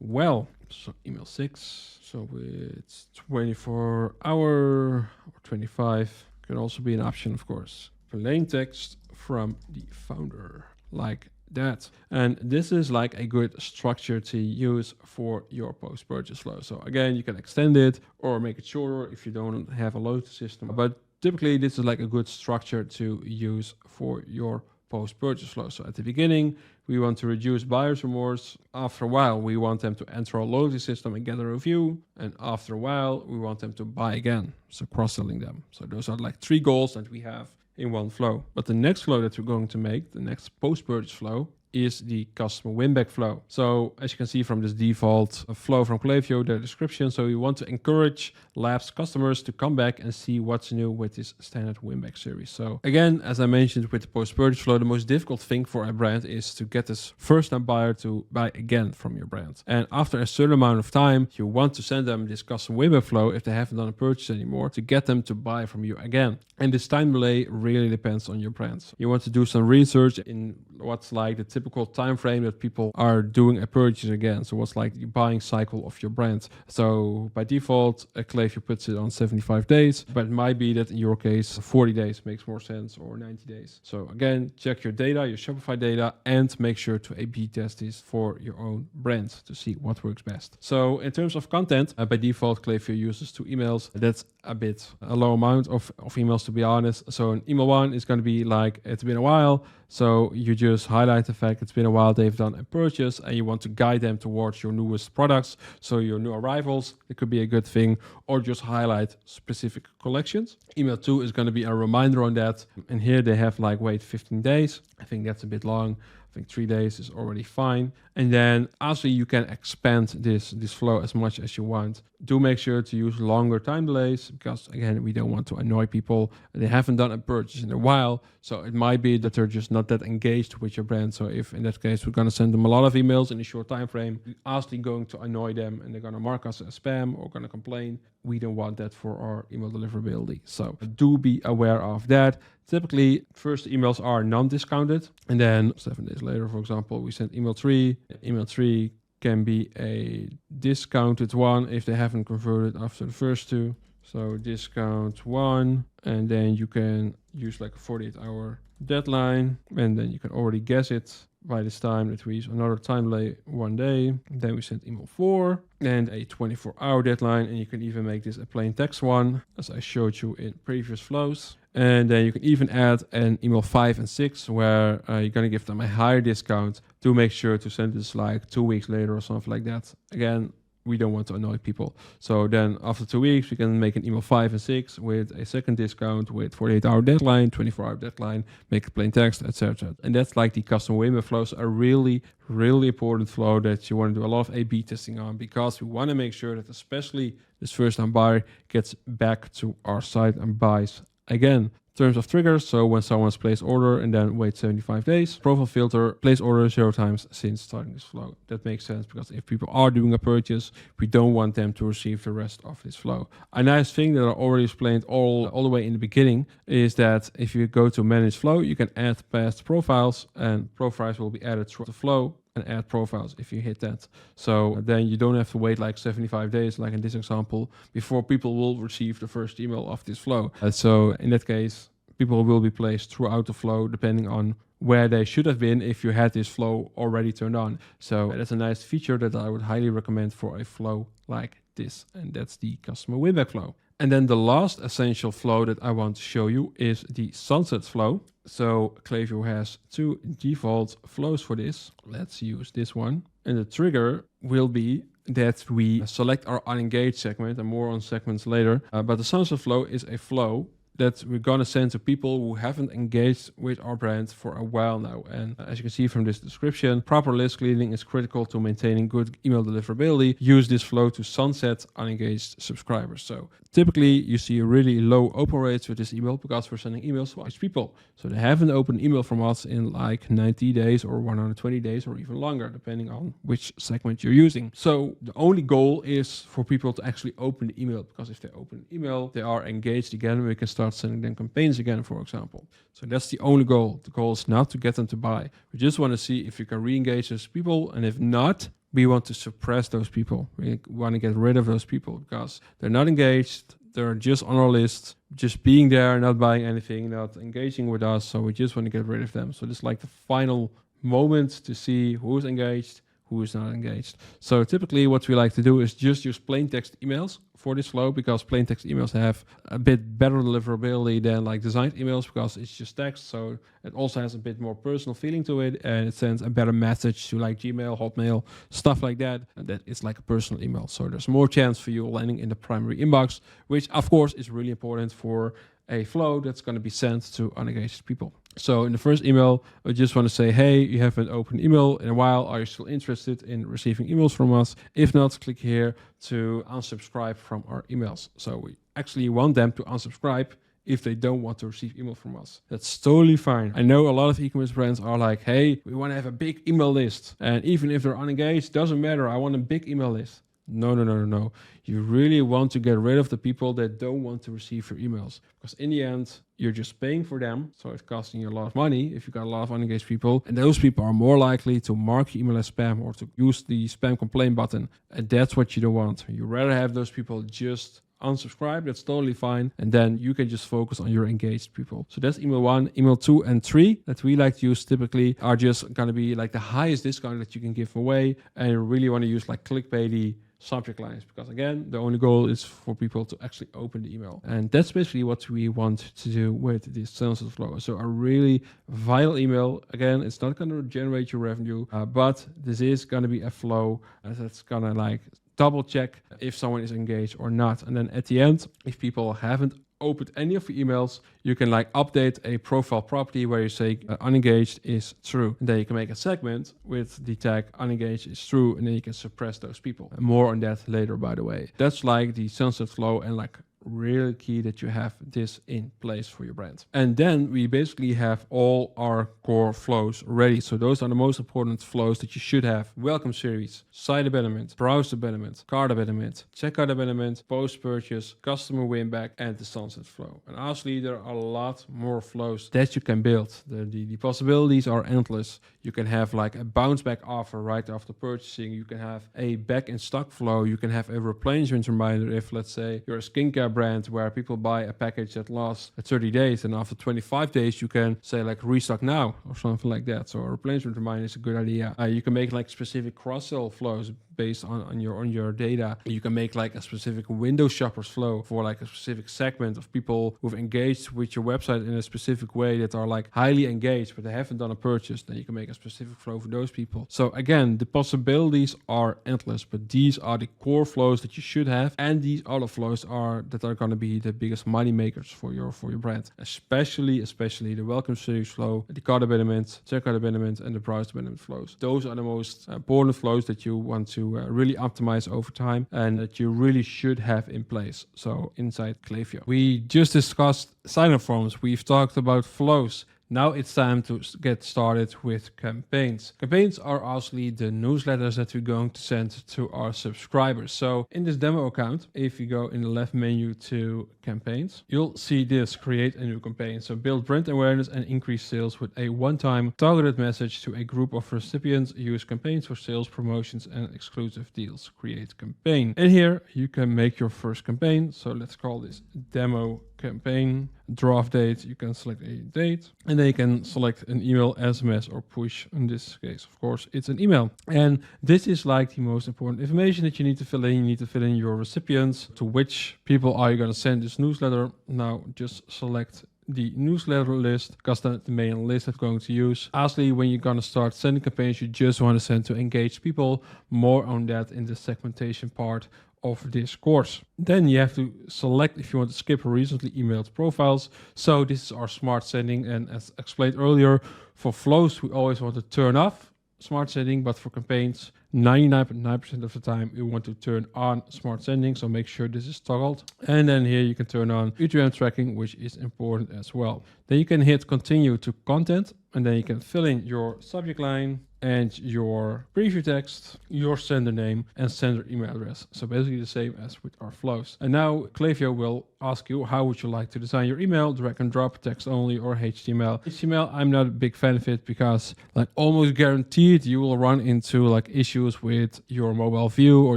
well. So email 6, so it's 24-hour or 25, can also be an option, of course. Plain text from the founder, like that. And this is like a good structure to use for your post-purchase flow. So again, you can extend it or make it shorter if you don't have a load system, but typically this is like a good structure to use for your post-purchase flow. So at the beginning, we want to reduce buyer's remorse. After a while, we want them to enter our loyalty system and get a review. And after a while, we want them to buy again. So cross-selling them. So those are like 3 goals that we have in one flow. But the next flow that we're going to make, the next post-purchase flow, is the customer win-back flow. So as you can see from this default flow from Klaviyo, the description, so we want to encourage lapsed customers to come back and see what's new with this standard win-back series. So again, as I mentioned with the post-purchase flow, the most difficult thing for a brand is to get this first-time buyer to buy again from your brand. And after a certain amount of time, you want to send them this customer win-back flow if they haven't done a purchase anymore to get them to buy from you again. And this time delay really depends on your brand. You want to do some research in what's like the typical time frame that people are doing a purchase again. So what's like the buying cycle of your brand. So by default, Klaviyo puts it on 75 days, but it might be that in your case, 40 days makes more sense, or 90 days. So again, check your data, your Shopify data, and make sure to A/B test this for your own brand to see what works best. So in terms of content, by default, Klaviyo uses 2 emails. That's a low amount of emails, to be honest. So an email 1 is going to be like, it's been a while. So you just highlight the fact it's been a while they've done a purchase and you want to guide them towards your newest products. So your new arrivals, it could be a good thing, or just highlight specific collections. Email 2 is going to be a reminder on that. And here they have like, wait 15 days. I think that's a bit long. I think 3 days is already fine. And then also you can expand this flow as much as you want. Do make sure to use longer time delays because again, we don't want to annoy people. They haven't done a purchase in a while. So it might be that they're just not that engaged with your brand. So if in that case, we're going to send them a lot of emails in a short time frame, we're honestly going to annoy them and they're going to mark us as spam or going to complain. We don't want that for our email deliverability. So do be aware of that. Typically, first emails are non-discounted. And then 7 days later, for example, we send email 3. Email 3 can be a discounted one if they haven't converted after the first 2. So discount 1, and then you can use like a 48-hour deadline, and then you can already guess it by this time that we use another time delay 1 day. Then we send email 4 and a 24-hour deadline, and you can even make this a plain text one, as I showed you in previous flows. And then you can even add an email 5 and 6 where you're going to give them a higher discount to make sure to send this like 2 weeks later or something like that. Again, we don't want to annoy people. So then after 2 weeks, we can make an email 5 and 6 with a second discount with 48-hour deadline, 24-hour deadline, make it plain text, etc. And that's like the custom email flows, a really important flow that you want to do a lot of A/B testing on, because we want to make sure that especially this first-time buyer gets back to our site and buys again. Terms of triggers, so when someone's placed order and then wait 75 days. Profile filter, place order 0 times since starting this flow. That makes sense because if people are doing a purchase, we don't want them to receive the rest of this flow. A nice thing that I already explained all the way in the beginning is that if you go to manage flow, you can add past profiles, and profiles will be added through the flow, and add profiles if you hit that. So then you don't have to wait like 75 days, like in this example, before people will receive the first email of this flow. So in that case, people will be placed throughout the flow depending on where they should have been if you had this flow already turned on. So that's a nice feature that I would highly recommend for a flow like this. And that's the customer win-back flow. And then the last essential flow that I want to show you is the sunset flow. So Klaviyo has 2 default flows for this. Let's use this one. And the trigger will be that we select our unengaged segment, and more on segments later. But the sunset flow is a flow that we're going to send to people who haven't engaged with our brand for a while now. And as you can see from this description, proper list cleaning is critical to maintaining good email deliverability. Use this flow to sunset unengaged subscribers. So typically you see really low open rates with this email because we're sending emails to people. So they haven't opened email from us in like 90 days or 120 days or even longer, depending on which segment you're using. So the only goal is for people to actually open the email, because if they open the email, they are engaged again. We can start sending them campaigns again, for example. So that's the only goal. The goal is not to get them to buy. We just want to see if you can re-engage those people. And if not, we want to suppress those people. We want to get rid of those people because they're not engaged. They're just on our list, just being there, not buying anything, not engaging with us. So we just want to get rid of them. So this is like the final moment to see who's engaged, who is not engaged. So typically what we like to do is just use plain text emails for this flow, because plain text emails have a bit better deliverability than like designed emails, because it's just text. So it also has a bit more personal feeling to it, and it sends a better message to like Gmail, Hotmail, stuff like that. And that it's like a personal email. So there's more chance for you landing in the primary inbox, which of course is really important for a flow that's going to be sent to unengaged people. So in the first email, I just want to say, hey, you haven't opened email in a while. Are you still interested in receiving emails from us? If not, click here to unsubscribe from our emails. So we actually want them to unsubscribe if they don't want to receive email from us. That's totally fine. I know a lot of e-commerce brands are like, hey, we want to have a big email list. And even if they're unengaged, doesn't matter. I want a big email list. No. You really want to get rid of the people that don't want to receive your emails, because in the end, you're just paying for them. So it's costing you a lot of money if you got a lot of unengaged people. And those people are more likely to mark your email as spam or to use the spam complaint button. And that's what you don't want. You rather have those people just unsubscribe. That's totally fine. And then you can just focus on your engaged people. So that's email 1. Email 2 and 3 that we like to use typically are just going to be like the highest discount that you can give away. And you really want to use like clickbaity subject lines, because again, the only goal is for people to actually open the email. And that's basically what we want to do with this sales flow. So a really vital email. Again, it's not going to generate your revenue, but this is going to be a flow that's going to like double check if someone is engaged or not. And then at the end, if people haven't opened any of your emails, you can like update a profile property where you say unengaged is true. And then you can make a segment with the tag unengaged is true, and then you can suppress those people. And more on that later, by the way. That's like the sunset flow, and like really key that you have this in place for your brand. And then we basically have all our core flows ready. So those are the most important flows that you should have: welcome series, site abandonment, browse abandonment, cart abandonment, checkout abandonment, post purchase, customer win back, and the sunset flow. And honestly, there are a lot more flows that you can build. The possibilities are endless. You can have like a bounce back offer right after purchasing. You can have a back in stock flow. You can have a replenishment reminder if, let's say, you're a skincare brand where people buy a package that lasts 30 days, and after 25 days you can say like restock now or something like that. So a replenishment reminder is a good idea. You can make like specific cross-sell flows based on your data. You can make like a specific window shoppers flow for like a specific segment of people who've engaged with your website in a specific way, that are like highly engaged but they haven't done a purchase. Then you can make a specific flow for those people. So again, the possibilities are endless, but these are the core flows that you should have, and these other flows are going to be the biggest money makers for your brand, especially the welcome series flow, the cart abandonment, checkout abandonment, and the browse abandonment flows. Those are the most important flows that you want to really optimize over time, and that you really should have in place. So inside Klaviyo, we just discussed sign-up forms. We've talked about flows. Now it's time to get started with campaigns. Campaigns are obviously the newsletters that we're going to send to our subscribers. So in this demo account, if you go in the left menu to campaigns, you'll see this: create a new campaign. So build brand awareness and increase sales with a one-time targeted message to a group of recipients. Use campaigns for sales, promotions, and exclusive deals. Create campaign. And here you can make your first campaign. So let's call this demo campaign. Draft date, you can select a date, and then you can select an email, SMS, or push. In this case, of course, it's an email. And this is like the most important information that you need to fill in. You need to fill in your recipients, to which people are you going to send this newsletter. Now just select the newsletter list, because that's the main list I'm going to use. Honestly, when you're going to start sending campaigns, you just want to send to engaged people. More on that in the segmentation part of this course. Then you have to select if you want to skip recently emailed profiles. So this is our smart sending, and as explained earlier, for flows we always want to turn off smart sending, but for campaigns 99.9% of the time we want to turn on smart sending. So make sure this is toggled, and then here you can turn on UTM tracking, which is important as well. Then you can hit continue to content, and then you can fill in your subject line and your preview text, your sender name, and sender email address. So basically the same as with our flows. And now Klaviyo will ask you, how would you like to design your email? Drag and drop, text only, or HTML? HTML, I'm not a big fan of it, because like almost guaranteed you will run into like issues with your mobile view or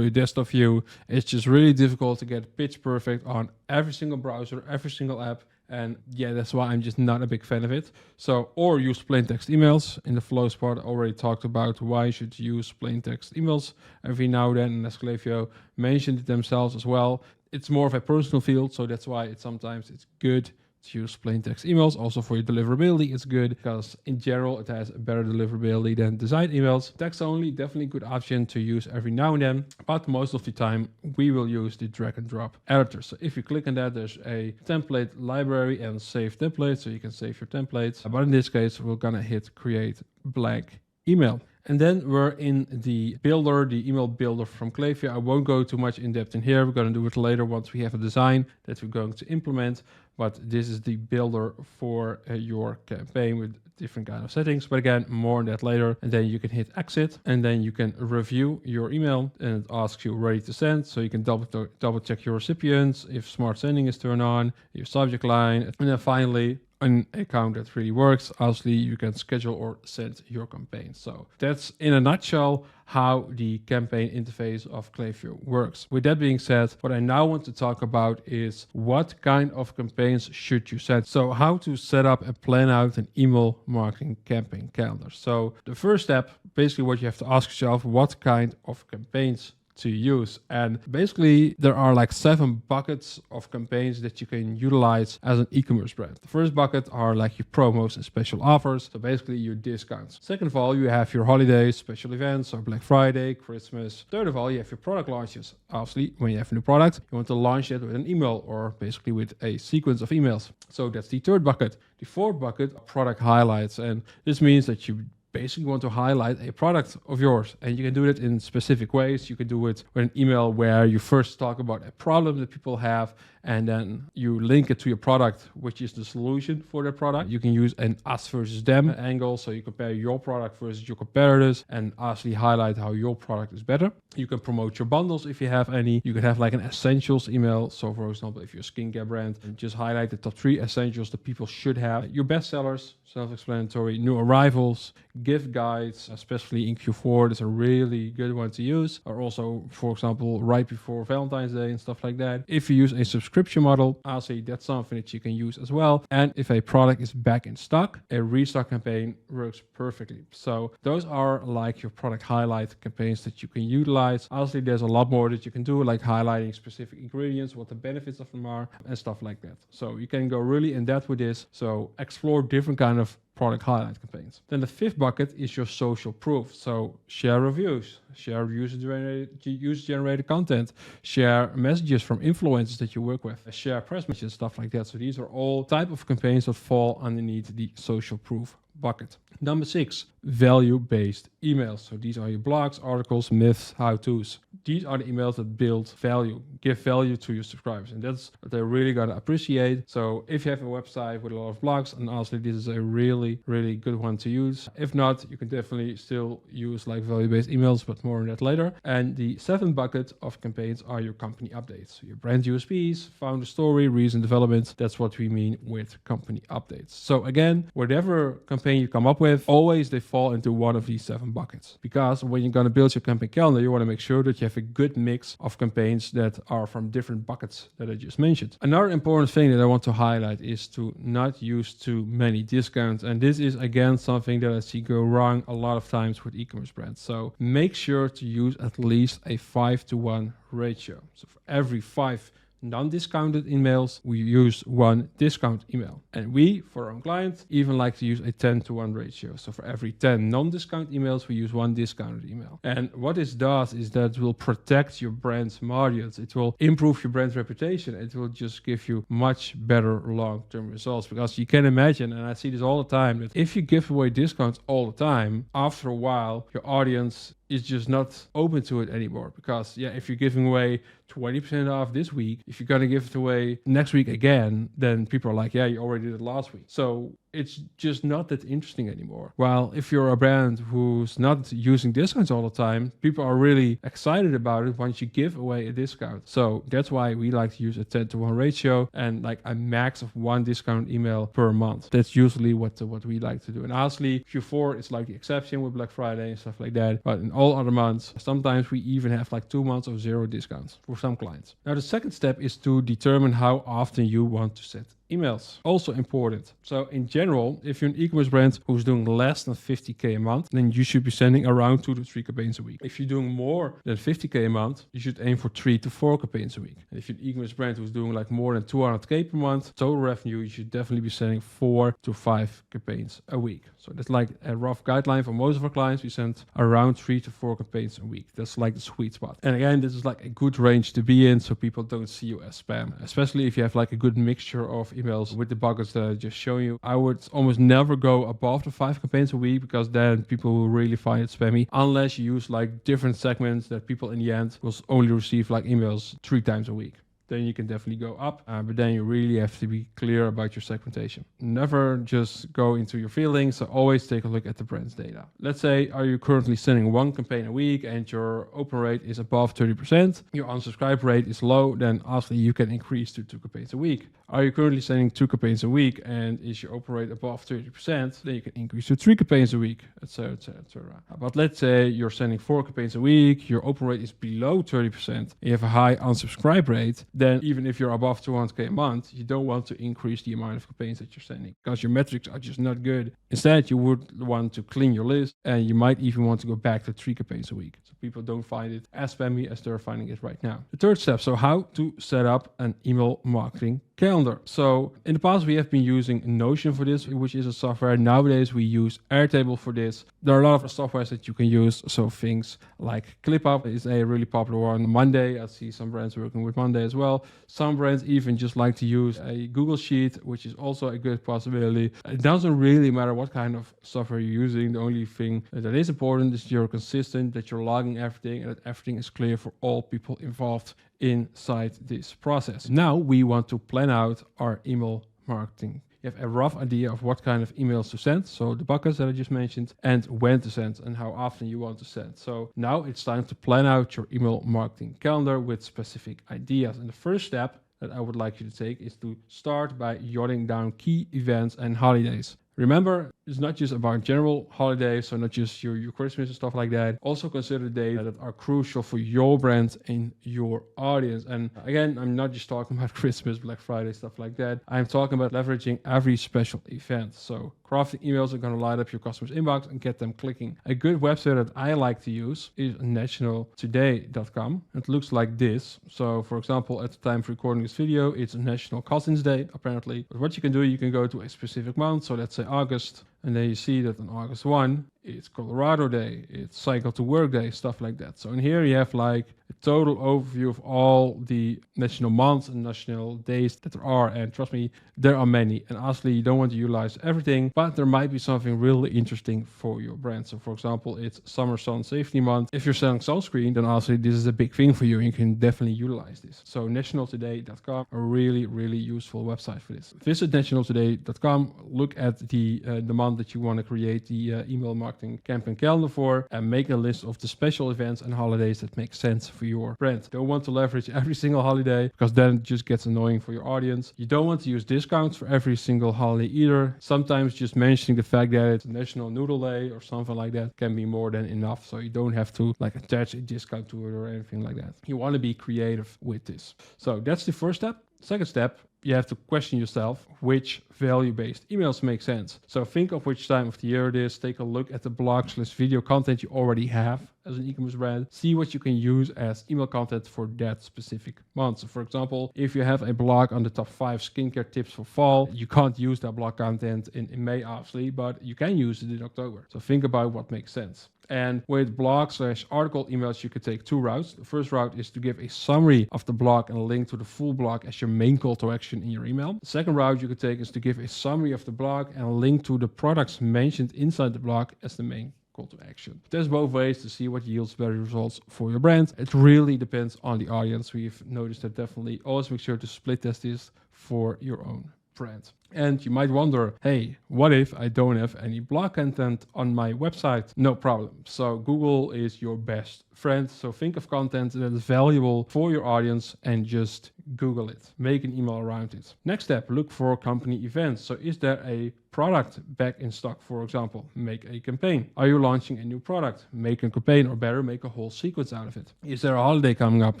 your desktop view. It's just really difficult to get pitch perfect on every single browser, every single app. And yeah, that's why I'm just not a big fan of it. So, or use plain text emails. In the flows part, I already talked about why you should use plain text emails every now and then, and as Klaviyo mentioned it themselves as well. It's more of a personal field, so that's why sometimes it's good to use plain text emails. Also for your deliverability, it's good, because in general it has a better deliverability than designed emails. Text only, definitely a good option to use every now and then, but most of the time we will use the drag and drop editor. So if you click on that, there's a template library and save template, so you can save your templates. But in this case, we're gonna hit create blank email. And then we're in the builder, the email builder from Klaviyo. I won't go too much in depth in here. We're going to do it later once we have a design that we're going to implement. But this is the builder for your campaign with different kind of settings. But again, more on that later. And then you can hit exit, and then you can review your email, and it asks you ready to send. So you can double check your recipients, if smart sending is turned on, your subject line, and then finally an account that really works. Obviously, you can schedule or send your campaign. So that's in a nutshell how the campaign interface of Klaviyo works. With that being said, what I now want to talk about is what kind of campaigns should you send. So how to set up and plan out an email marketing campaign calendar. So the first step, basically what you have to ask yourself, what kind of campaigns to use. And basically there are like 7 buckets of campaigns that you can utilize as an e-commerce brand. The first bucket are like your promos and special offers. So basically your discounts. Second of all, you have your holidays, special events, or Black Friday, Christmas. Third of all, you have your product launches. Obviously, when you have a new product, you want to launch it with an email or basically with a sequence of emails. So that's the third bucket. The fourth bucket are product highlights. And this means that you basically want to highlight a product of yours, and you can do it in specific ways. You can do it with an email where you first talk about a problem that people have, and then you link it to your product, which is the solution for that product. You can use an us versus them angle, so you compare your product versus your competitors and actually highlight how your product is better. You can promote your bundles if you have any. You can have like an essentials email. So for example, if you're a skincare brand, just highlight the top 3 essentials that people should have. Your best sellers, self-explanatory, new arrivals, gift guides, especially in Q4, that's a really good one to use. Or also, for example, right before Valentine's Day and stuff like that. If you use a subscription model, I'll say that's something that you can use as well. And if a product is back in stock, a restock campaign works perfectly. So those are like your product highlight campaigns that you can utilize. Obviously, there's a lot more that you can do, like highlighting specific ingredients, what the benefits of them are, and stuff like that. So you can go really in depth with this. So explore different kind of product highlight campaigns. Then the 5th bucket is your social proof. So share reviews, share user-generated content, share messages from influencers that you work with, share press messages, stuff like that. So these are all type of campaigns that fall underneath the social proof bucket. Number 6, value-based emails. So these are your blogs, articles, myths, how-tos. These are the emails that build value, give value to your subscribers. And that's what they're really going to appreciate. So if you have a website with a lot of blogs, and honestly, this is a really, really good one to use. If not, you can definitely still use like value-based emails, but more on that later. And the 7th bucket of campaigns are your company updates. So your brand USPs, founder story, recent developments. That's what we mean with company updates. So again, whatever campaign you come up with, always they fall into one of these 7 buckets. Because when you're going to build your campaign calendar, you want to make sure that you have a good mix of campaigns that are from different buckets that I just mentioned. Another important thing that I want to highlight is to not use too many discounts. And this is again something that I see go wrong a lot of times with e-commerce brands. So make sure to use at least a 5-to-1 ratio. So for every 5 non-discounted emails, we use 1 discount email. And we, for our own clients, even like to use a 10-to-1 ratio. So for every 10 non-discount emails, we use 1 discounted email. And what this does is that it will protect your brand's margins. It will improve your brand's reputation. It will just give you much better long-term results. Because you can imagine, and I see this all the time, that if you give away discounts all the time, after a while, your audience is just not open to it anymore. Because if you're giving away 20% off this week, if you're going to give it away next week again, then people are like, yeah, you already did it last week. So it's just not that interesting anymore. While if you're a brand who's not using discounts all the time, people are really excited about it once you give away a discount. So that's why we like to use a 10-to-1 ratio and like a max of 1 discount email per month. That's usually what we like to do. And honestly, Q4 is like the exception with Black Friday and stuff like that. But in all other months, sometimes we even have like 2 months of 0 discounts for some clients. Now the second step is to determine how often you want to set emails. Also important. So in general, if you're an e-commerce brand who's doing less than 50K a month, then you should be sending around 2 to 3 campaigns a week. If you're doing more than 50K a month, you should aim for 3 to 4 campaigns a week. And if you're an e-commerce brand who's doing like more than 200K per month total revenue, you should definitely be sending 4 to 5 campaigns a week. So that's like a rough guideline for most of our clients. We send around 3 to 4 campaigns a week. That's like the sweet spot. And again, this is like a good range to be in so people don't see you as spam, especially if you have like a good mixture of emails with the buckets that I just shown you. I would almost never go above the 5 campaigns a week because then people will really find it spammy, unless you use like different segments that people in the end will only receive like emails 3 times a week. Then you can definitely go up, but then you really have to be clear about your segmentation. Never just go into your feelings, so always take a look at the brand's data. Let's say, are you currently sending 1 campaign a week and your open rate is above 30%, your unsubscribe rate is low, then obviously you can increase to 2 campaigns a week. Are you currently sending 2 campaigns a week and is your open rate above 30%, then you can increase to 3 campaigns a week, etc., etc., etc. But let's say you're sending 4 campaigns a week, your open rate is below 30%, and you have a high unsubscribe rate, then even if you're above 200K a month, you don't want to increase the amount of campaigns that you're sending because your metrics are just not good. Instead, you would want to clean your list, and you might even want to go back to 3 campaigns a week, so people don't find it as spammy as they're finding it right now. The third step, so how to set up an email marketing calendar. So in the past, we have been using Notion for this, which is a software. Nowadays, we use Airtable for this. There are a lot of softwares that you can use. So things like ClickUp is a really popular one. Monday, I see some brands working with Monday as well. Some brands even just like to use a Google Sheet, which is also a good possibility. It doesn't really matter what kind of software you're using. The only thing that is important is you're consistent, that you're logging everything, and that everything is clear for all people involved inside this process. Now we want to plan out our email marketing. You have a rough idea of what kind of emails to send, so the buckets that I just mentioned, and when to send and how often you want to send. So now it's time to plan out your email marketing calendar with specific ideas. And the first step that I would like you to take is to start by jotting down key events and holidays. Remember, it's not just about general holidays, so not just your Christmas and stuff like that. Also consider days that are crucial for your brand and your audience. And again, I'm not just talking about Christmas, Black Friday, stuff like that. I'm talking about leveraging every special event. So crafting emails are going to light up your customer's inbox and get them clicking. A good website that I like to use is nationaltoday.com. It looks like this. So for example, at the time of recording this video, it's National Cousins Day, apparently. But what you can do, you can go to a specific month. So let's say August, and then you see that on August 1, it's Colorado Day, it's Cycle to Work Day, stuff like that. So in here you have like a total overview of all the national months and national days that there are. And trust me, there are many. And honestly, you don't want to utilize everything, but there might be something really interesting for your brand. So for example, it's Summer Sun Safety Month. If you're selling sunscreen, then honestly, this is a big thing for you and you can definitely utilize this. So nationaltoday.com, a really, really useful website for this. Visit nationaltoday.com, look at the month that you want to create the email marketing campaign calendar for, and make a list of the special events and holidays that make sense for your brand. Don't want to leverage every single holiday because then it just gets annoying for your audience. You don't want to use discounts for every single holiday either. Sometimes just mentioning the fact that it's National Noodle Day or something like that can be more than enough. So you don't have to like attach a discount to it or anything like that. You want to be creative with this. So that's the first step. Second step, you have to question yourself which value-based emails make sense. So think of which time of the year it is, take a look at the blog/video content you already have as an e-commerce brand, see what you can use as email content for that specific month. So for example, if you have a blog on the top 5 skincare tips for fall, you can't use that blog content in May, obviously, but you can use it in October. So think about what makes sense. And with blog/article emails, you could take 2 routes. The first route is to give a summary of the blog and a link to the full blog as your main call to action in your email. The second route you could take is to give a summary of the blog and a link to the products mentioned inside the blog as the main call to action. There's both ways to see what yields better results for your brand. It really depends on the audience. We've noticed that definitely. Always make sure to split test this for your own brand. And you might wonder, hey, what if I don't have any blog content on my website? No problem. So Google is your best friend. So think of content that is valuable for your audience and just Google it. Make an email around it. Next step, look for company events. So is there a product back in stock, for example? Make a campaign. Are you launching a new product? Make a campaign, or better, make a whole sequence out of it. Is there a holiday coming up?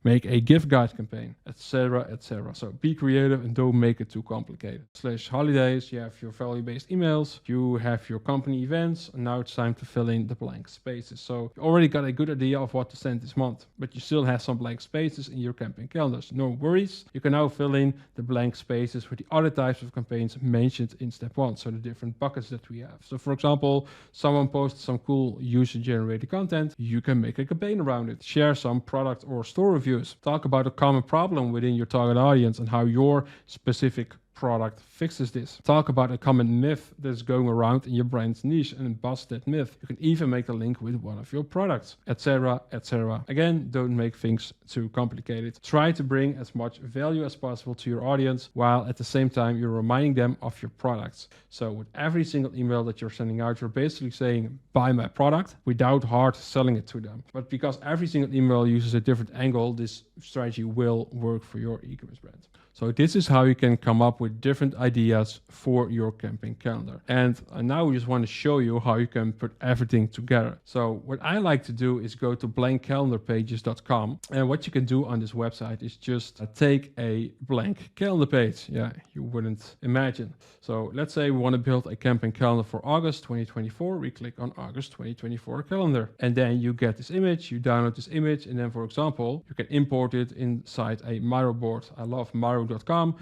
Make a gift guide campaign, etc., etc. So be creative and don't make it too complicated. /holidays, you have your value-based emails, you have your company events, and now it's time to fill in the blank spaces. So you already got a good idea of what to send this month, but you still have some blank spaces in your campaign calendars. No worries. You can now fill in the blank spaces with the other types of campaigns mentioned in step 1. So the different buckets that we have. So for example, someone posts some cool user-generated content. You can make a campaign around it. Share some product or store reviews. Talk about a common problem within your target audience and how your specific product fixes this. Talk about a common myth that's going around in your brand's niche and bust that myth. You can even make a link with one of your products, etc., etc. Again, don't make things too complicated. Try to bring as much value as possible to your audience while at the same time you're reminding them of your products. So with every single email that you're sending out, you're basically saying, buy my product without hard selling it to them. But because every single email uses a different angle, this strategy will work for your e-commerce brand. So this is how you can come up with different ideas for your campaign calendar. And now we just want to show you how you can put everything together. So what I like to do is go to blankcalendarpages.com. And what you can do on this website is just take a blank calendar page. Yeah, you wouldn't imagine. So let's say we want to build a campaign calendar for August 2024. We click on August 2024 calendar. And then you get this image, you download this image. And then, for example, you can import it inside a Miro board. I love Miro.com.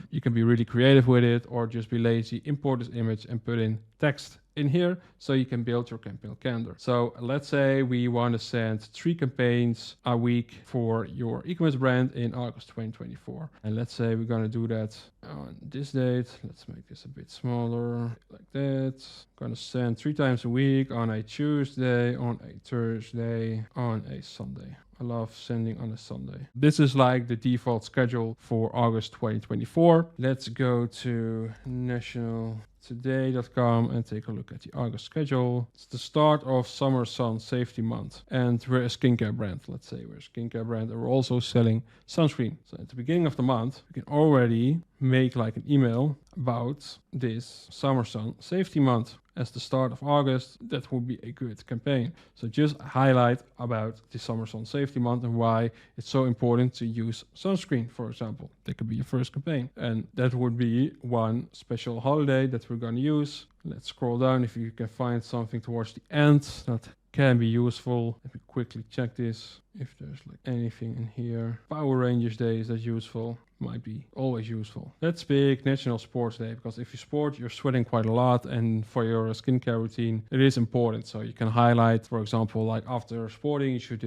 You can be really creative with it or just be lazy, import this image and put in text in here so you can build your campaign calendar. So let's say we want to send 3 campaigns a week for your e-commerce brand in August 2024. And let's say we're going to do that on this date. Let's make this a bit smaller like that. Going to send 3 times a week on a Tuesday, on a Thursday, on a Sunday. I love sending on a Sunday. This is like the default schedule for August 2024. Let's go to nationaltoday.com and take a look at the August schedule. It's the start of Summer Sun Safety Month. And we're a skincare brand. Let's say we're a skincare brand and we're also selling sunscreen. So at the beginning of the month, we can already make like an email about this Summer Sun Safety Month. As the start of August, that would be a good campaign. So just highlight about the Summer Sun Safety Month and why it's so important to use sunscreen, for example. That could be your first campaign. And that would be one special holiday that we're going to use. Let's scroll down if you can find something towards the end that can be useful. Let me quickly check this. If there's like anything in here. Power Rangers Day, is that useful? Might be always useful. Let's pick National Sports Day, because if you sport, you're sweating quite a lot, and for your skincare routine, it is important. So you can highlight, for example, like after sporting, you should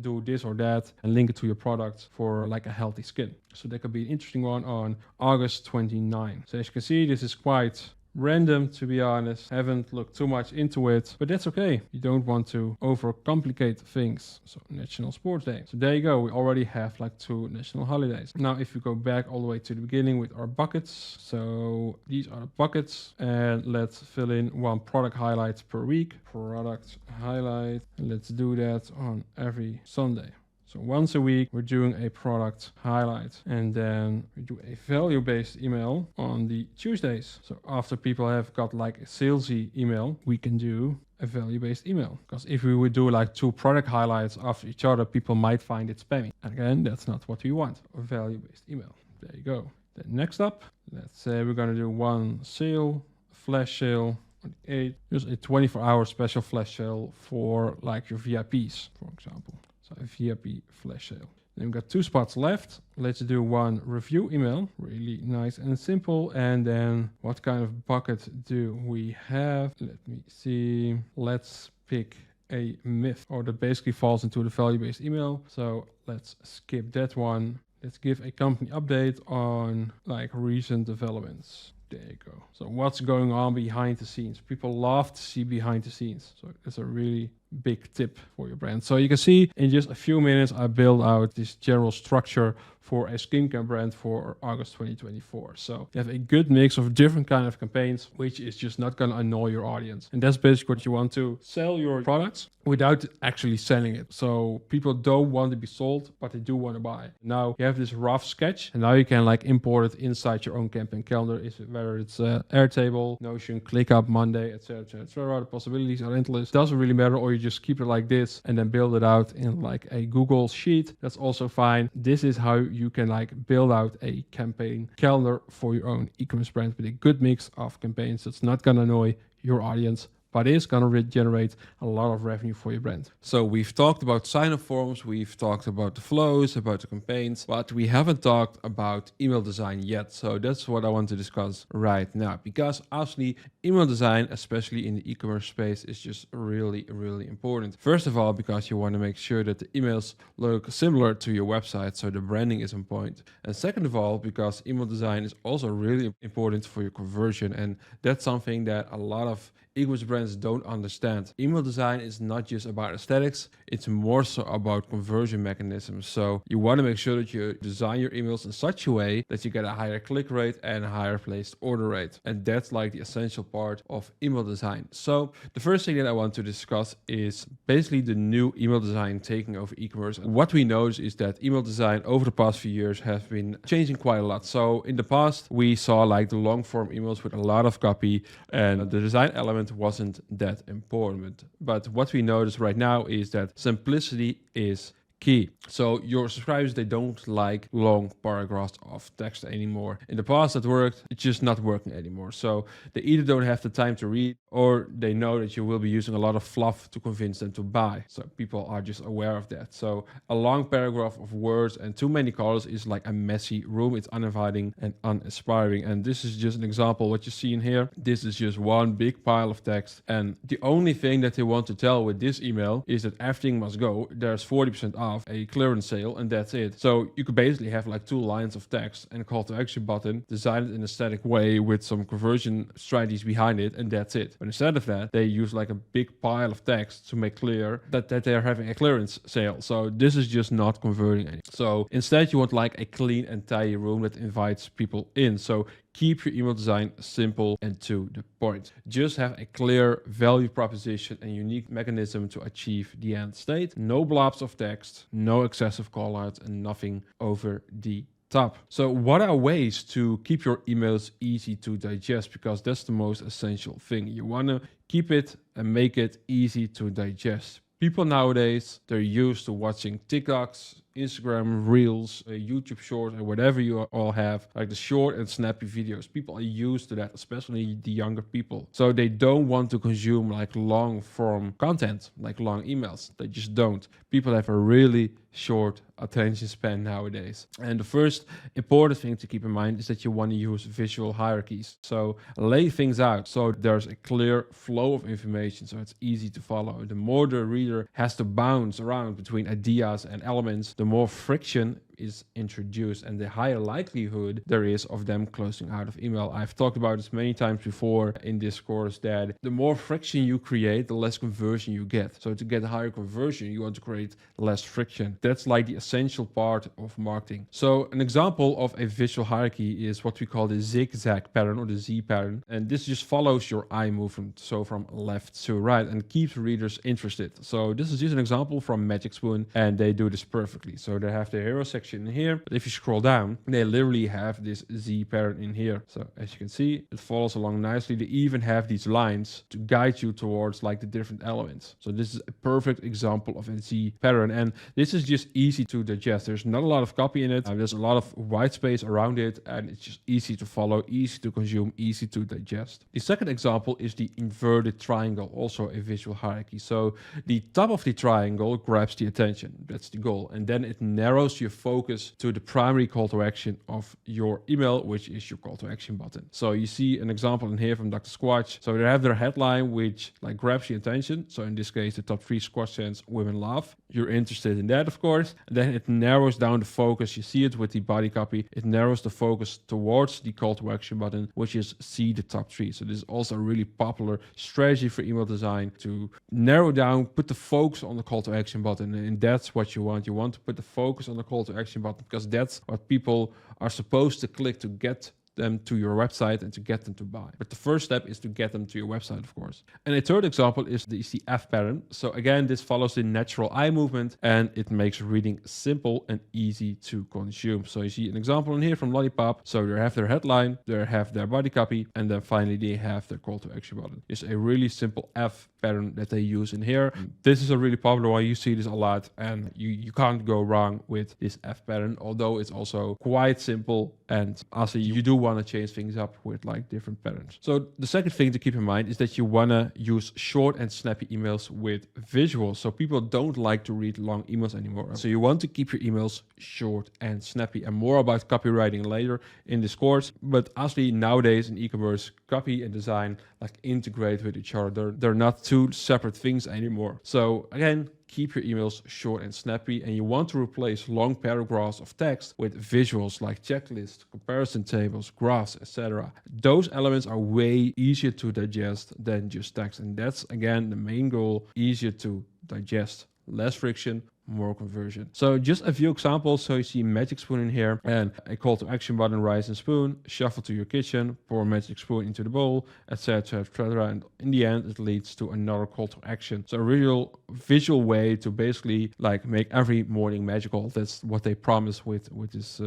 do this or that, and link it to your product for like a healthy skin. So that could be an interesting one on August 29. So as you can see, this is quite random, to be honest. Haven't looked too much into it, but that's okay. You don't want to overcomplicate things. So National Sports Day. So there you go. We already have like 2 national holidays. Now, if we go back all the way to the beginning with our buckets. So these are the buckets, and let's fill in 1 product highlight per week. Product highlight. And let's do that on every Sunday. So once a week, we're doing a product highlight, and then we do a value-based email on the Tuesdays. So after people have got like a salesy email, we can do a value-based email. Because if we would do like 2 product highlights after each other, people might find it spammy. And again, that's not what we want. A value-based email. There you go. Then next up, let's say we're going to do 1 sale, flash sale on the 8th. Just a 24-hour special flash sale for like your VIPs, for example. So a VIP flash sale. Then we've got 2 spots left. Let's do 1 review email. Really nice and simple. And then what kind of bucket do we have? Let me see. Let's pick a myth, or that basically falls into the value-based email. So let's skip that one. Let's give a company update on like recent developments. There you go. So what's going on behind the scenes? People love to see behind the scenes. So it's a really big tip for your brand. So you can see in just a few minutes, I built out this general structure for a skincare brand for August 2024. So you have a good mix of different kind of campaigns, which is just not going to annoy your audience. And that's basically what you want to sell your products without actually selling it. So people don't want to be sold, but they do want to buy. Now you have this rough sketch, and now you can like import it inside your own campaign calendar, whether it's Airtable, Notion, ClickUp, Monday, etc., etc. The possibilities are endless. Doesn't really matter, or you just keep it like this and then build it out in like a Google sheet. That's also fine. This is how you can like build out a campaign calendar for your own e-commerce brand with a good mix of campaigns that's not going to annoy your audience, but is going to generate a lot of revenue for your brand. So we've talked about sign-up forms, we've talked about the flows, about the campaigns, but we haven't talked about email design yet. So that's what I want to discuss right now, because obviously email design, especially in the e-commerce space, is just really, really important. First of all, because you want to make sure that the emails look similar to your website, so the branding is on point. And second of all, because email design is also really important for your conversion. And that's something that a lot of e-commerce brands don't understand. Email design is not just about aesthetics, it's more so about conversion mechanisms. So you want to make sure that you design your emails in such a way that you get a higher click rate and a higher placed order rate. And that's like the essential part of email design. So the first thing that I want to discuss is basically the new email design taking over e-commerce. And what we notice is that email design over the past few years has been changing quite a lot. So in the past, we saw like the long form emails with a lot of copy and the design element wasn't that important. But what we notice right now is that simplicity is key. So your subscribers, they don't like long paragraphs of text anymore. In the past that worked, it's just not working anymore. So they either don't have the time to read or they know that you will be using a lot of fluff to convince them to buy. So people are just aware of that. So a long paragraph of words and too many colors is like a messy room. It's uninviting and uninspiring. And this is just an example what you see in here. This is just one big pile of text. And the only thing that they want to tell with this email is that everything must go. There's 40% off, a clearance sale, and that's it. So you could basically have like 2 lines of text and a call to action button, design it in a static way with some conversion strategies behind it, and that's it. But instead of that, they use like a big pile of text to make clear that they're having a clearance sale. So this is just not converting any. So instead you want like a clean and tidy room that invites people in. So keep your email design simple and to the point. Just have a clear value proposition and unique mechanism to achieve the end state. No blobs of text, no excessive callouts, and nothing over the top. So what are ways to keep your emails easy to digest? Because that's the most essential thing. You want to keep it and make it easy to digest. People nowadays, they're used to watching TikToks, Instagram Reels, YouTube Shorts, and whatever you all have, like the short and snappy videos. People are used to that, especially the younger people. So they don't want to consume like long form content, like long emails. They just don't. People have a really short attention span nowadays. And the first important thing to keep in mind is that you want to use visual hierarchies. So lay things out so there's a clear flow of information so it's easy to follow. The more the reader has to bounce around between ideas and elements, the more friction is introduced and the higher likelihood there is of them closing out of email. I've talked about this many times before in this course that the more friction you create, the less conversion you get. So to get a higher conversion, you want to create less friction. That's like the essential part of marketing. So an example of a visual hierarchy is what we call the zigzag pattern or the Z pattern. And this just follows your eye movement. So from left to right and keeps readers interested. So this is just an example from Magic Spoon and they do this perfectly. So they have the hero section in here, but if you scroll down, they literally have this Z pattern in here. So as you can see, it follows along nicely. They even have these lines to guide you towards like the different elements. So this is a perfect example of a Z pattern, and this is just easy to digest. There's not a lot of copy in it. There's a lot of white space around it, and it's just easy to follow, easy to consume, easy to digest. The second example is the inverted triangle, also a visual hierarchy. So the top of the triangle grabs the attention. That's the goal, and then it narrows your focus to the primary call to action of your email, which is your call to action button. So you see an example in here from Dr. Squatch. So they have their headline, which like grabs your attention. So in this case, the top 3 squash scents women love. You're interested in that, of course. And then it narrows down the focus. You see it with the body copy. It narrows the focus towards the call to action button, which is see the top 3. So this is also a really popular strategy for email design to narrow down, put the focus on the call to action button. And that's what you want. You want to put the focus on the call to action button because that's what people are supposed to click to get them to your website and to get them to buy. But the first step is to get them to your website, of course. And a third example is the F pattern. So again, this follows the natural eye movement and it makes reading simple and easy to consume. So you see an example in here from Lollipop. So they have their headline, they have their body copy, and then finally they have their call to action button. It's a really simple F pattern that they use in here. This is a really popular one. You see this a lot and you can't go wrong with this F pattern, although it's also quite simple. And also you do want to change things up with like different patterns. So the second thing to keep in mind is that you want to use short and snappy emails with visuals. So people don't like to read long emails anymore. So you want to keep your emails short and snappy, and more about copywriting later in this course. But honestly, nowadays in e-commerce, copy and design like integrate with each other. They're not two separate things anymore. So again, keep your emails short and snappy, and you want to replace long paragraphs of text with visuals like checklists, comparison tables, graphs, etc. Those elements are way easier to digest than just text, and that's again the main goal: easier to digest, less friction, more conversion. So just a few examples. So you see magic spoon in here and a call to action button, rise and spoon, shuffle to your kitchen, pour magic spoon into the bowl, etc, etc. And in the end, it leads to another call to action. So a real visual way to basically like make every morning magical. That's what they promise with this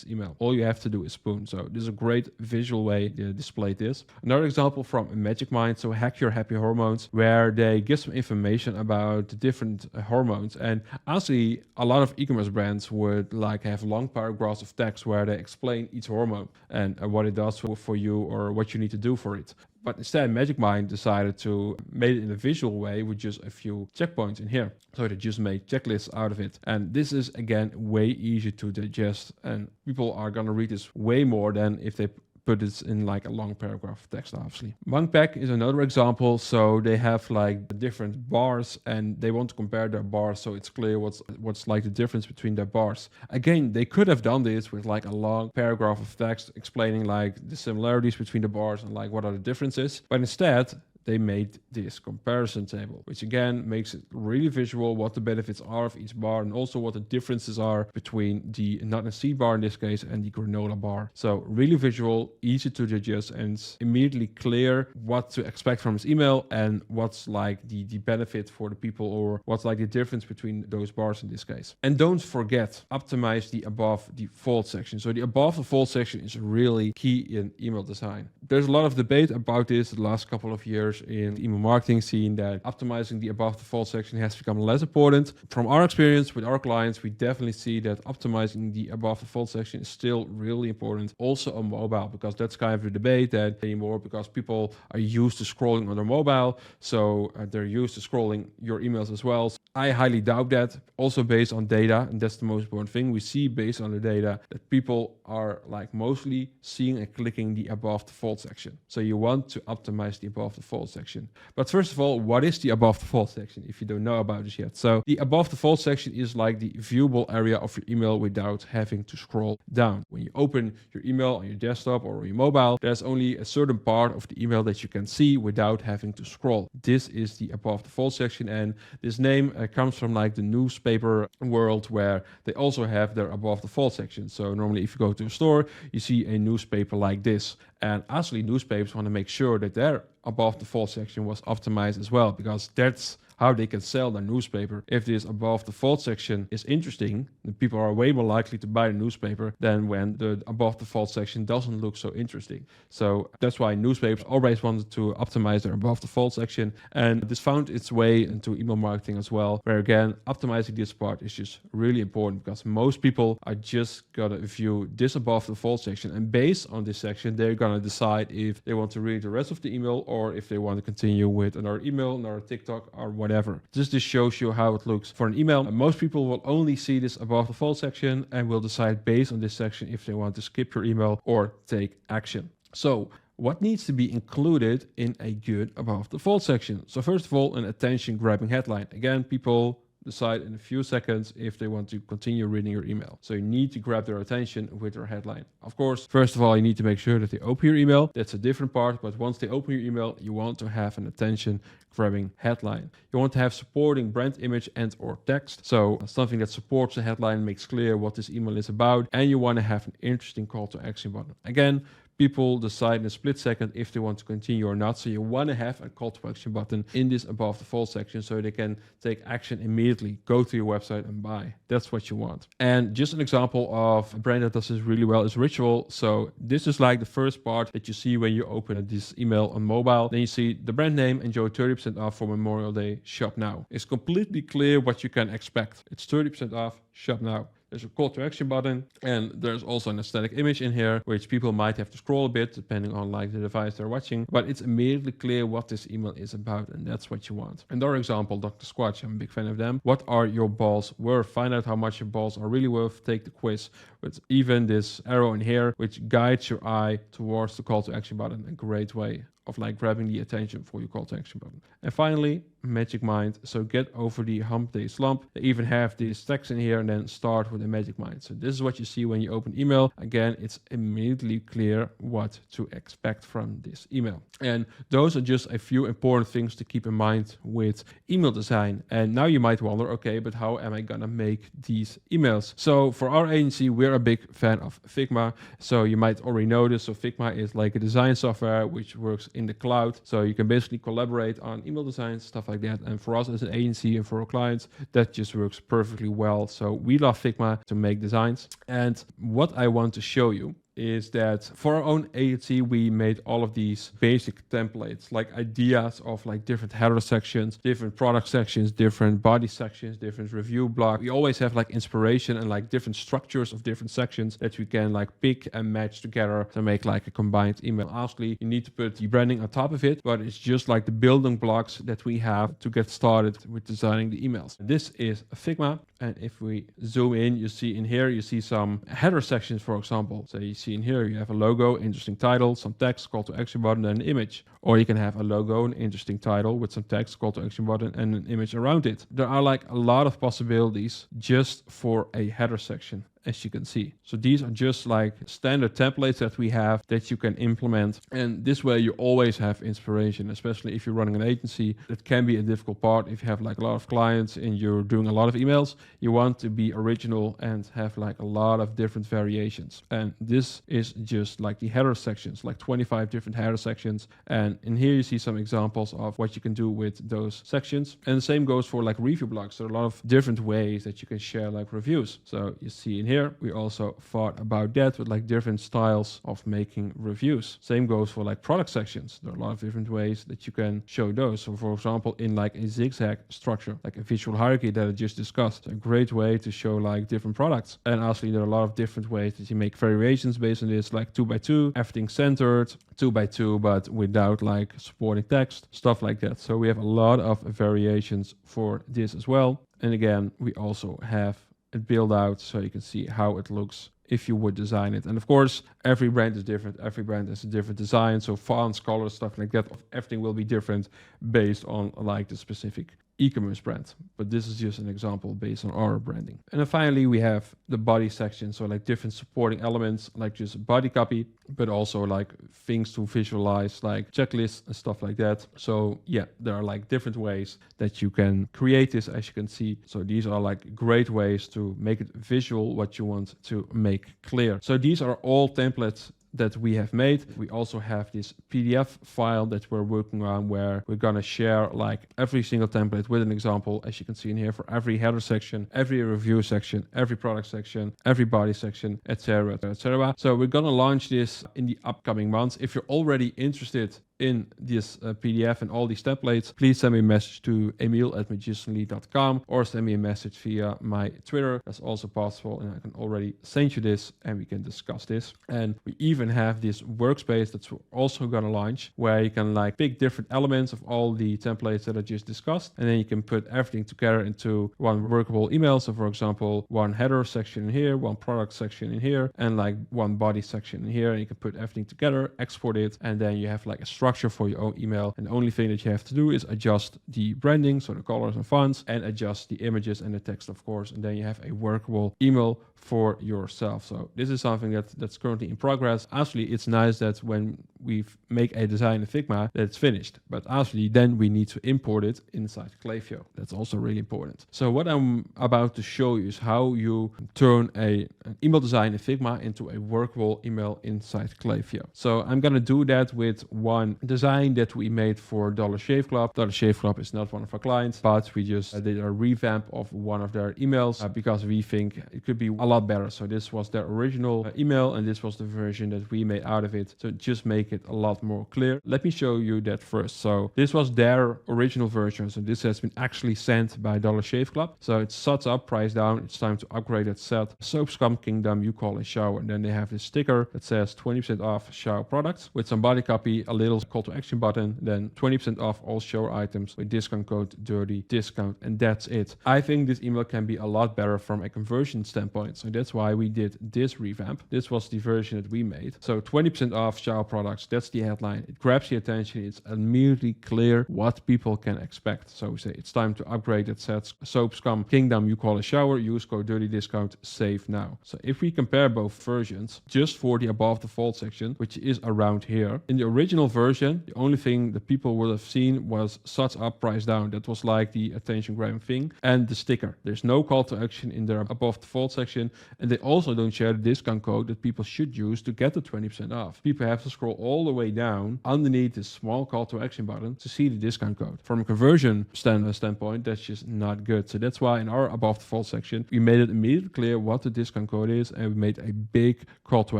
email. All you have to do is spoon. So this is a great visual way to display this. Another example from Magic Mind, so Hack Your Happy Hormones, where they give some information about the different hormones. And honestly, a lot of e-commerce brands would like have long paragraphs of text where they explain each hormone and what it does for you or what you need to do for it. But instead, Magic Mind decided to make it in a visual way with just a few checkpoints in here. So they just made checklists out of it. And this is, again, way easier to digest. And people are going to read this way more than if they put it in like a long paragraph of text, obviously. Monkpack is another example. So they have like different bars and they want to compare their bars so it's clear what's like the difference between their bars. Again, they could have done this with like a long paragraph of text explaining like the similarities between the bars and like what are the differences. But instead, they made this comparison table, which again makes it really visual what the benefits are of each bar and also what the differences are between the nut and seed bar in this case and the granola bar. So really visual, easy to digest, and it's immediately clear what to expect from this email and what's like the benefit for the people or what's like the difference between those bars in this case. And don't forget, optimize the above default section. So the above default section is really key in email design. There's a lot of debate about this the last couple of years in the email marketing scene that optimizing the above default section has become less important. From our experience with our clients, we definitely see that optimizing the above default section is still really important, also on mobile, because that's kind of the debate that anymore because people are used to scrolling on their mobile, so they're used to scrolling your emails as well. So I highly doubt that, also based on data, and that's the most important thing. We see based on the data that people are like mostly seeing and clicking the above default section. So you want to optimize the above default section. But first of all, what is the above default section if you don't know about this yet? So the above default section is like the viewable area of your email without having to scroll down. When you open your email on your desktop or your mobile, there's only a certain part of the email that you can see without having to scroll. This is the above default section, and this name comes from like the newspaper world where they also have their above default section. So normally if you go to a store, you see a newspaper like this. And actually newspapers want to make sure that their above default section was optimized as well, because that's how they can sell their newspaper. If this above default section is interesting, then people are way more likely to buy the newspaper than when the above default section doesn't look so interesting. So that's why newspapers always wanted to optimize their above default section. And this found its way into email marketing as well, where again, optimizing this part is just really important because most people are just gonna view this above default section. And based on this section, they're gonna decide if they want to read the rest of the email or if they want to continue with another email, another TikTok, or whatever. This just shows you how it looks for an email. And most people will only see this above the fold section and will decide based on this section if they want to skip your email or take action. So what needs to be included in a good above the fold section? So first of all, an attention grabbing headline. Again, people decide in a few seconds if they want to continue reading your email. So you need to grab their attention with your headline. Of course, first of all, you need to make sure that they open your email. That's a different part, but once they open your email, you want to have an attention grabbing headline. You want to have supporting brand image and or text. So something that supports the headline, makes clear what this email is about, and you want to have an interesting call to action button. Again, people decide in a split second if they want to continue or not. So you want to have a call to action button in this above the fold section so they can take action immediately, go to your website and buy. That's what you want. And just an example of a brand that does this really well is Ritual. So this is like the first part that you see when you open this email on mobile. Then you see the brand name, enjoy 30% off for Memorial Day, shop now. It's completely clear what you can expect. It's 30% off, shop now. There's a call to action button, and there's also an aesthetic image in here, which people might have to scroll a bit depending on like the device they're watching, but it's immediately clear what this email is about, and that's what you want. Another example, Dr. Squatch, I'm a big fan of them. What are your balls worth? Find out how much your balls are really worth. Take the quiz with even this arrow in here, which guides your eye towards the call to action button. A great way of like grabbing the attention for your call to action button. And finally, Magic Mind. So get over the hump day slump. They even have these text in here and then start with a Magic Mind. So this is what you see when you open email. Again, it's immediately clear what to expect from this email. And those are just a few important things to keep in mind with email design. And now you might wonder, okay, but how am I gonna make these emails? So for our agency, we're a big fan of Figma. So you might already know this. So Figma is like a design software which works in the cloud. So you can basically collaborate on email design, stuff like that. And for us as an agency and for our clients, that just works perfectly well. So we love Figma to make designs. And what I want to show you is that for our own agency, we made all of these basic templates, like ideas of like different header sections, different product sections, different body sections, different review block. We always have like inspiration and like different structures of different sections that we can like pick and match together to make like a combined email. Obviously, you need to put the branding on top of it, but it's just like the building blocks that we have to get started with designing the emails. This is Figma. And if we zoom in, you see in here, you see some header sections, for example. So you see in here, you have a logo, interesting title, some text, call to action button, and an image. Or you can have a logo, an interesting title with some text, call to action button, and an image around it. There are like a lot of possibilities just for a header section, as you can see. So these are just like standard templates that we have that you can implement. And this way you always have inspiration, especially if you're running an agency. That can be a difficult part. If you have like a lot of clients and you're doing a lot of emails, you want to be original and have like a lot of different variations. And this is just like the header sections, like 25 different header sections. And in here you see some examples of what you can do with those sections. And the same goes for like review blocks. There are a lot of different ways that you can share like reviews. So you see in here, we also thought about that with like different styles of making reviews. Same goes for like product sections. There are a lot of different ways that you can show those. So for example, in like a zigzag structure, like a visual hierarchy that I just discussed, a great way to show like different products. And honestly, there are a lot of different ways that you make variations based on this, like 2x2, everything centered, 2x2, but without like supporting text, stuff like that. So we have a lot of variations for this as well. And again, we also have it build out so you can see how it looks if you would design it. And of course, every brand is different. Every brand has a different design. So fonts, colors, stuff like that, everything will be different based on like the specific e-commerce brand. But this is just an example based on our branding. And then finally, we have the body section. So like different supporting elements, like just body copy, but also like things to visualize, like checklists and stuff like that. So yeah, there are like different ways that you can create this, as you can see. So these are like great ways to make it visual, what you want to make clear. So these are all templates that we have made. We also have this PDF file that we're working on where we're gonna share like every single template with an example, as you can see in here, for every header section, every review section, every product section, every body section, etc., etc. So we're gonna launch this in the upcoming months. If you're already interested in this PDF and all these templates, please send me a message to emil@magicianly.com or send me a message via my Twitter. That's also possible, and I can already send you this and we can discuss this. And we even have this workspace that's also going to launch where you can like pick different elements of all the templates that I just discussed, and then you can put everything together into one workable email. So for example, one header section in here, one product section in here, and like one body section in here, and you can put everything together, export it, and then you have like a structure for your own email. And the only thing that you have to do is adjust the branding, so the colors and fonts, and adjust the images and the text, of course, and then you have a workable email for yourself. So this is something that's currently in progress. Actually, it's nice that when we make a design in Figma that it's finished, but actually then we need to import it inside Klaviyo. That's also really important. So what I'm about to show you is how you turn an email design in Figma into a workable email inside Klaviyo. So I'm gonna do that with one design that we made for Dollar Shave Club. Dollar Shave Club is not one of our clients, but we just did a revamp of one of their emails because we think it could be a lot better. So this was their original email, and this was the version that we made out of it to just make it a lot more clear. Let me show you that first. So this was their original version. So this has been actually sent by Dollar Shave Club. So it's suds up, price down. It's time to upgrade that set. Soap Scum Kingdom, you call a shower. And then they have this sticker that says 20% off shower products with some body copy, a little has a call to action button, then 20% off all shower items with discount code dirty discount, and that's it. I think this email can be a lot better from a conversion standpoint. So that's why we did this revamp. This was the version that we made. So 20% off shower products, that's the headline. It grabs the attention. It's immediately clear what people can expect. So we say it's time to upgrade. It says soap scum kingdom, you call a shower, use code dirty discount, save now. So if we compare both versions, just for the above the fold section, which is around here, in the original version, the only thing that people would have seen was such up, price down. That was like the attention grabbing thing, and the sticker. There's no call to action in their above the fold section, and they also don't share the discount code that people should use to get the 20% off. People have to scroll all the way down underneath this small call to action button to see the discount code. From a conversion standpoint, that's just not good. So that's why in our above the fold section, we made it immediately clear what the discount code is, and we made a big call to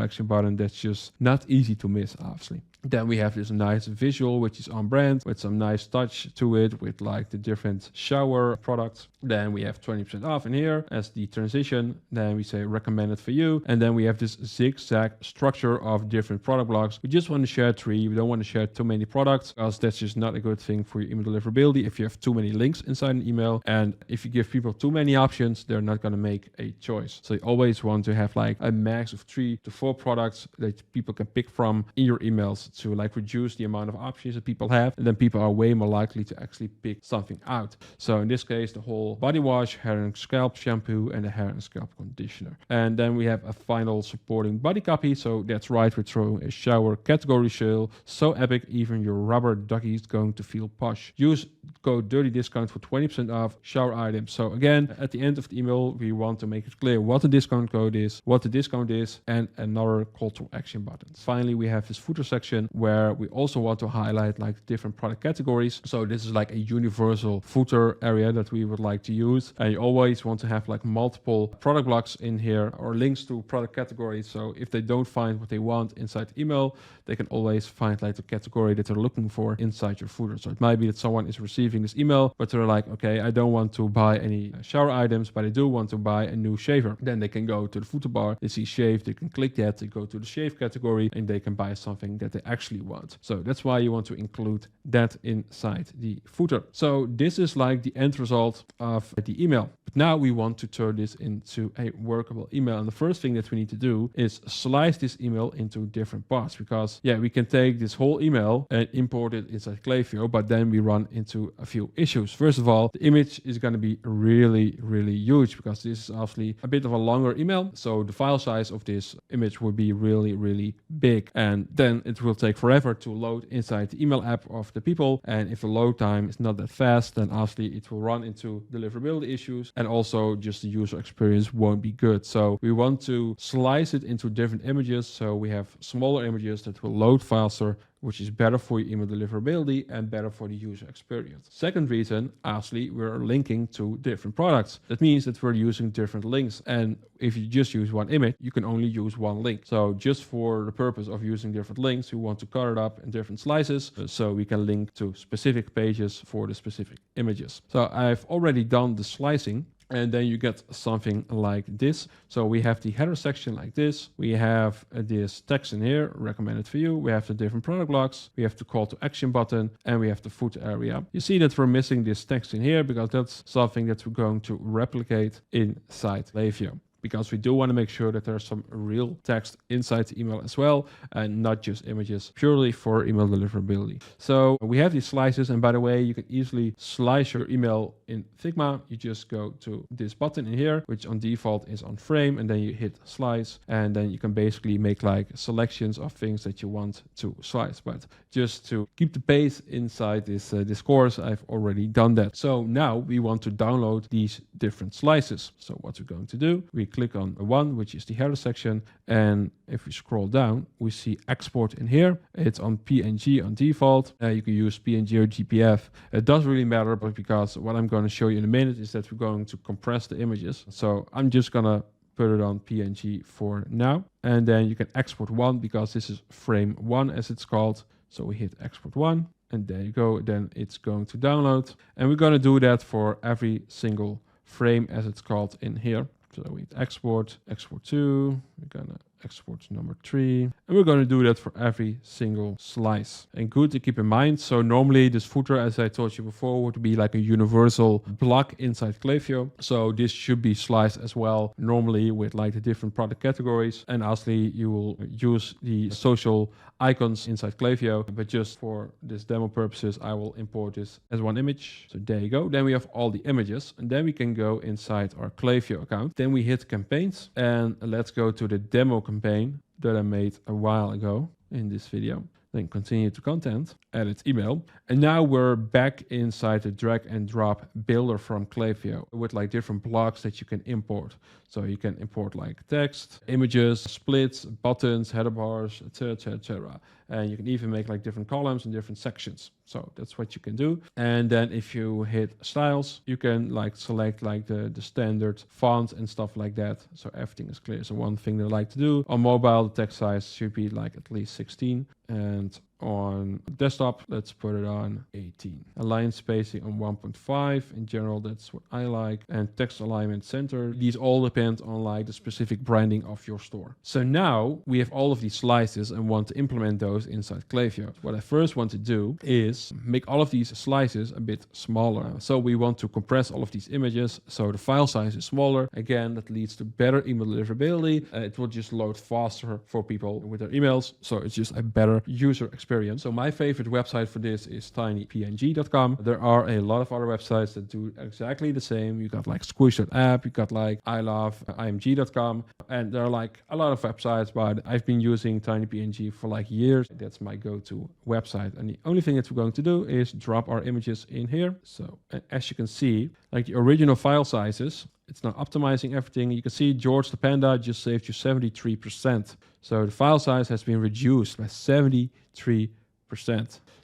action button that's just not easy to miss, obviously. Then we have this nice visual, which is on brand, with some nice touch to it, with like the different shower products. Then we have 20% off in here as the transition. Then we say recommended for you. And then we have this zigzag structure of different product blocks. We just want to share 3. We don't want to share too many products, because that's just not a good thing for your email deliverability if you have too many links inside an email. And if you give people too many options, they're not going to make a choice. So you always want to have like a max of 3 to 4 products that people can pick from in your emails, to like reduce the amount of options that people have, and then people are way more likely to actually pick something out. So in this case, the whole body wash, hair and scalp shampoo, and the hair and scalp conditioner. And then we have a final supporting body copy. So that's right, we're throwing a shower category sale. So epic, even your rubber ducky is going to feel posh. Use code dirty discount for 20% off shower items. So again, at the end of the email, we want to make it clear what the discount code is, what the discount is, and another call to action buttons. Finally, we have this footer section where we also want to highlight like different product categories. So this is like a universal footer area that we would like to use. And you always want to have like multiple product blocks in here, or links to product categories. So if they don't find what they want inside the email, they can always find like the category that they're looking for inside your footer. So it might be that someone is receiving this email, but they're like, okay, I don't want to buy any shower items, but I do want to buy a new shaver. Then they can go to the footer bar, they see shave, they can click that, they go to the shave category, and they can buy something that they actually want. So that's why you want to include that inside the footer. So this is like the end result of the email. But now we want to turn this into a workable email. And the first thing that we need to do is slice this email into different parts, because yeah, we can take this whole email and import it inside Klaviyo, but then we run into a few issues. First of all, the image is going to be really, really huge, because this is obviously a bit of a longer email. So the file size of this image will be really, really big. And then it will take forever to load inside the email app of the people. And if the load time is not that fast, then obviously it will run into deliverability issues, and also just the user experience won't be good. So we want to slice it into different images. So we have smaller images that will load faster, which is better for your email deliverability and better for the user experience. Second reason, obviously, we're linking to different products. That means that we're using different links. And if you just use one image, you can only use one link. So just for the purpose of using different links, we want to cut it up in different slices so we can link to specific pages for the specific images. So I've already done the slicing. And then you get something like this. So we have the header section like this. We have this text in here, recommended for you. We have the different product blocks. We have the call to action button, and we have the footer area. You see that we're missing this text in here, because that's something that we're going to replicate inside Klaviyo, because we do want to make sure that there's some real text inside the email as well, and not just images, purely for email deliverability. So we have these slices, and by the way, you can easily slice your email in Figma. You just go to this button in here, which on default is on frame, and then you hit slice, and then you can basically make like selections of things that you want to slice. But just to keep the pace inside this course, I've already done that. So now we want to download these different slices. So what we're going to do, we click on one, which is the header section, and if we scroll down, we see export in here. It's on PNG on default. You can use PNG or GPF. It doesn't really matter, but because what I'm going to show you in a minute is that we're going to compress the images. So I'm just gonna put it on PNG for now, and then you can export one, because this is frame 1 as it's called. So we hit export 1, and there you go. Then it's going to download, and we're going to do that for every single frame as it's called in here. So we hit export, export to, we're gonna export to number 3. And we're going to do that for every single slice. And good to keep in mind, so normally this footer, as I told you before, would be like a universal block inside Klaviyo. So this should be sliced as well, normally with like the different product categories. And lastly, you will use the social icons inside Klaviyo, but just for this demo purposes, I will import this as one image. So there you go. Then we have all the images, and then we can go inside our Klaviyo account. Then we hit campaigns, and let's go to the demo campaign that I made a while ago in this video. Then continue to content, edit email. And now we're back inside the drag and drop builder from Klaviyo with like different blocks that you can import. So you can import like text, images, splits, buttons, header bars, etc., etc. And you can even make like different columns and different sections. So that's what you can do. And then if you hit styles, you can like select like the standard font and stuff like that. So everything is clear. So one thing that I like to do on mobile, the text size should be like at least 16. And on desktop, let's put it on 18. Align spacing on 1.5. In general, that's what I like. And text alignment center. These all depend on like the specific branding of your store. So now we have all of these slices and want to implement those inside Klaviyo. What I first want to do is make all of these slices a bit smaller. So we want to compress all of these images. So the file size is smaller. Again, that leads to better email deliverability. It will just load faster for people with their emails. So it's just a better user experience. So my favorite website for this is tinypng.com. There are a lot of other websites that do exactly the same. You got like squish.app, you got like I love img.com, and there are like a lot of websites, but I've been using tinypng for like years. That's my go-to website. And the only thing that we're going to do is drop our images in here. So as you can see, like the original file sizes, it's now optimizing everything. You can see George the Panda just saved you 73%. So the file size has been reduced by 73%.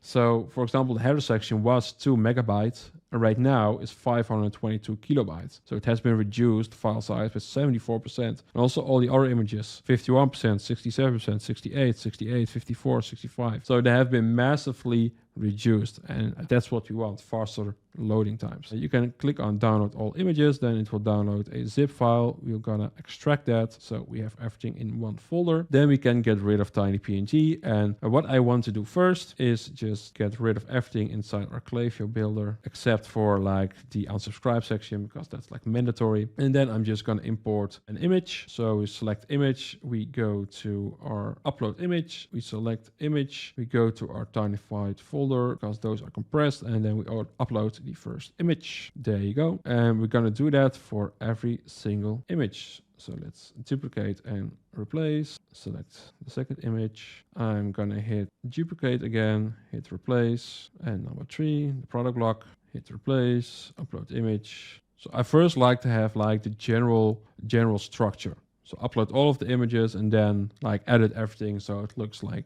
So for example, the header section was 2 megabytes and right now is 522 kilobytes. So it has been reduced, the file size, by 74%. And also all the other images, 51%, 67%, 68, 68, 54, 65. So they have been massively reduced, and that's what we want, faster loading times. You can click on download all images, then it will download a zip file. We're gonna extract that so we have everything in one folder. Then we can get rid of tinypng, and what I want to do first is just get rid of everything inside our Klaviyo builder except for like the unsubscribe section, because that's like mandatory. And then I'm just gonna import an image. So we select image, we go to our upload image, we select image, we go to our tinyfied folder because those are compressed, and then we upload the first image. There you go. And we're gonna do that for every single image. So let's duplicate and replace, select the second image. I'm gonna hit duplicate again, hit replace, and number 3, the product block, hit replace, upload image. So I first like to have like the general structure. So upload all of the images and then like edit everything so it looks like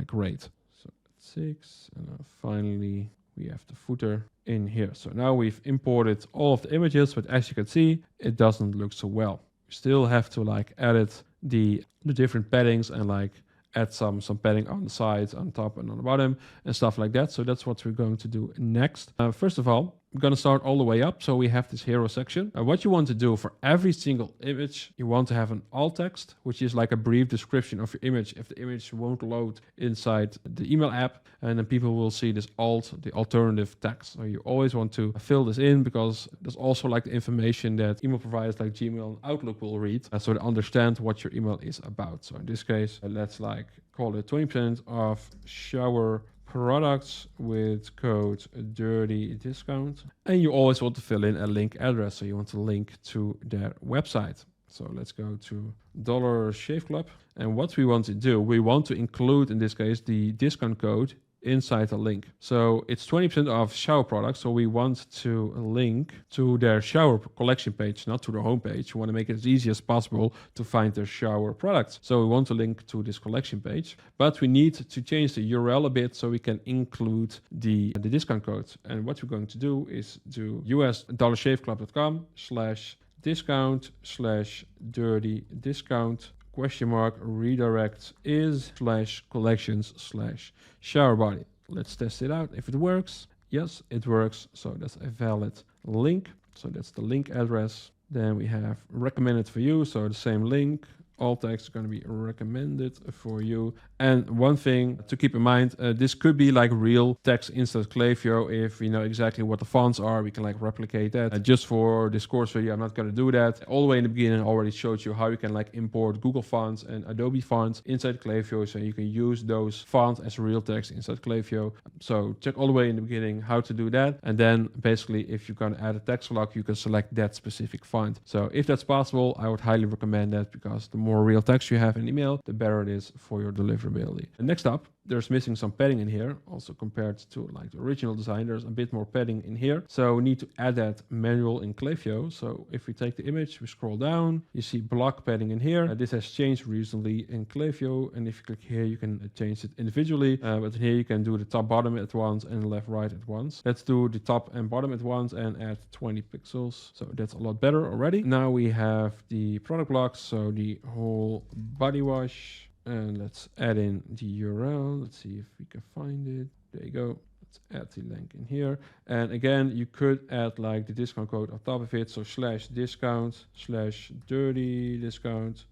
great. So 6, and then finally we have the footer in here. So now we've imported all of the images, but as you can see, it doesn't look so well. We still have to like edit the different paddings and like add some padding on the sides, on top and on the bottom and stuff like that. So that's what we're going to do next. First of all, I'm going to start all the way up. So we have this hero section. What you want to do for every single image, you want to have an alt text, which is like a brief description of your image if the image won't load inside the email app. And then people will see this the alternative text. So you always want to fill this in because there's also like the information that email providers like Gmail and Outlook will read. So they understand what your email is about. So in this case, let's like call it 20% off shower products with code dirty discount. And you always want to fill in a link address. So you want to link to their website. So let's go to Dollar Shave Club. And what we want to do, we want to include in this case the discount code inside the link. So it's 20% off shower products. So we want to link to their shower collection page, not to their homepage. We want to make it as easy as possible to find their shower products. So we want to link to this collection page, but we need to change the URL a bit so we can include the discount code. And what we're going to do is do us$shaveclub.com/discount/dirty discount redirect is /collections/shower body. Let's test it out if it works. Yes, it works. So that's a valid link. So that's the link address. Then we have recommended for you. So the same link, All text is going to be recommended for you. And one thing to keep in mind, this could be like real text inside Klaviyo. If we know exactly what the fonts are, we can like replicate that. Just for this course video, I'm not going to do that. All the way in the beginning, I already showed you how you can like import Google fonts and Adobe fonts inside Klaviyo, so you can use those fonts as real text inside Klaviyo. So check all the way in the beginning how to do that. And then basically, if you're going to add a text block, you can select that specific font. So if that's possible, I would highly recommend that, because the more real text you have in email, the better it is for your deliverability. And next up, there's missing some padding in here. Also compared to like the original design, there's a bit more padding in here. So we need to add that manual in Klaviyo. So if we take the image, we scroll down, you see block padding in here. This has changed recently in Klaviyo. And if you click here, you can change it individually. But here you can do the top bottom at once and left right at once. Let's do the top and bottom at once and add 20 pixels. So that's a lot better already. Now we have the product blocks. So the whole body wash. And let's add in the URL. Let's see if we can find it. There you go. Let's add the link in here. And again, you could add like the discount code on top of it. So /discount /dirty discount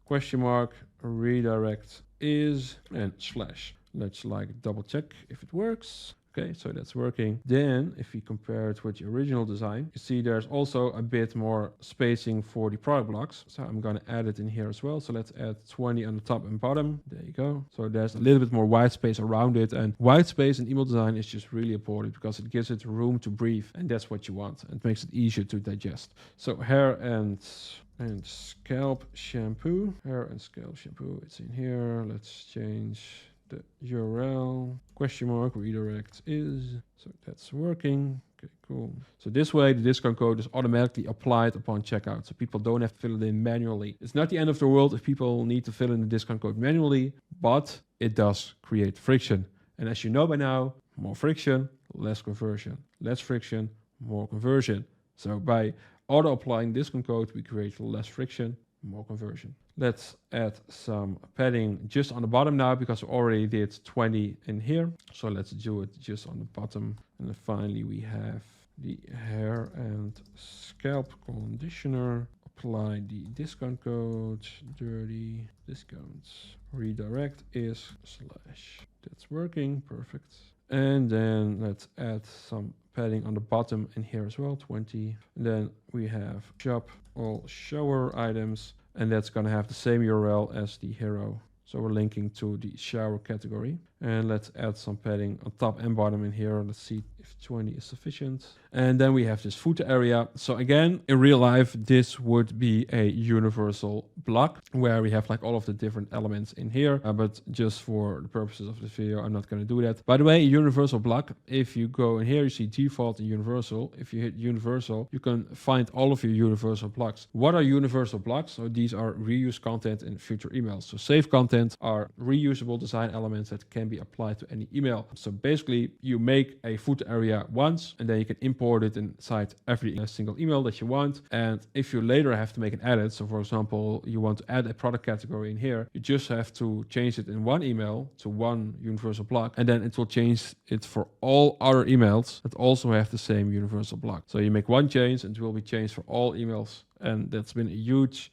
redirect is and /. Let's like double check if it works. Okay, so that's working. Then if we compare it with the original design, you see there's also a bit more spacing for the product blocks. So I'm going to add it in here as well. So let's add 20 on the top and bottom. There you go. So there's a little bit more white space around it. And white space in email design is just really important because it gives it room to breathe. And that's what you want. It makes it easier to digest. So hair and scalp shampoo. Hair and scalp shampoo. It's in here. Let's change the URL redirect is. So that's working. Okay, cool. So this way the discount code is automatically applied upon checkout. So people don't have to fill it in manually. It's not the end of the world if people need to fill in the discount code manually, but it does create friction. And as you know by now, more friction, less conversion. Less friction, more conversion. So by auto applying discount code, we create less friction, more conversion. Let's add some padding just on the bottom now because we already did 20 in here. So let's do it just on the bottom. And then finally we have the hair and scalp conditioner. Apply the discount code, dirty discounts. Redirect is /. That's working, perfect. And then let's add some padding on the bottom in here as well, 20. And then we have shop all shower items. And that's going to have the same URL as the hero. So we're linking to the shower category. And let's add some padding on top and bottom in here. Let's see if 20 is sufficient. And then we have this footer area. So again, in real life, this would be a universal block where we have like all of the different elements in here. But just for the purposes of this video, I'm not going to do that. By the way, a universal block, if you go in here, you see default and universal. If you hit universal, you can find all of your universal blocks. What are universal blocks? So these are reuse content in future emails. So save content are reusable design elements that can be applied to any email. So basically you make a footer area once and then you can import it inside every single email that you want. And if you later have to make an edit, so for example, you want to add a product category in here, you just have to change it in one email to one universal block, and then it will change it for all other emails that also have the same universal block. So you make one change and it will be changed for all emails. And that's been a huge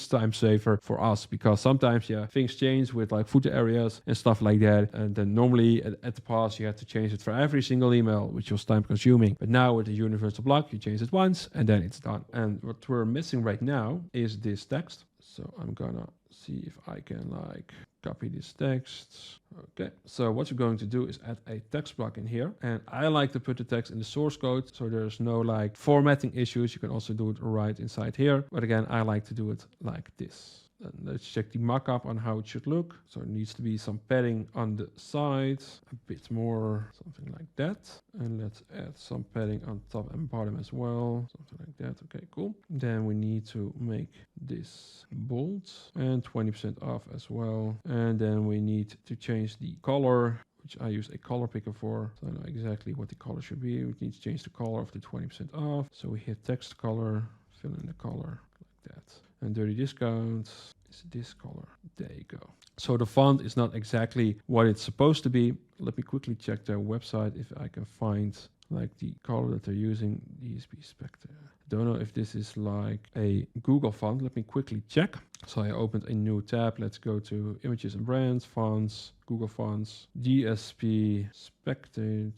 time saver for us because sometimes things change with like footer areas and stuff like that, and then normally at the past you had to change it for every single email, which was time consuming. But now with the universal block you change it once and then it's done. And what we're missing right now is this text. So I'm gonna see if I can like copy this text. Okay, so what you're going to do is add a text block in here, and I like to put the text in the source code so there's no like formatting issues. You can also do it right inside here, but again I like to do it like this. And let's check the markup on how it should look. So it needs to be some padding on the side, a bit more, something like that. And let's add some padding on top and bottom as well, something like that. Okay, cool. Then we need to make this bold and 20% off as well. And then we need to change the color, which I use a color picker for. So I know exactly what the color should be. We need to change the color of the 20% off. So we hit text color, fill in the color like that. And dirty discount is this color. There you go. So the font is not exactly what it's supposed to be. Let me quickly check their website if I can find like the color that they're using. DSP Spectre. Don't know if this is like a Google font. Let me quickly check. So I opened a new tab. Let's go to images and brands, fonts, Google Fonts, DSP, Spectator.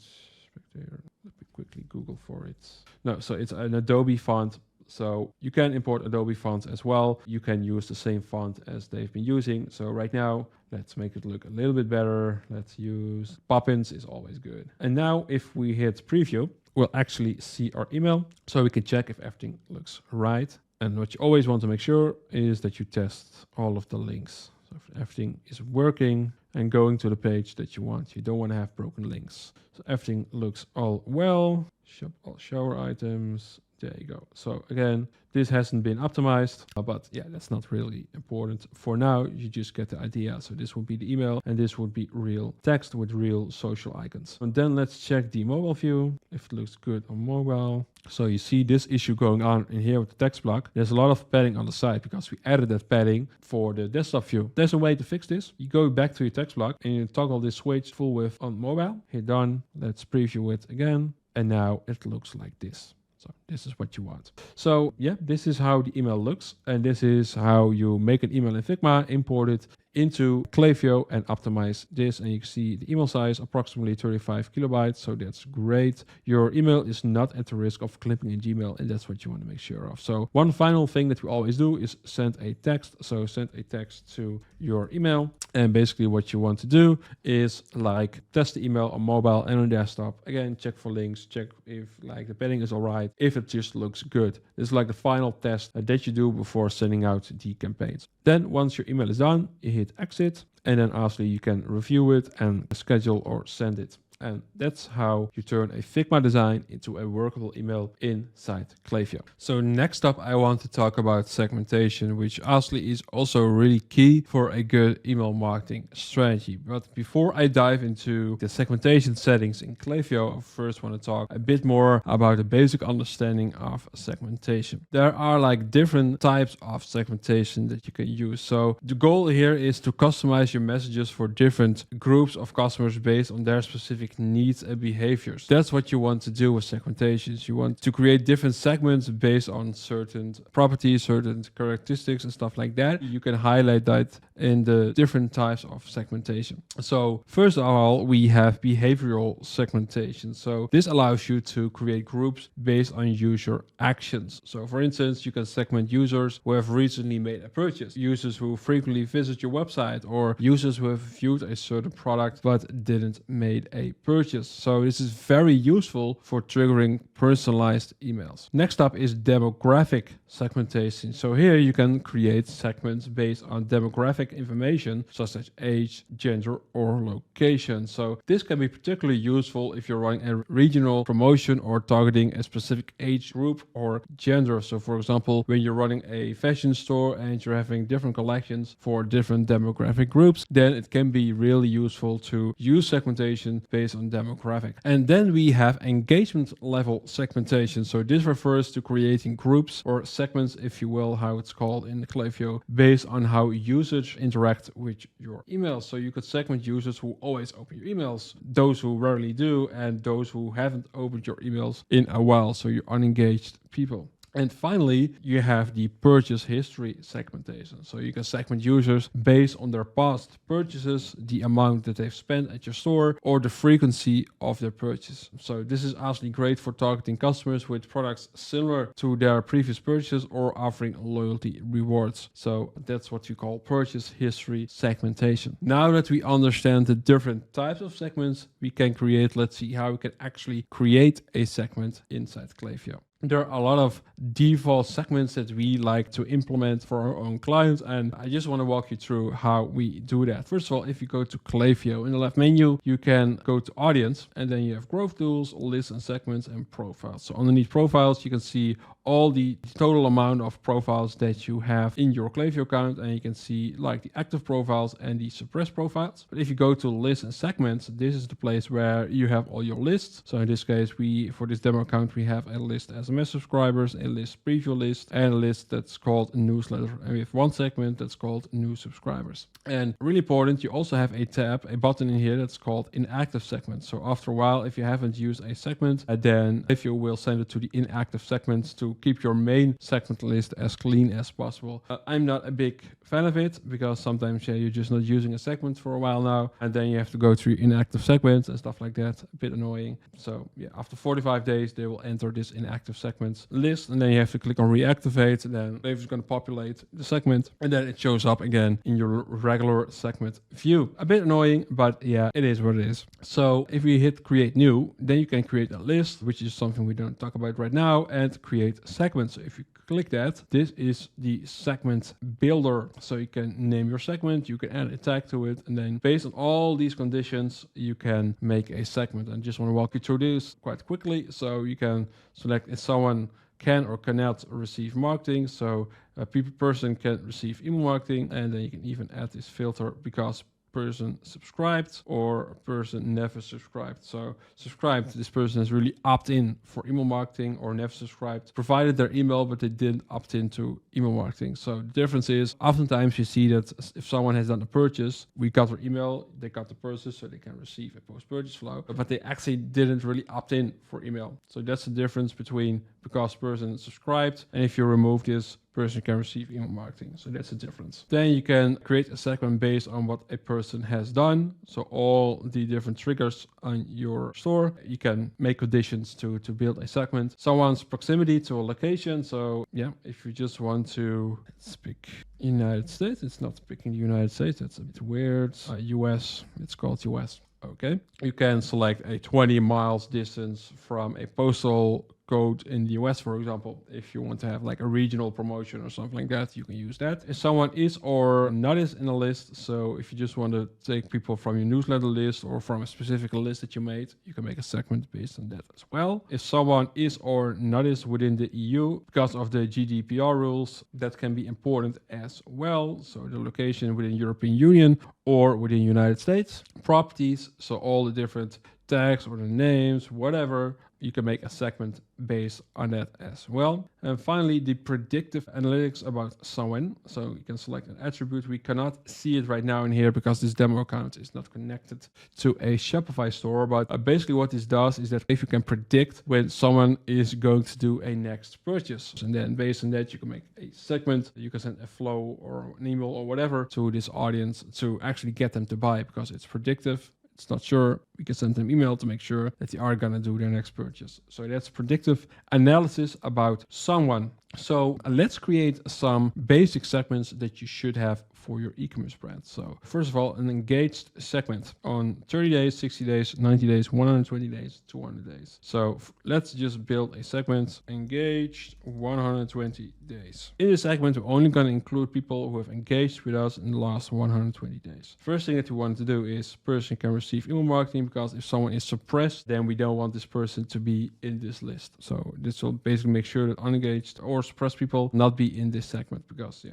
Let me quickly Google for it. No, so it's an Adobe font. So you can import Adobe fonts as well. You can use the same font as they've been using. So right now, let's make it look a little bit better. Let's use Poppins is always good. And now if we hit preview, we'll actually see our email. So we can check if everything looks right. And what you always want to make sure is that you test all of the links. So if everything is working and going to the page that you want, you don't want to have broken links. So everything looks all well. Shop all shower items. There you go. So again, this hasn't been optimized, but yeah, that's not really important. For now, you just get the idea. So this would be the email and this would be real text with real social icons. And then let's check the mobile view, if it looks good on mobile. So you see this issue going on in here with the text block. There's a lot of padding on the side because we added that padding for the desktop view. There's a way to fix this. You go back to your text block and you toggle this switch full width on mobile. Hit done. Let's preview it again. And now it looks like this. So this is what you want. So yeah, this is how the email looks. And this is how you make an email in Figma, import it into Klaviyo and optimize this. And you can see the email size, approximately 35 kilobytes. So that's great. Your email is not at the risk of clipping in Gmail. And that's what you want to make sure of. So one final thing that we always do is send a text. So send a text to your email. And basically what you want to do is like test the email on mobile and on desktop. Again, check for links, check if like the padding is all right, if it just looks good. This is like the final test that you do before sending out the campaigns. Then once your email is done, you hit exit, and then obviously you can review it and schedule or send it. And that's how you turn a Figma design into a workable email inside Klaviyo. So next up, I want to talk about segmentation, which honestly is also really key for a good email marketing strategy. But before I dive into the segmentation settings in Klaviyo, I first want to talk a bit more about the basic understanding of segmentation. There are like different types of segmentation that you can use. So the goal here is to customize your messages for different groups of customers based on their specific needs and behaviors. That's what you want to do with segmentations. You want to create different segments based on certain properties, certain characteristics and stuff like that. You can highlight that in the different types of segmentation. So first of all, we have behavioral segmentation. So this allows you to create groups based on user actions. So for instance, you can segment users who have recently made a purchase, users who frequently visit your website, or users who have viewed a certain product but didn't make a purchase. So this is very useful for triggering personalized emails. Next up is demographic segmentation. So here you can create segments based on demographic information such as age, gender, or location. So this can be particularly useful if you're running a regional promotion or targeting a specific age group or gender. So for example, when you're running a fashion store and you're having different collections for different demographic groups, then it can be really useful to use segmentation based on demographic. And then we have engagement level segmentation. So this refers to creating groups or segments, if you will, how it's called in the Klaviyo, based on how users interact with your emails. So you could segment users who always open your emails, those who rarely do, and those who haven't opened your emails in a while. So you're unengaged people. And finally, you have the purchase history segmentation. So you can segment users based on their past purchases, the amount that they've spent at your store, or the frequency of their purchase. So this is actually great for targeting customers with products similar to their previous purchases or offering loyalty rewards. So that's what you call purchase history segmentation. Now that we understand the different types of segments we can create, let's see how we can actually create a segment inside Klaviyo. There are a lot of default segments that we like to implement for our own clients, and I just want to walk you through how we do that. First of all, if you go to Klaviyo, in the left menu, you can go to audience, and then you have growth tools, lists and segments, and profiles. So underneath profiles, you can see all the total amount of profiles that you have in your Klaviyo account, and you can see like the active profiles and the suppressed profiles. But if you go to lists and segments, this is the place where you have all your lists. So in this case, for this demo account, we have a list as SMS subscribers, a list preview list, and a list that's called newsletter. And we have one segment that's called new subscribers. And really important, you also have a button in here that's called inactive segment. So after a while, if you haven't used a segment, then if you will send it to the inactive segments to keep your main segment list as clean as possible. I'm not a big fan of it because sometimes you're just not using a segment for a while now, and then you have to go through inactive segments and stuff like that. A bit annoying. So yeah, after 45 days, they will enter this inactive segments list, and then you have to click on reactivate, and then Klaviyo is going to populate the segment, and then it shows up again in your regular segment view. A bit annoying, but yeah, it is what it is. So if we hit create new, then you can create a list, which is something we don't talk about right now, and create segments. So if you click that, this is the segment builder. So you can name your segment, you can add a tag to it, and then based on all these conditions, you can make a segment. And just want to walk you through this quite quickly. So you can select if someone can or cannot receive marketing. So a person can receive email marketing, and then you can even add this filter because person subscribed or a person never subscribed. So subscribed, this person has really opt in for email marketing, or never subscribed, provided their email, but they didn't opt into email marketing. So the difference is oftentimes you see that if someone has done a purchase, we got their email, they got the purchase, so they can receive a post-purchase flow, but they actually didn't really opt in for email. So that's the difference between because person subscribed, and if you remove this, person can receive email marketing. So that's the difference. Then you can create a segment based on what a person has done. So all the different triggers on your store, you can make conditions to build a segment. Someone's proximity to a location. So yeah, if you just want to, let's pick United States. It's not picking the United States. That's a bit weird. US, it's called US. Okay. You can select a 20 miles distance from a postal code in the US, for example. If you want to have like a regional promotion or something like that, you can use that. If someone is or not is in a list, so if you just want to take people from your newsletter list or from a specific list that you made, you can make a segment based on that as well. If someone is or not is within the EU, because of the GDPR rules, that can be important as well. So the location within European Union or within United States. Properties, so all the different tags or the names, whatever, you can make a segment based on that as well. And finally, the predictive analytics about someone. So you can select an attribute. We cannot see it right now in here because this demo account is not connected to a Shopify store. But basically what this does is that if you can predict when someone is going to do a next purchase. And then based on that, you can make a segment. You can send a flow or an email or whatever to this audience to actually get them to buy because it's predictive. It's not sure, we can send them email to make sure that they are going to do their next purchase. So that's predictive analysis about someone. So let's create some basic segments that you should have for your e-commerce brand. So first of all, an engaged segment on 30 days, 60 days, 90 days, 120 days, 200 days. So let's just build a segment, engaged 120 days. In this segment, we're only going to include people who have engaged with us in the last 120 days. First thing that we want to do is person can receive email marketing, because if someone is suppressed, then we don't want this person to be in this list. So this will basically make sure that unengaged or suppressed people not be in this segment, because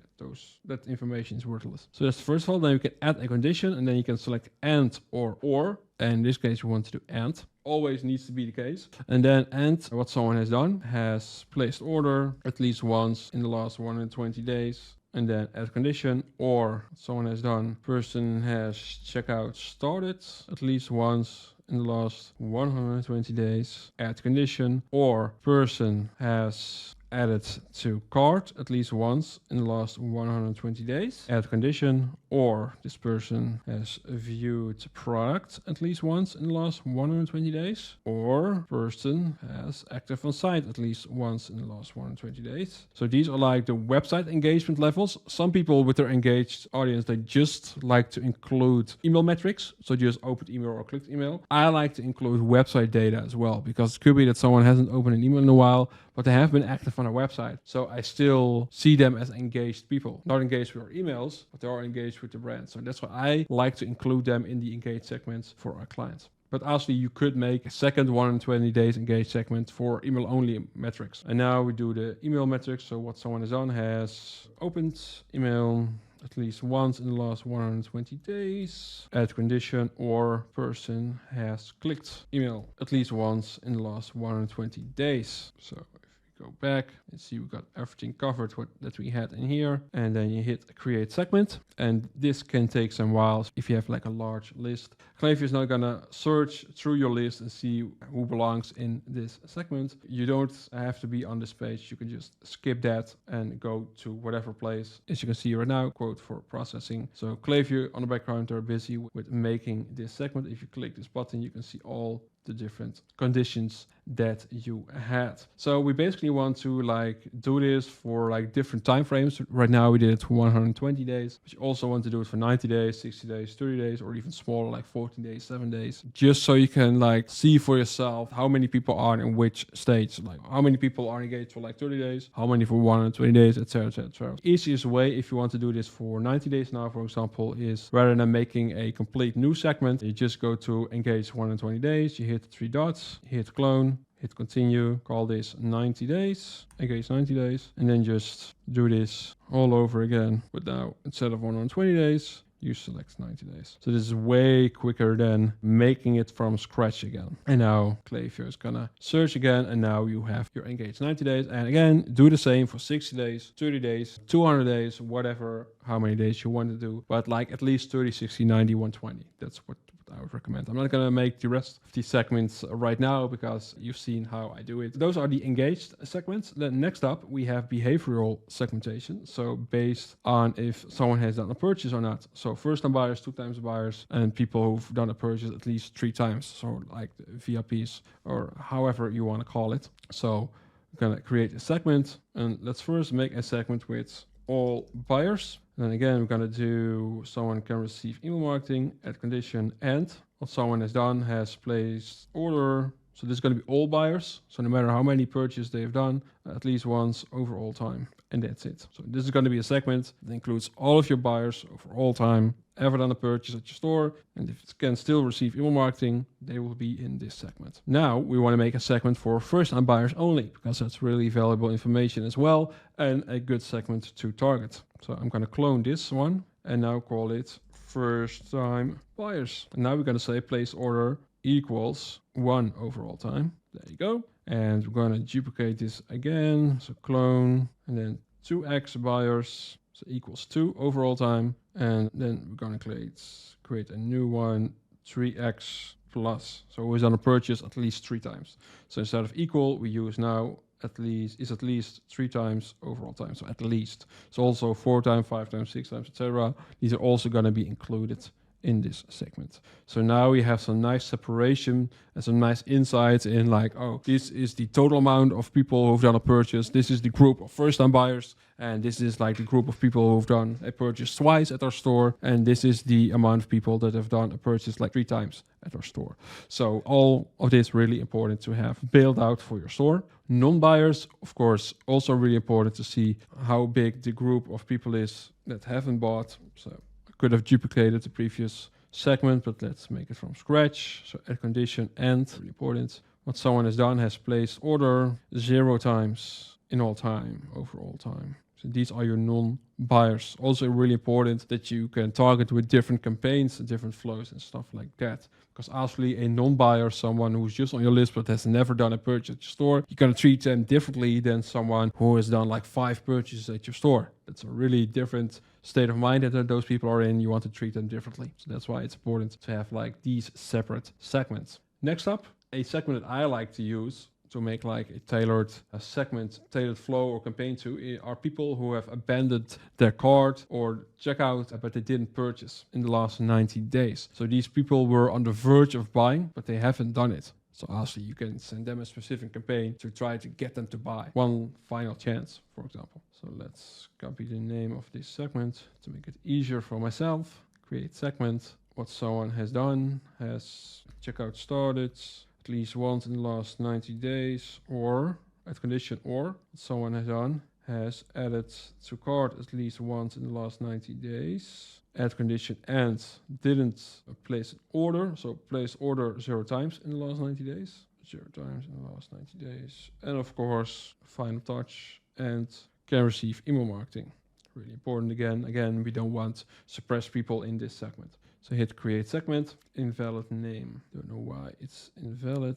that information is worthless. So that's first of all. Then you can add a condition, and then you can select and or. And in this case, we want to do and. Always needs to be the case. And then and what someone has done, has placed order at least once in the last 120 days. And then add condition, or someone has done, person has checkout started at least once in the last 120 days. Add condition, or person has added to cart at least once in the last 120 days. Add condition, or this person has viewed product at least once in the last 120 days. Or person has active on site at least once in the last 120 days. So these are like the website engagement levels. Some people with their engaged audience, they just like to include email metrics. So just opened email or clicked email. I like to include website data as well, because it could be that someone hasn't opened an email in a while, but they have been active on our website. So I still see them as engaged people. Not engaged with our emails, but they are engaged with the brand. So that's why I like to include them in the engaged segments for our clients. But actually, you could make a second 120 days engaged segment for email only metrics. And now we do the email metrics. So what someone has done, has opened email at least once in the last 120 days. Add condition, or person has clicked email at least once in the last 120 days. So if we go back and see we got everything covered that we had in here. And then you hit create segment. And this can take some while if you have like a large list. Klaviyo is not gonna search through your list and see who belongs in this segment. You don't have to be on this page. You can just skip that and go to whatever place. As you can see right now, quote for processing. So Klaviyo on the background are busy with making this segment. If you click this button, you can see all the different conditions that you had. So we basically want to like do this for like different time frames. Right now we did it for 120 days, but you also want to do it for 90 days, 60 days, 30 days, or even smaller, like 14 days, 7 days, just so you can like see for yourself how many people are in which stage, like how many people are engaged for like 30 days, how many for 120 days, etc, etc. Easiest way, if you want to do this for 90 days now, for example, is rather than making a complete new segment, you just go to engage 120 days, you hit the 3 dots, hit clone, hit continue, call this 90 days, engage 90 days, and then just do this all over again. But now instead of 120 days, you select 90 days. So this is way quicker than making it from scratch again. And now Klaviyo is gonna search again, and now you have your engage 90 days. And again, do the same for 60 days, 30 days, 200 days, whatever, how many days you want to do. But like at least 30, 60, 90, 120. That's what I would recommend. I'm not going to make the rest of these segments right now because you've seen how I do it. Those are the engaged segments. Then next up, we have behavioral segmentation. So based on if someone has done a purchase or not. So first time buyers, 2 times buyers, and people who've done a purchase at least 3 times. So like VIPs or however you want to call it. So we're going to create a segment, and let's first make a segment with all buyers. And then again, we're going to do someone can receive email marketing at condition and what someone has done has placed order. So this is going to be all buyers. So no matter how many purchases they've done, at least once over all time. And that's it. So this is going to be a segment that includes all of your buyers over all time, ever done a purchase at your store. And if it can still receive email marketing, they will be in this segment. Now we want to make a segment for first time buyers only, because that's really valuable information as well and a good segment to target. So I'm going to clone this one and now call it first time buyers. And now we're going to say place order equals 1 over all time. There you go. And we're going to duplicate this again. So clone and then 2x buyers. So equals 2 over all time. And then we're going to create a new one, 3x plus. So who's done a purchase at least 3 times. So instead of equal, we use now at least 3 times overall time. So at least. So also 4 times, 5 times, 6 times, etc. These are also going to be included in this segment. So now we have some nice separation and some nice insights in like, oh, this is the total amount of people who've done a purchase. This is the group of first time buyers. And this is like the group of people who've done a purchase twice at our store. And this is the amount of people that have done a purchase like 3 times at our store. So all of this really important to have built out for your store. Non-buyers, of course, also really important to see how big the group of people is that haven't bought. So I could have duplicated the previous segment, but let's make it from scratch. So add condition and, really important, what someone has done has placed order 0 times in all time, over all time. So these are your non-buyers. Also really important that you can target with different campaigns, different flows and stuff like that. Because obviously a non-buyer, someone who's just on your list but has never done a purchase at your store, you're going to treat them differently than someone who has done like 5 purchases at your store. That's a really different state of mind that those people are in. You want to treat them differently. So that's why it's important to have like these separate segments. Next up, a segment that I like to use to make like a tailored segment, tailored flow or campaign to are people who have abandoned their cart or checkout, but they didn't purchase in the last 90 days. So these people were on the verge of buying, but they haven't done it. So also you can send them a specific campaign to try to get them to buy. One final chance, for example. So let's copy the name of this segment to make it easier for myself. Create segment. What someone has done, has checkout started at least once in the last 90 days, or at condition or someone has done has added to cart at least once in the last 90 days. Add condition and didn't place an order, so place order 0 times in the last 90 days. 0 times in the last 90 days. And of course, final touch and can receive email marketing. Really important again, we don't want suppressed people in this segment. So hit create segment, invalid name. Don't know why it's invalid.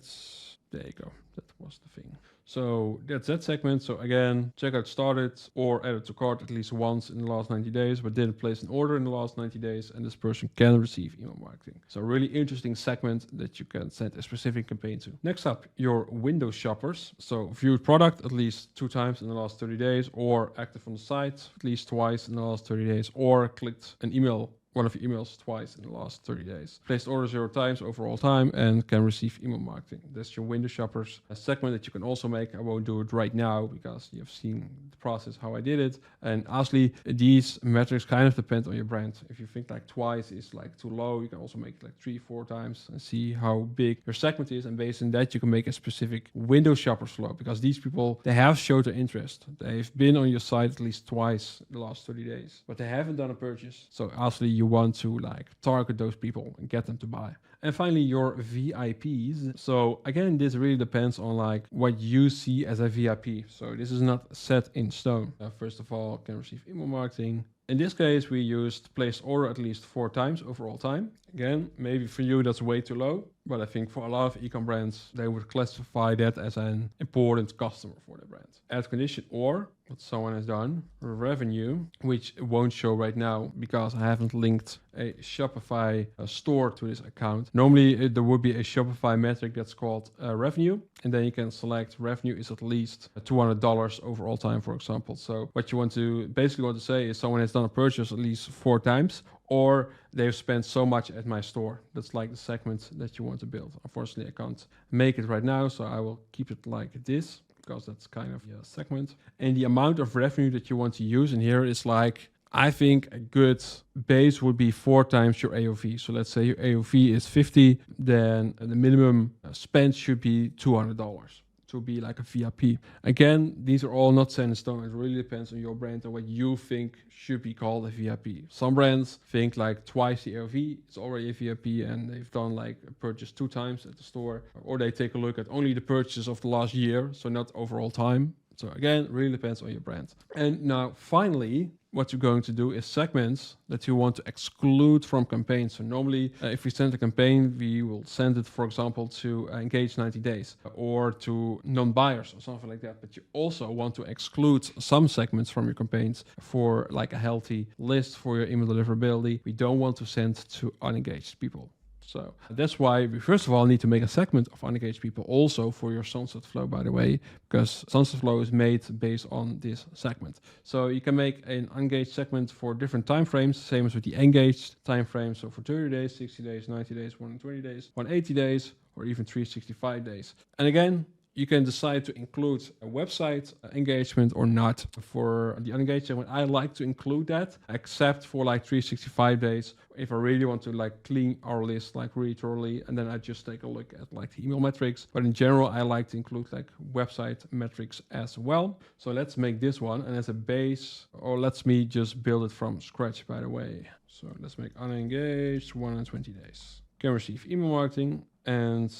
There you go, that was the thing. So that's that segment. So again, checkout started or added to cart at least once in the last 90 days, but didn't place an order in the last 90 days, and this person can receive email marketing. So really interesting segment that you can send a specific campaign to. Next up, your window shoppers. So viewed product at least 2 times in the last 30 days, or active on the site at least twice in the last 30 days, or clicked an email, one of your emails twice in the last 30 days. Placed order 0 times overall time and can receive email marketing. That's your window shoppers. A segment that you can also make. I won't do it right now because you've seen the process how I did it. And honestly, these metrics kind of depend on your brand. If you think like twice is like too low, you can also make it like 3-4 times and see how big your segment is. And based on that, you can make a specific window shoppers flow, because these people, they have showed their interest. They've been on your site at least twice in the last 30 days, but they haven't done a purchase. So honestly, you want to like target those people and get them to buy. And finally, your VIPs. So again, this really depends on like what you see as a VIP. So this is not set in stone. First of all, can receive email marketing. In this case, we used placed order at least 4 times overall time. Again, maybe for you that's way too low, but I think for a lot of e-com brands, they would classify that as an important customer for their brand. Add condition or what someone has done, revenue, which won't show right now because I haven't linked a Shopify store to this account. Normally there would be a Shopify metric that's called revenue, and then you can select revenue is at least $200 overall time, for example. So what you want to basically say is someone has done a purchase at least 4 times, or they've spent so much at my store. That's like the segment that you want to build. Unfortunately, I can't make it right now, so I will keep it like this, because that's kind of a segment. And the amount of revenue that you want to use in here is like, I think a good base would be 4 times your AOV. So let's say your AOV is 50, then the minimum spend should be $200 to be like a VIP. Again, these are all not set in stone. It really depends on your brand and what you think should be called a VIP. Some brands think like twice the AOV is already a VIP, and they've done like a purchase 2 times at the store, or they take a look at only the purchase of the last year, so not overall time. So again, really depends on your brand. And now finally, what you're going to do is segments that you want to exclude from campaigns. So normally, if we send a campaign, we will send it, for example, to engage 90 days or to non-buyers or something like that. But you also want to exclude some segments from your campaigns for like a healthy list for your email deliverability. We don't want to send to unengaged people. So that's why we first of all need to make a segment of unengaged people also for your sunset flow, by the way, because sunset flow is made based on this segment. So you can make an unengaged segment for different time frames, same as with the engaged time frame. So for 30 days, 60 days, 90 days, 120 days, 180 days, or even 365 days. And again, you can decide to include a website engagement or not. For the unengaged segment, I like to include that, except for like 365 days. If I really want to like clean our list like really thoroughly, and then I just take a look at like the email metrics. But in general, I like to include like website metrics as well. So let's make this one, and as a base, or let's me just build it from scratch, by the way. So let's make unengaged 120 days. Can receive email marketing, and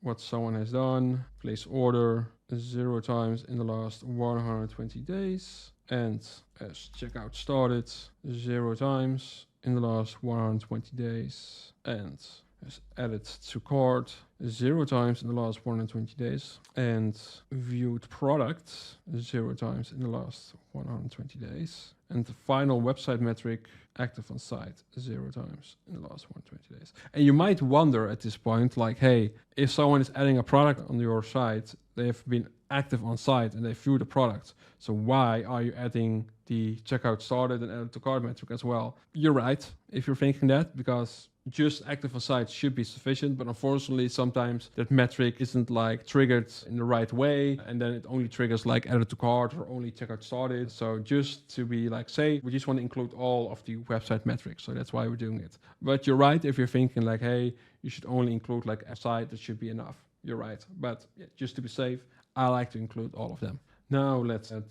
what someone has done, place order 0 times in the last 120 days, and as checkout started 0 times in the last 120 days, and as added to cart 0 times in the last 120 days, and viewed product 0 times in the last 120 days. And the final website metric, active on site 0 times in the last 120 days. And you might wonder at this point, like, hey, if someone is adding a product on your site, they have been active on site and they view the product. So why are you adding the checkout started and added to cart metric as well? You're right if you're thinking that, because just active on site should be sufficient, but unfortunately sometimes that metric isn't like triggered in the right way, and then it only triggers like added to cart or only checkout started. So just to be like, say, we just want to include all of the website metrics, so that's why we're doing it. But you're right if you're thinking like, hey, you should only include like a site, that should be enough. You're right, but yeah, just to be safe, I like to include all of them. Now let's add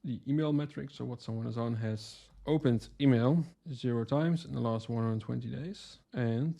the email metric. So what someone has done, has opened email 0 times in the last 120 days and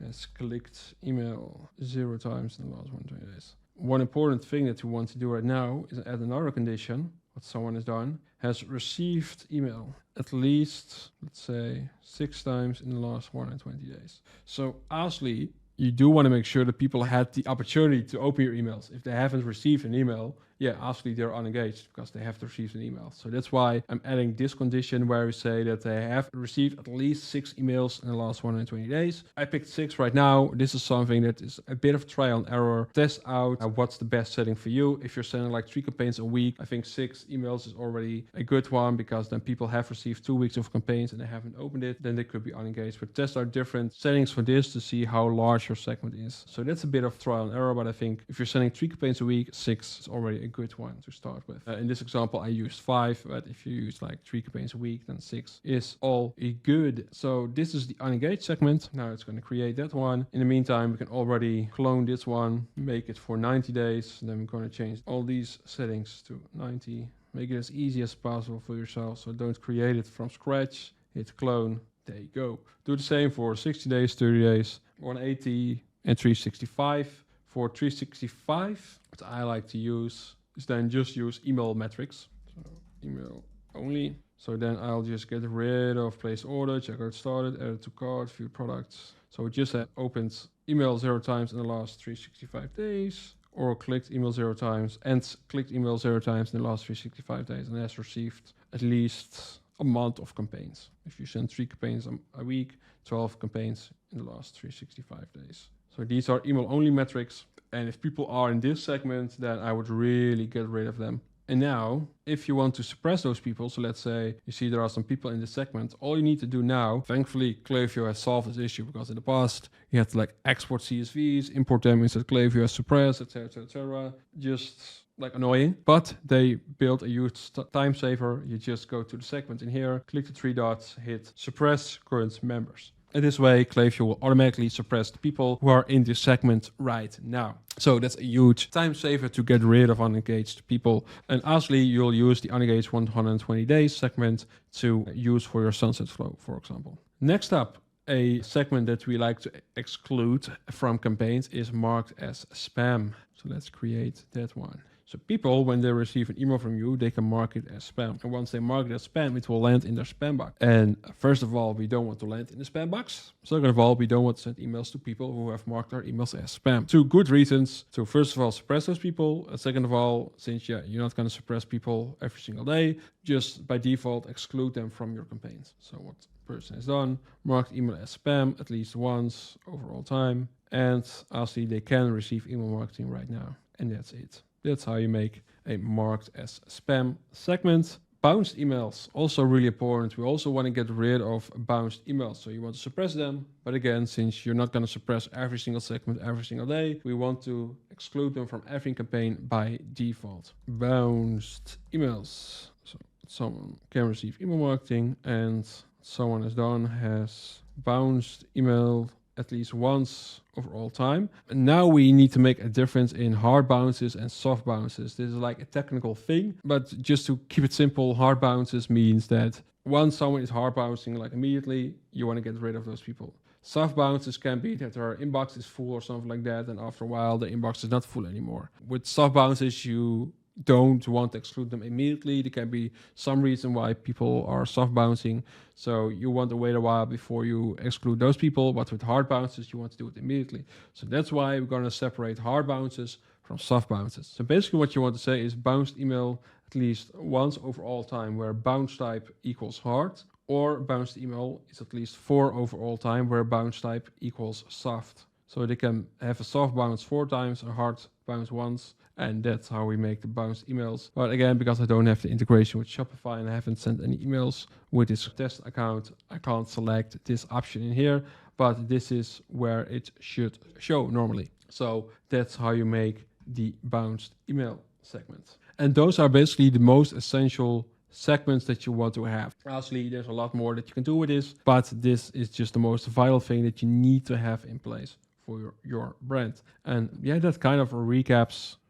has clicked email 0 times in the last 120 days. One important thing that we want to do right now is add another condition. What someone has done, has received email at least, let's say, 6 times in the last 120 days. So honestly, you do want to make sure that people had the opportunity to open your emails. If they haven't received an email, yeah, obviously they're unengaged because they have received an email. So that's why I'm adding this condition where we say that they have received at least 6 emails in the last 120 days. I picked 6 right now. This is something that is a bit of trial and error. Test out what's the best setting for you. If you're sending like 3 campaigns a week, I think 6 emails is already a good one, because then people have received 2 weeks of campaigns and they haven't opened it, then they could be unengaged. But test out different settings for this to see how large your segment is. So that's a bit of trial and error, but I think if you're sending 3 campaigns a week, 6 is already a good one to start with. In this example, I used 5, but if you use like 3 campaigns a week, then 6 is all good. So this is the unengaged segment. Now it's going to create that one. In the meantime, we can already clone this one, make it for 90 days. Then we're going to change all these settings to 90. Make it as easy as possible for yourself. So don't create it from scratch. Hit clone. There you go. Do the same for 60 days, 30 days, 180 and 365. For 365, what I like to use is then just use email metrics. So email only. So then I'll just get rid of place order, checkout started, added to cart, view products. So it just opened email 0 times in the last 365 days, or clicked email 0 times and clicked email 0 times in the last 365 days and has received at least a month of campaigns. If you send 3 campaigns a week, 12 campaigns in the last 365 days. So these are email only metrics. And if people are in this segment, then I would really get rid of them. And now, if you want to suppress those people, so let's say you see there are some people in this segment, all you need to do now, thankfully Klaviyo has solved this issue, because in the past you had to like export CSVs, import them instead Klaviyo has suppressed, etc., etc. Just like annoying, but they built a huge time saver. You just go to the segment in here, click the 3 dots, hit suppress current members. And this way, Klaviyo will automatically suppress the people who are in this segment right now. So that's a huge time saver to get rid of unengaged people. And obviously, you'll use the unengaged 120 days segment to use for your sunset flow, for example. Next up, a segment that we like to exclude from campaigns is marked as spam. So let's create that one. So people, when they receive an email from you, they can mark it as spam. And once they mark it as spam, it will land in their spam box. And first of all, we don't want to land in the spam box. Second of all, we don't want to send emails to people who have marked their emails as spam. 2 good reasons to, first of all, suppress those people. And second of all, since you're not going to suppress people every single day, just by default, exclude them from your campaigns. So what the person has done, marked email as spam at least once over all time. And obviously, they can receive email marketing right now. And that's it. That's how you make a marked as spam segment. Bounced emails, also really important. We also want to get rid of bounced emails. So you want to suppress them. But again, since you're not going to suppress every single segment every single day, we want to exclude them from every campaign by default. Bounced emails. So someone can receive email marketing and someone has bounced email at least once over all time. And now we need to make a difference in hard bounces and soft bounces. This is like a technical thing, but just to keep it simple, hard bounces means that once someone is hard bouncing like immediately, you want to get rid of those people. Soft bounces can be that their inbox is full or something like that, and after a while the inbox is not full anymore. With soft bounces, you don't want to exclude them immediately. There can be some reason why people are soft bouncing, so you want to wait a while before you exclude those people. But with hard bounces, you want to do it immediately. So that's why we're going to separate hard bounces from soft bounces. So basically what you want to say is bounced email at least once over all time, where bounce type equals hard, or bounced email is at least 4 over all time, where bounce type equals soft. So they can have a soft bounce 4 times, a hard bounce once, and that's how we make the bounced emails. But again, because I don't have the integration with Shopify and I haven't sent any emails with this test account, I can't select this option in here, but this is where it should show normally. So that's how you make the bounced email segment. And those are basically the most essential segments that you want to have. Obviously, there's a lot more that you can do with this, but this is just the most vital thing that you need to have in place for your brand. And yeah, that kind of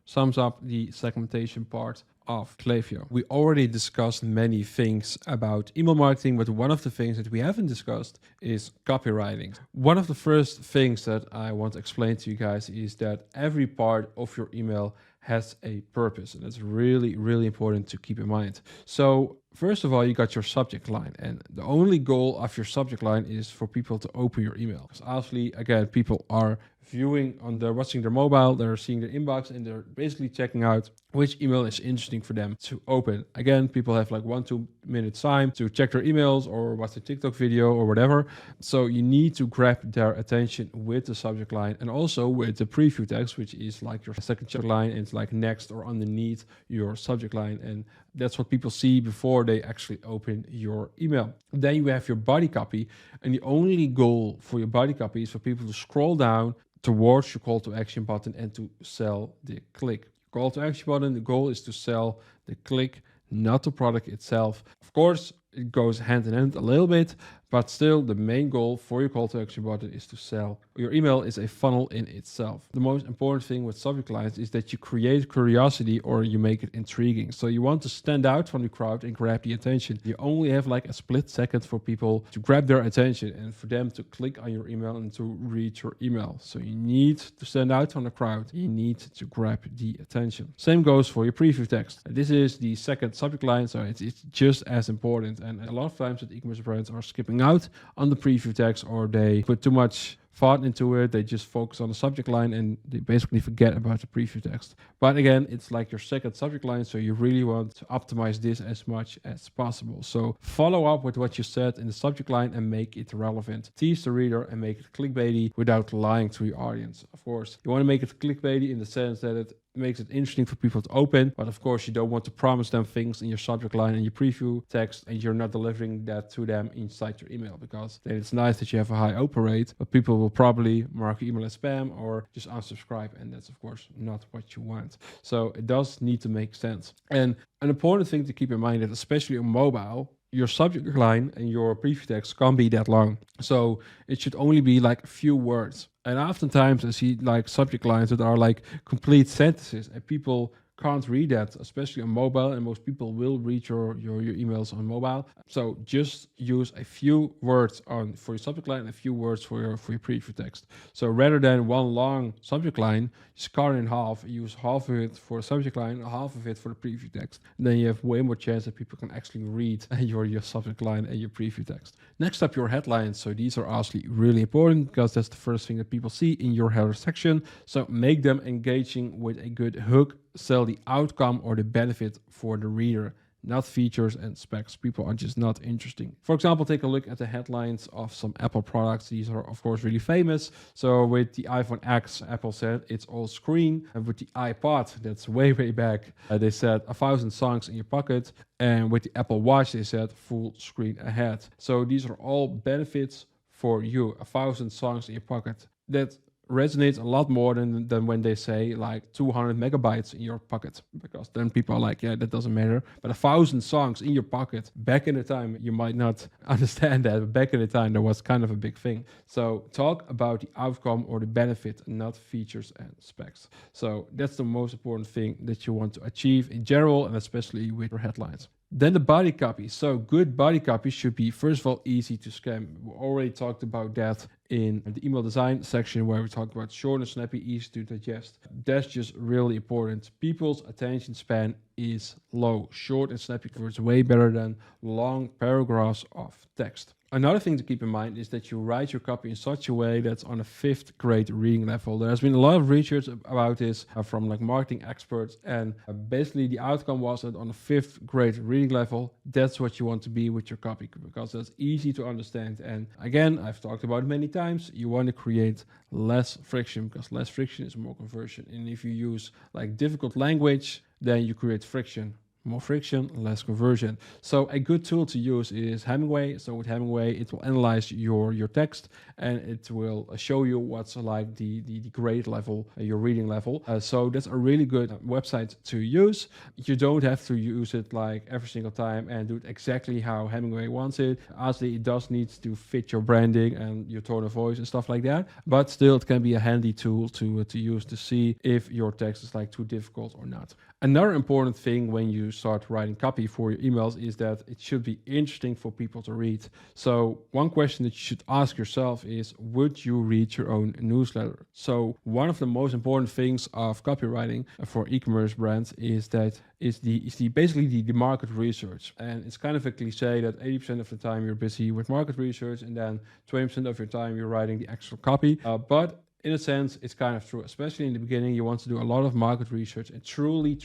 sums up the segmentation part of Klaviyo. We already discussed many things about email marketing, but one of the things that we haven't discussed is copywriting. One of the first things that I want to explain to you guys is that every part of your email has a purpose, and it's really, really important to keep in mind. So first of all, you got your subject line, and the only goal of your subject line is for people to open your email. Because obviously, again, people are they're watching their mobile, they're seeing their inbox, and they're basically checking out which email is interesting for them to open. Again, people have like 1-2 minutes time to check their emails or watch a TikTok video or whatever. So you need to grab their attention with the subject line and also with the preview text, which is like your second subject line, and it's like next or underneath your subject line. And that's what people see before they actually open your email. Then you have your body copy, and the only goal for your body copy is for people to scroll down towards your call to action button and to sell the click. Call to action button, the goal is to sell the click, not the product itself. Of course, it goes hand in hand a little bit, but still the main goal for your call to action button is to sell. Your email is a funnel in itself. The most important thing with subject lines is that you create curiosity or you make it intriguing. So you want to stand out from the crowd and grab the attention. You only have like a split second for people to grab their attention and for them to click on your email and to read your email. So you need to stand out from the crowd. You need to grab the attention. Same goes for your preview text. This is the second subject line, so it's just as important. And a lot of times that e-commerce brands are skipping out on the preview text, or they put too much thought into it. They just focus on the subject line and they basically forget about the preview text. But again, it's like your second subject line, so you really want to optimize this as much as possible. So follow up with what you said in the subject line and make it relevant. Tease the reader and make it clickbaity without lying to your audience. Of course, you want to make it clickbaity in the sense that it makes it interesting for people to open, but of course you don't want to promise them things in your subject line and your preview text and you're not delivering that to them inside your email, because then it's nice that you have a high open rate, but people will probably mark your email as spam or just unsubscribe, and that's of course not what you want. So it does need to make sense. And an important thing to keep in mind that especially on mobile, your subject line and your preview text can't be that long. So it should only be like a few words. And oftentimes I see like subject lines that are like complete sentences and people can't read that, especially on mobile, and most people will read your emails on mobile. So just use a few words for your subject line and a few words for your preview text. So rather than one long subject line, just cut it in half, use half of it for the subject line, half of it for the preview text. And then you have way more chance that people can actually read your subject line and your preview text. Next up, your headlines. So these are actually really important because that's the first thing that people see in your header section. So make them engaging with a good hook. Sell the outcome or the benefit for the reader, not features and specs. People are just not interesting. For example, take a look at the headlines of some Apple products. These are of course really famous. So with the iPhone X, Apple said it's all screen. And with the iPod, that's way back, they said 1,000 songs in your pocket. And with the Apple Watch, they said full screen ahead. So these are all benefits for you. 1,000 songs in your pocket. That resonates a lot more than when they say like 200 megabytes in your pocket, because then people are like, yeah, that doesn't matter. But 1,000 songs in your pocket, back in the time, you might not understand that, but back in the time, that was kind of a big thing. So talk about the outcome or the benefit, not features and specs. So that's the most important thing that you want to achieve in general, and especially with your headlines. Then the body copy. So good body copy should be, first of all, easy to scan. We already talked about that in the email design section where we talked about short and snappy, easy to digest. That's just really important. People's attention span is low. Short and snappy words way better than long paragraphs of text. Another thing to keep in mind is that you write your copy in such a way that's on a 5th grade reading level. There has been a lot of research about this from like marketing experts, and basically the outcome was that on a 5th grade reading level, that's what you want to be with your copy, because that's easy to understand. And again, I've talked about it many times, you want to create less friction, because less friction is more conversion. And if you use like difficult language, then you create friction. More friction, less conversion. So a good tool to use is Hemingway. So with Hemingway, it will analyze your text and it will show you what's like the grade level, your reading level. So that's a really good website to use. You don't have to use it like every single time and do it exactly how Hemingway wants it. Obviously, it does need to fit your branding and your tone of voice and stuff like that. But still, it can be a handy tool to use to see if your text is like too difficult or not. Another important thing when you start writing copy for your emails is that it should be interesting for people to read. So one question that you should ask yourself is, would you read your own newsletter? So one of the most important things of copywriting for e-commerce brands is basically the market research. And it's kind of a cliche that 80% of the time you're busy with market research and then 20% of your time you're writing the actual copy. But in a sense, it's kind of true, especially in the beginning. You want to do a lot of market research and truly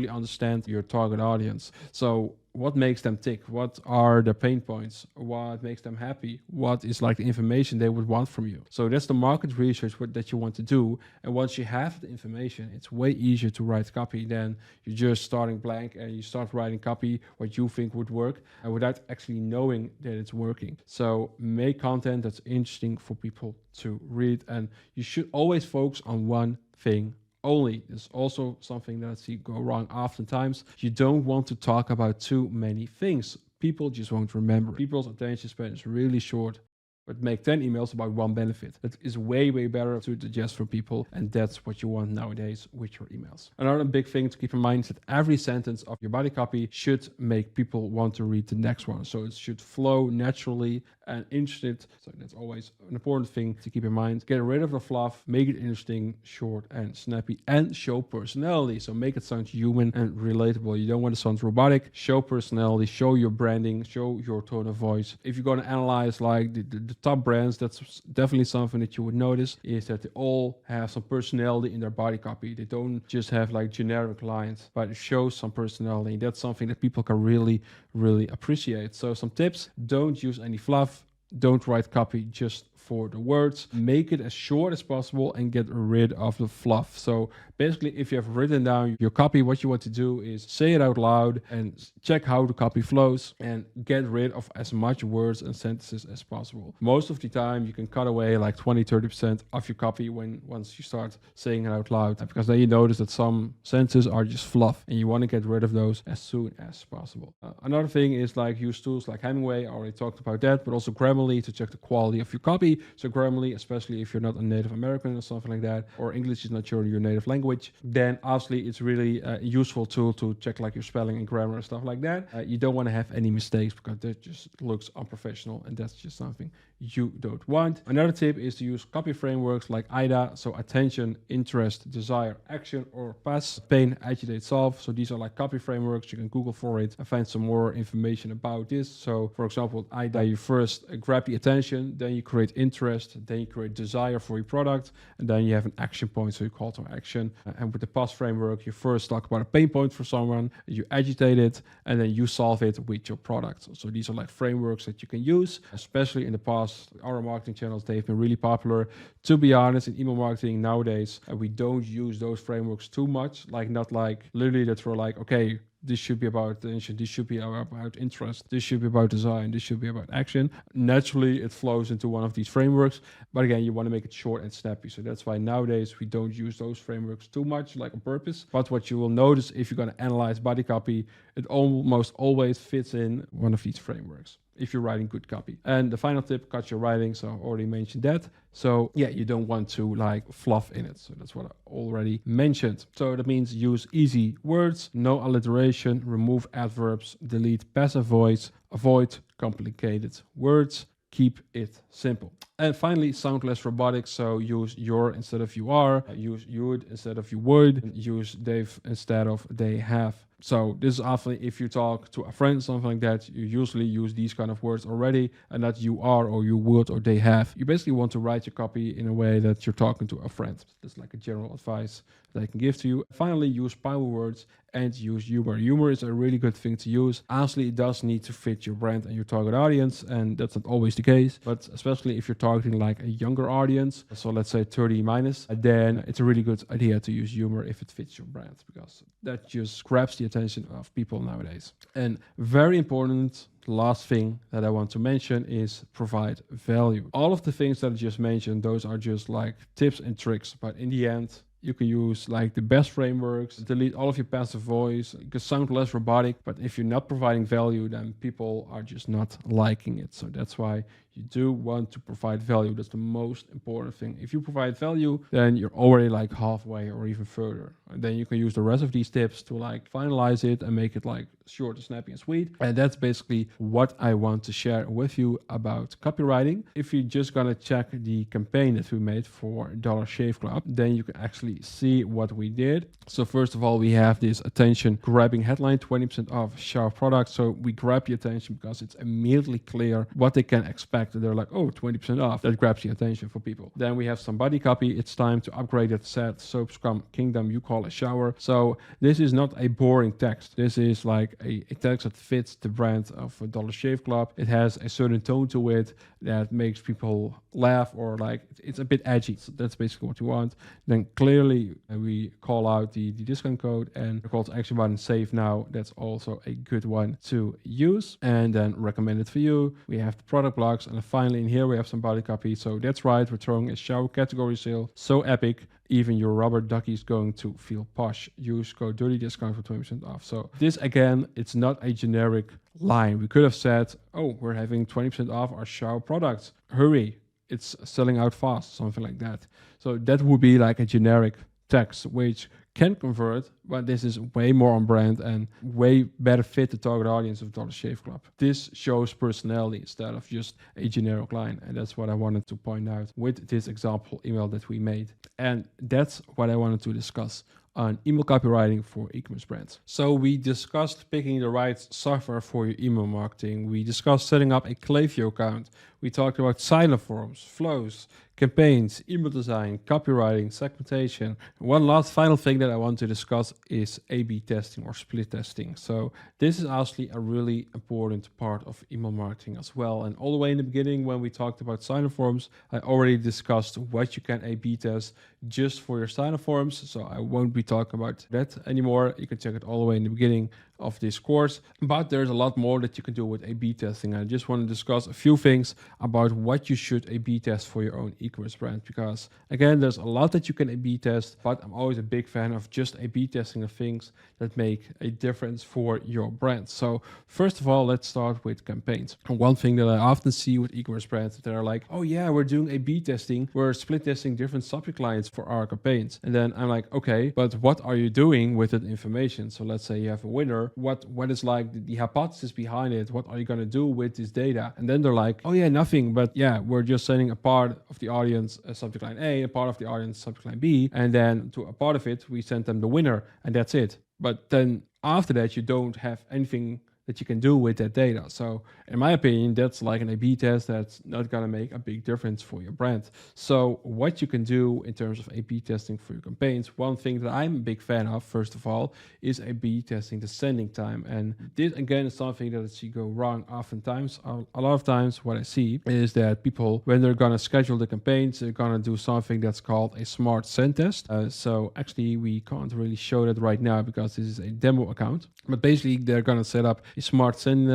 understand your target audience. So what makes them tick? What are their pain points? What makes them happy? What is like the information they would want from you? So that's the market research that you want to do. And once you have the information, it's way easier to write copy than you're just starting blank and you start writing copy what you think would work and without actually knowing that it's working. So make content that's interesting for people to read, and you should always focus on one thing only. There's also something that I see go wrong oftentimes. You don't want to talk about too many things. People just won't remember. People's attention span is really short. But make 10 emails about one benefit. That is way better to digest for people. And that's what you want nowadays with your emails. Another big thing to keep in mind is that every sentence of your body copy should make people want to read the next one. So it should flow naturally and interested. So that's always an important thing to keep in mind. Get rid of the fluff, make it interesting, short and snappy, and show personality. So make it sound human and relatable. You don't want to sound robotic. Show personality, show your branding, show your tone of voice. If you're going to analyze like the top brands, that's definitely something that you would notice, is that they all have some personality in their body copy. They don't just have like generic lines, but it shows some personality. That's something that people can really appreciate. So some tips: don't use any fluff. Don't write copy just for the words. Make it as short as possible and get rid of the fluff. So basically, if you have written down your copy, what you want to do is say it out loud and check how the copy flows and get rid of as much words and sentences as possible. Most of the time, you can cut away like 20-30% of your copy once you start saying it out loud, because then you notice that some sentences are just fluff and you want to get rid of those as soon as possible. Another thing is like use tools like Hemingway. I already talked about that, but also Grammarly to check the quality of your copy. So Grammarly, especially if you're not a native American or something like that, or English is not your native language, then obviously it's really a useful tool to check like your spelling and grammar and stuff like that. You don't want to have any mistakes because that just looks unprofessional, and that's just something you don't want. Another tip is to use copy frameworks like IDA, so attention, interest, desire, action, or PAS, pain, agitate, solve. So these are like copy frameworks. You can Google for it and find some more information about this. So for example, IDA, you first grab the attention, then you create interest, then you create desire for your product, and then you have an action point, so you call to action. And with the PAS framework, you first talk about a pain point for someone, you agitate it, and then you solve it with your product. So these are like frameworks that you can use, especially in the past. Our marketing channels, they've been really popular. To be honest, in email marketing nowadays, we don't use those frameworks too much. Like not like literally that we're like, okay, this should be about attention, this should be about interest, this should be about design, this should be about action. Naturally, it flows into one of these frameworks. But again, you want to make it short and snappy. So that's why nowadays we don't use those frameworks too much, like on purpose. But what you will notice if you're going to analyze body copy, it almost always fits in one of these frameworks if you're writing good copy. And the final tip, cut your writing. So I already mentioned that. So yeah, you don't want to like fluff in it. So that's what I already mentioned. So that means use easy words, no alliteration, remove adverbs, delete passive voice, avoid complicated words, keep it simple. And finally, sound less robotic. So use your instead of you are, use you'd instead of you would, use they've instead of they have. So this is often if you talk to a friend, something like that, you usually use these kind of words already, and not you are or you would or they have. You basically want to write your copy in a way that you're talking to a friend. That's like a general advice that I can give to you. Finally, use power words and use humor. Humor is a really good thing to use. Honestly, it does need to fit your brand and your target audience, and that's not always the case, but especially if you're targeting like a younger audience, so let's say 30 minus, then it's a really good idea to use humor if it fits your brand, because that just grabs the attention of people nowadays. And very important, last thing that I want to mention is provide value. All of the things that I just mentioned, those are just like tips and tricks, but in the end, you can use like the best frameworks, delete all of your passive voice. You can sound less robotic, but if you're not providing value, then people are just not liking it. So that's why you do want to provide value. That's the most important thing. If you provide value, then you're already like halfway or even further. And then you can use the rest of these tips to like finalize it and make it like short and snappy and sweet. And that's basically what I want to share with you about copywriting. If you're just gonna check the campaign that we made for Dollar Shave Club, then you can actually see what we did. So first of all, we have this attention grabbing headline, 20% off shower products. So we grab the attention because it's immediately clear what they can expect fact that they're like, oh, 20% off. That grabs the attention for people. Then we have some body copy. It's time to upgrade that set. Soaps come kingdom, you call a shower. So this is not a boring text. This is like a text that fits the brand of Dollar Shave Club. It has a certain tone to it that makes people laugh, or like it's a bit edgy. So that's basically what you want. Then clearly we call out the discount code, and the call to action button, save now. That's also a good one to use. And then recommended for you. We have the product blocks, and then finally in here we have some body copy. So that's right, we're throwing a shower category sale. So epic. Even your rubber ducky is going to feel posh. Use code dirty discount for 20% off. So this, again, it's not a generic line. We could have said, oh, we're having 20% off our shower products. Hurry, it's selling out fast, something like that. So that would be like a generic text, which can convert, but this is way more on brand and way better fit the target audience of Dollar Shave Club. This shows personality instead of just a generic line, and that's what I wanted to point out with this example email that we made. And that's what I wanted to discuss on email copywriting for e-commerce brands. So we discussed picking the right software for your email marketing. We discussed setting up a Klaviyo account. We talked about silent forms, flows, campaigns, email design, copywriting, segmentation. One last final thing that I want to discuss is A/B testing or split testing. So this is actually a really important part of email marketing as well. And all the way in the beginning, when we talked about silent forms, I already discussed what you can A/B test just for your silent forms. So I won't be talking about that anymore. You can check it all the way in the beginning of this course, but there's a lot more that you can do with A/B testing. I just want to discuss a few things about what you should A/B test for your own e-commerce brand, because again, there's a lot that you can A/B test, but I'm always a big fan of just A/B testing of things that make a difference for your brand. So first of all, let's start with campaigns. And one thing that I often see with e-commerce brands, that are like, oh yeah, we're doing A/B testing, we're split testing different subject lines for our campaigns. And then I'm like, okay, but what are you doing with that information? So let's say you have a winner. What is like the hypothesis behind it? What are you going to do with this data? And then they're like, oh yeah, nothing, but yeah, we're just sending a part of the audience subject line A, a part of the audience subject line B, and then to a part of it we send them the winner, and that's it. But then after that you don't have anything that you can do with that data. So in my opinion, that's like an A/B test that's not going to make a big difference for your brand. So what you can do in terms of A/B testing for your campaigns, one thing that I'm a big fan of, first of all, is A/B testing the sending time. And this again is something that I see go wrong oftentimes. A lot of times what I see is that people, when they're going to schedule the campaigns, they're going to do something that's called a smart send test. So actually we can't really show that right now because this is a demo account, but basically they're going to set up a smart send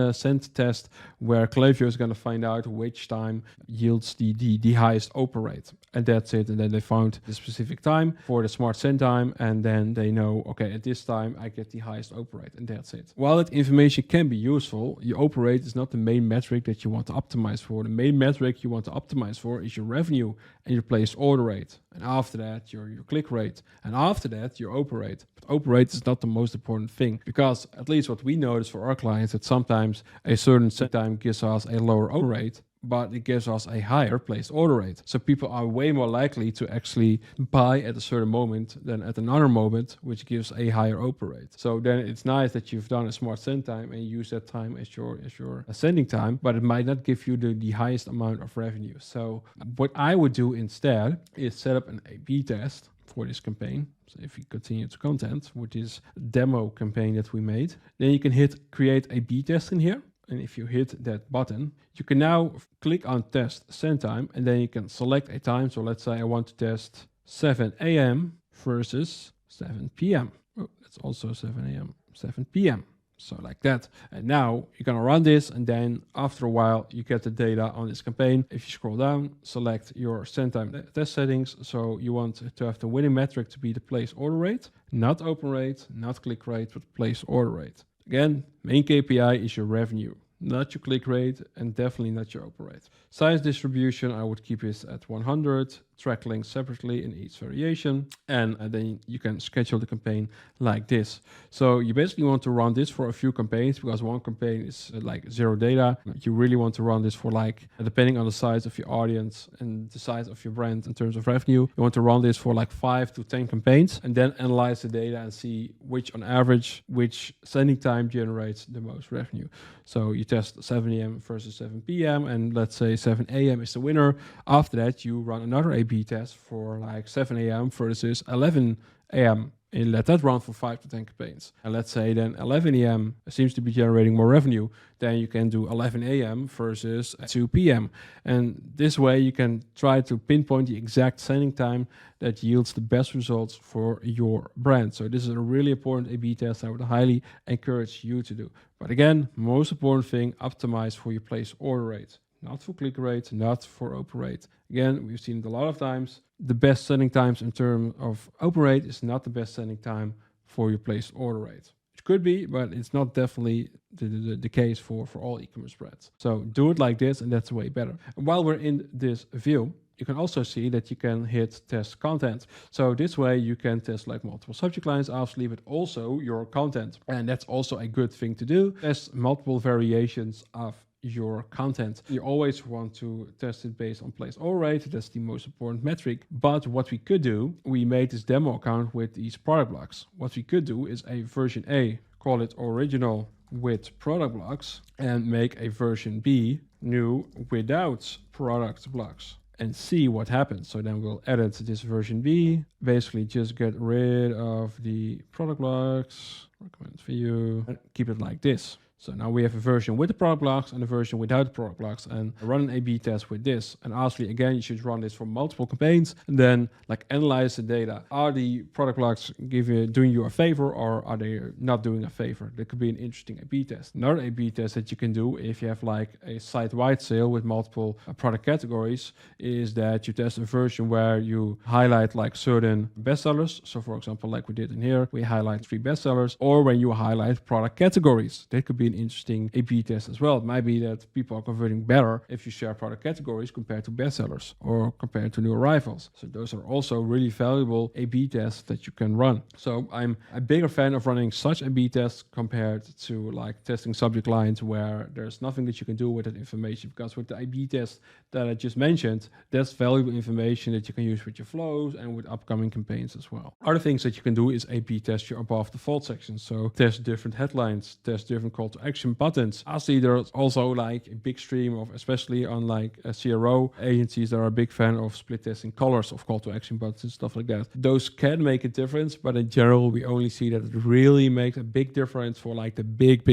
test where Klaviyo is going to find out which time yields the highest open rate, and that's it. And then they found the specific time for the smart send time, and then they know, okay, at this time I get the highest open rate, and that's it. While that information can be useful, your open rate is not the main metric that you want to optimize for. The main metric you want to optimize for is your revenue and your placed order rate, and after that your click rate, and after that your open rate. But open rate is not the most important thing, because at least what we notice for our clients, that sometimes a certain set time gives us a lower open rate, but it gives us a higher placed order rate. So people are way more likely to actually buy at a certain moment than at another moment, which gives a higher open rate. So then it's nice that you've done a smart send time and use that time as your sending time, but it might not give you the highest amount of revenue. So what I would do instead is set up an A/B test for this campaign. So if you continue to content with this demo campaign that we made, then you can hit create A/B test in here. And if you hit that button, you can now click on test send time, and then you can select a time. So let's say I want to test 7 a.m. versus 7 p.m. Oh, that's also 7 a.m., 7 p.m. So like that. And now you're going to run this, and then after a while you get the data on this campaign. If you scroll down, select your send time test settings. So you want to have the winning metric to be the place order rate, not open rate, not click rate, but place order rate. Again, main KPI is your revenue, not your click rate, and definitely not your open rate. Size distribution, I would keep this at 100. track links separately in each variation, and then you can schedule the campaign like this. So you basically want to run this for a few campaigns, because one campaign is like 0 data. You really want to run this for like, depending on the size of your audience and the size of your brand in terms of revenue, you want to run this for like 5 to 10 campaigns, and then analyze the data and see which on average, which sending time generates the most revenue. So you test 7 a.m. versus 7 p.m. and let's say 7 a.m. is the winner. After that, you run another A/B test for like 7 a.m. versus 11 a.m. and let that run for 5 to 10 campaigns. And let's say then 11 a.m. seems to be generating more revenue. Then you can do 11 a.m. versus 2 p.m. And this way you can try to pinpoint the exact sending time that yields the best results for your brand. So this is a really important A/B test I would highly encourage you to do. But again, most important thing, optimize for your place order rate. Not for click rate, not for open rate. Again, we've seen it a lot of times. The best sending times in terms of open rate is not the best sending time for your placed order rate. It could be, but it's not definitely the case for all e-commerce brands. So do it like this, and that's way better. And while we're in this view, you can also see that you can hit test content. So this way you can test like multiple subject lines, obviously, but also your content. And that's also a good thing to do. Test multiple variations of your content. You always want to test it based on place order rate. That's the most important metric. But what we could do, we made this demo account with these product blocks. What we could do is a version A, call it original with product blocks, and make a version B, new without product blocks, and see what happens. So then we'll edit this version B, basically just get rid of the product blocks, recommend for you, and keep it like this. So now we have a version with the product blocks and a version without the product blocks, and run an A/B test with this. And obviously, again, you should run this for multiple campaigns and then like analyze the data. Are the product blocks doing you a favor, or are they not doing a favor? That could be an interesting A/B test. Another A/B test that you can do if you have like a site-wide sale with multiple product categories is that you test a version where you highlight like certain bestsellers. So for example, like we did in here, we highlight 3 bestsellers, or when you highlight product categories. That could be an interesting A/B test as well. It might be that people are converting better if you share product categories compared to bestsellers or compared to new arrivals. So those are also really valuable A/B tests that you can run. So I'm a bigger fan of running such A/B tests compared to like testing subject lines where there's nothing that you can do with that information, because with the A/B test that I just mentioned, that's valuable information that you can use with your flows and with upcoming campaigns as well. Other things that you can do is A/B test your above default section. So test different headlines, test different call to action buttons. Obviously, there's also like a big stream of, especially on like CRO agencies that are a big fan of split testing colors of call to action buttons and stuff like that. Those can make a difference, but in general, we only see that it really makes a big difference for like the big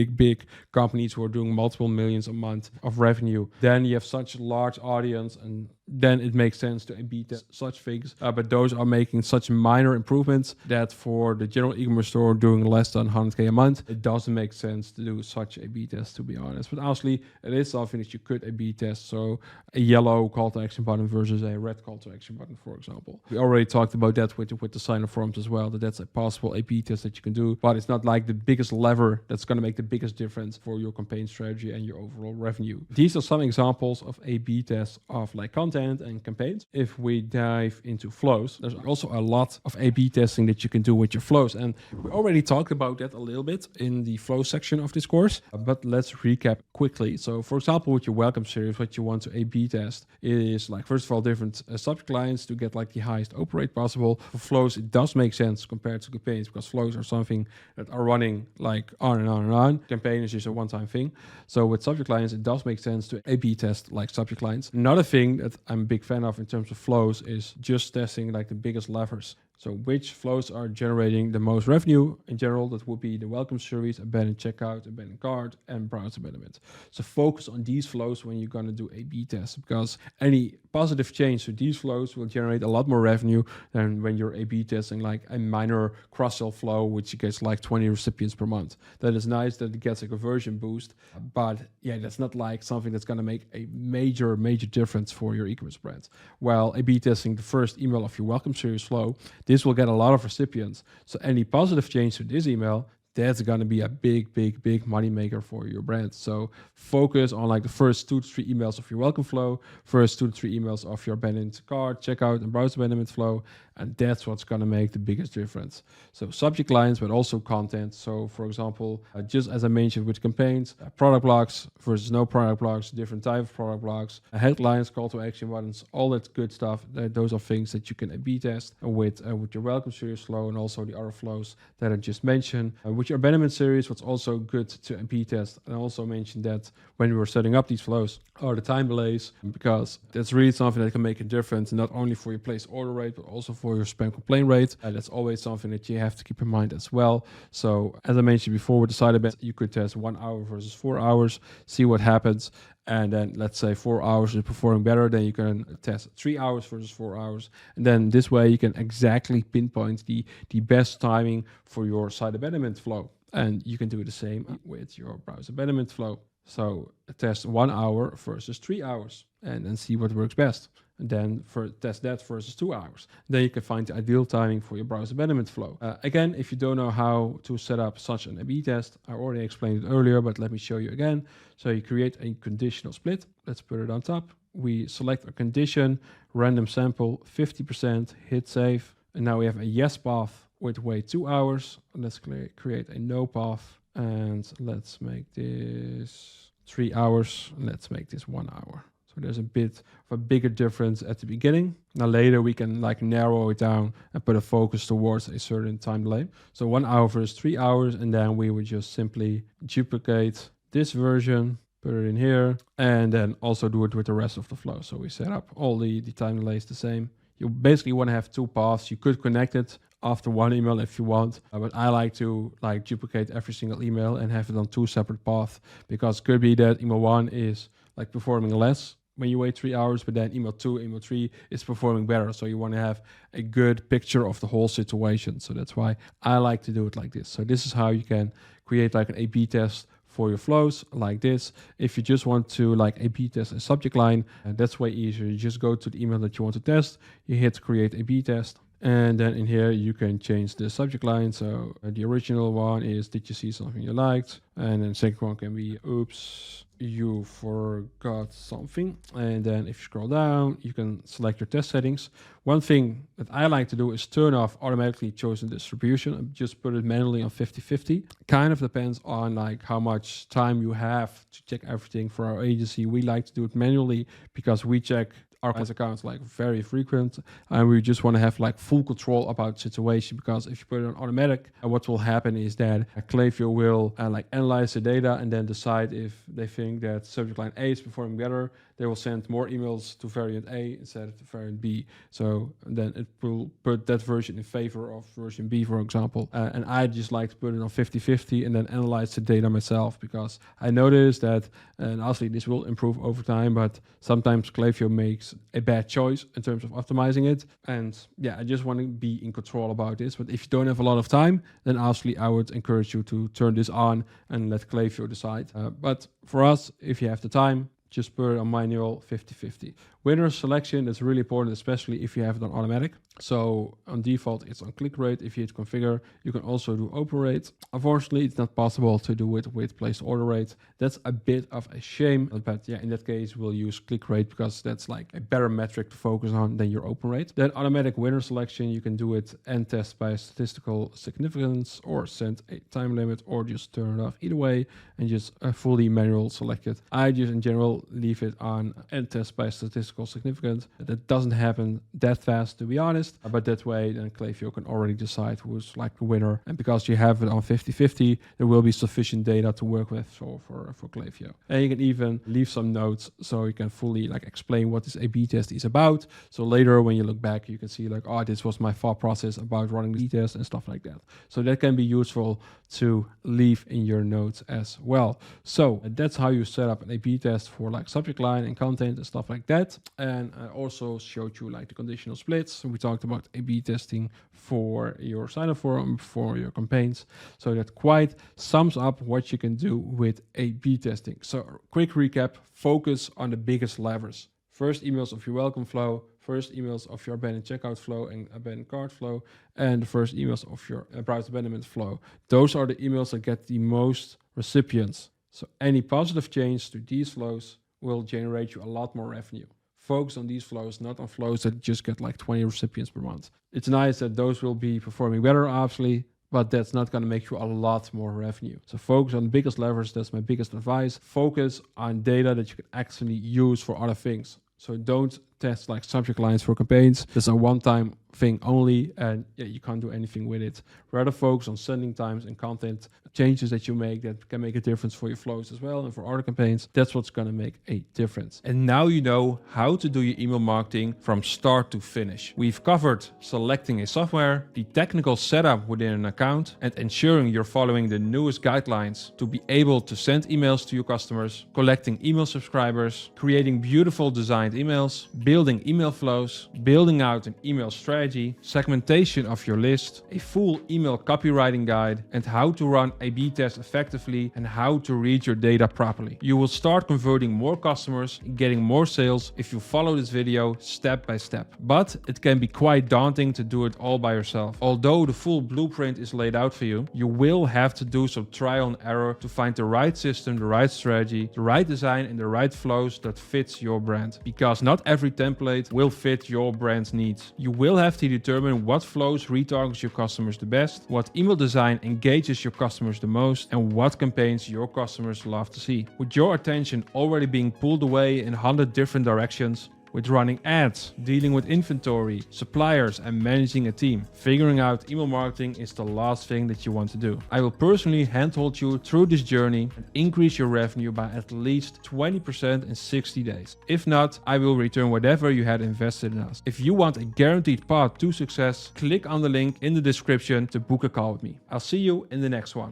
companies who are doing multiple millions a month of revenue. Then you have such a large audience, and then it makes sense to A/B test such things. But those are making such minor improvements that for the general e-commerce store doing less than 100K a month, it doesn't make sense to do such A/B test, to be honest. But honestly, it is something that you could A/B test. So a yellow call to action button versus a red call to action button, for example. We already talked about that with the sign-up forms as well, that's a possible A/B test that you can do, but it's not like the biggest lever that's going to make the biggest difference for your campaign strategy and your overall revenue. These are some examples of A/B tests of like content and campaigns. If we dive into flows, there's also a lot of A/B testing that you can do with your flows. And we already talked about that a little bit in the flow section of this course, but let's recap quickly. So for example, with your welcome series, what you want to A/B test is like, first of all, different subject lines to get like the highest open rate possible. For flows, it does make sense compared to campaigns, because flows are something that are running like on and on and on. Campaign is just a one-time thing. So with subject lines, it does make sense to A/B test like subject lines. Another thing that I'm a big fan of in terms of flows is just testing like the biggest levers. So which flows are generating the most revenue? In general, that would be the welcome series, abandoned checkout, abandoned cart, and browse abandonment. So focus on these flows when you're going to do A/B tests, because any positive change to these flows will generate a lot more revenue than when you're A/B testing like a minor cross-sell flow, which gets like 20 recipients per month. That is nice that it gets a conversion boost, but yeah, that's not like something that's going to make a major difference for your e-commerce brand. While A/B testing the first email of your welcome series flow, this will get a lot of recipients. So any positive change to this email that's going to be a big money maker for your brand. So focus on like the first 2 to 3 emails of your welcome flow, first 2 to 3 emails of your abandoned cart, checkout, and browser abandonment flow. And that's what's going to make the biggest difference. So subject lines, but also content. So for example, just as I mentioned with campaigns, product blocks versus no product blocks, different type of product blocks, headlines, call to action buttons, all that good stuff. Those are things that you can A/B test with your welcome series flow and also the other flows that I just mentioned. With your abandonment series, what's also good to A/B test, and I also mentioned that when we were setting up these flows, are the time delays, because that's really something that can make a difference, not only for your place order rate, but also for your spam complaint rate. That's always something that you have to keep in mind as well. So as I mentioned before, with the side event, you could test 1 hour versus 4 hours, see what happens. And then let's say 4 hours is performing better, then you can test 3 hours versus 4 hours. And then this way you can exactly pinpoint the best timing for your site abandonment flow. And you can do the same with your browser abandonment flow. So test 1 hour versus 3 hours and then see what works best. And then test that versus 2 hours. Then you can find the ideal timing for your browser abandonment flow. Again, if you don't know how to set up such an A/B test, I already explained it earlier, but let me show you again. So you create a conditional split. Let's put it on top. We select a condition, random sample, 50%, hit save. And now we have a yes path with wait 2 hours. Let's create a no path. And let's make this 3 hours. Let's make this 1 hour. So there's a bit of a bigger difference at the beginning. Now later we can like narrow it down and put a focus towards a certain time delay. So 1 hour versus 3 hours, and then we would just simply duplicate this version, put it in here, and then also do it with the rest of the flow. So we set up all the time delays the same. You basically want to have 2 paths. You could connect it after 1 email if you want, but I like to like duplicate every single email and have it on 2 separate paths, because it could be that email 1 is like performing less when you wait 3 hours, but then email 2, email 3 is performing better. So you want to have a good picture of the whole situation. So that's why I like to do it like this. So this is how you can create like an A/B test for your flows like this. If you just want to like A/B test a subject line, that's way easier. You just go to the email that you want to test, you hit create A/B test, and then in here you can change the subject line. So the original one is, did you see something you liked? And then second one can be, oops, you forgot something. And then if you scroll down, you can select your test settings. One thing that I like to do is turn off automatically chosen distribution and just put it manually on 50-50. Kind of depends on like how much time you have to check everything. For our agency, we like to do it manually because we check our clients' accounts like very frequent, and we just want to have like full control about the situation. Because if you put it on automatic, what will happen is that Klaviyo will like analyze the data and then decide if they think that subject line A is performing better. They will send more emails to variant A instead of to variant B. So then it will put that version in favor of version B, for example. And I just like to put it on 50-50 and then analyze the data myself, because I noticed that, and honestly, this will improve over time, but sometimes Klaviyo makes a bad choice in terms of optimizing it. And yeah, I just want to be in control about this. But if you don't have a lot of time, then honestly, I would encourage you to turn this on and let Klaviyo decide. But for us, if you have the time, just put it on manual 50-50. Winner selection is really important, especially if you have it on automatic. So on default, it's on click rate. If you hit configure, you can also do open rate. Unfortunately, it's not possible to do it with placed order rate. That's a bit of a shame, but yeah, in that case, we'll use click rate because that's like a better metric to focus on than your open rate. Then automatic winner selection, you can do it and test by statistical significance or set a time limit or just turn it off. Either way, and just fully manual select it. I just in general leave it on and test by statistical significance. That doesn't happen that fast, to be honest, but that way then Klaviyo can already decide who's like the winner. And because you have it on 50-50, there will be sufficient data to work with for Klaviyo. And you can even leave some notes so you can fully like explain what this A/B test is about. So later when you look back, you can see like, oh, this was my thought process about running the test and stuff like that. So that can be useful to leave in your notes as well. So that's how you set up an A/B test for like subject line and content and stuff like that. And I also showed you like the conditional splits. So we talked about A/B testing for your sign-up form, for your campaigns. So that quite sums up what you can do with A/B testing. So quick recap, focus on the biggest levers. First emails of your welcome flow, first emails of your abandoned checkout flow and abandoned cart flow, and the first emails of your browse abandonment flow. Those are the emails that get the most recipients. So any positive change to these flows will generate you a lot more revenue. Focus on these flows, not on flows that just get like 20 recipients per month. It's nice that those will be performing better, obviously, but that's not going to make you a lot more revenue. So focus on the biggest levers. That's my biggest advice. Focus on data that you can actually use for other things. So don't test like subject lines for campaigns. That's a one-time thing only, and you can't do anything with it. Rather focus on sending times and content changes that you make that can make a difference for your flows as well and for other campaigns. That's what's going to make a difference. And now you know how to do your email marketing from start to finish. We've covered selecting a software, the technical setup within an account, and ensuring you're following the newest guidelines to be able to send emails to your customers, collecting email subscribers, creating beautiful designed emails, building email flows, building out an email strategy, segmentation of your list, a full email copywriting guide, and how to run A/B tests effectively and how to read your data properly. You will start converting more customers and getting more sales if you follow this video step by step. But it can be quite daunting to do it all by yourself. Although the full blueprint is laid out for you, you will have to do some trial and error to find the right system, the right strategy, the right design, and the right flows that fits your brand. Because not every template will fit your brand's needs. You will have to determine what flows retargets your customers the best, what email design engages your customers the most, and what campaigns your customers love to see. With your attention already being pulled away in 100 different directions, with running ads, dealing with inventory, suppliers, and managing a team, figuring out email marketing is the last thing that you want to do. I will personally handhold you through this journey and increase your revenue by at least 20% in 60 days. If not, I will return whatever you had invested in us. If you want a guaranteed path to success, click on the link in the description to book a call with me. I'll see you in the next one.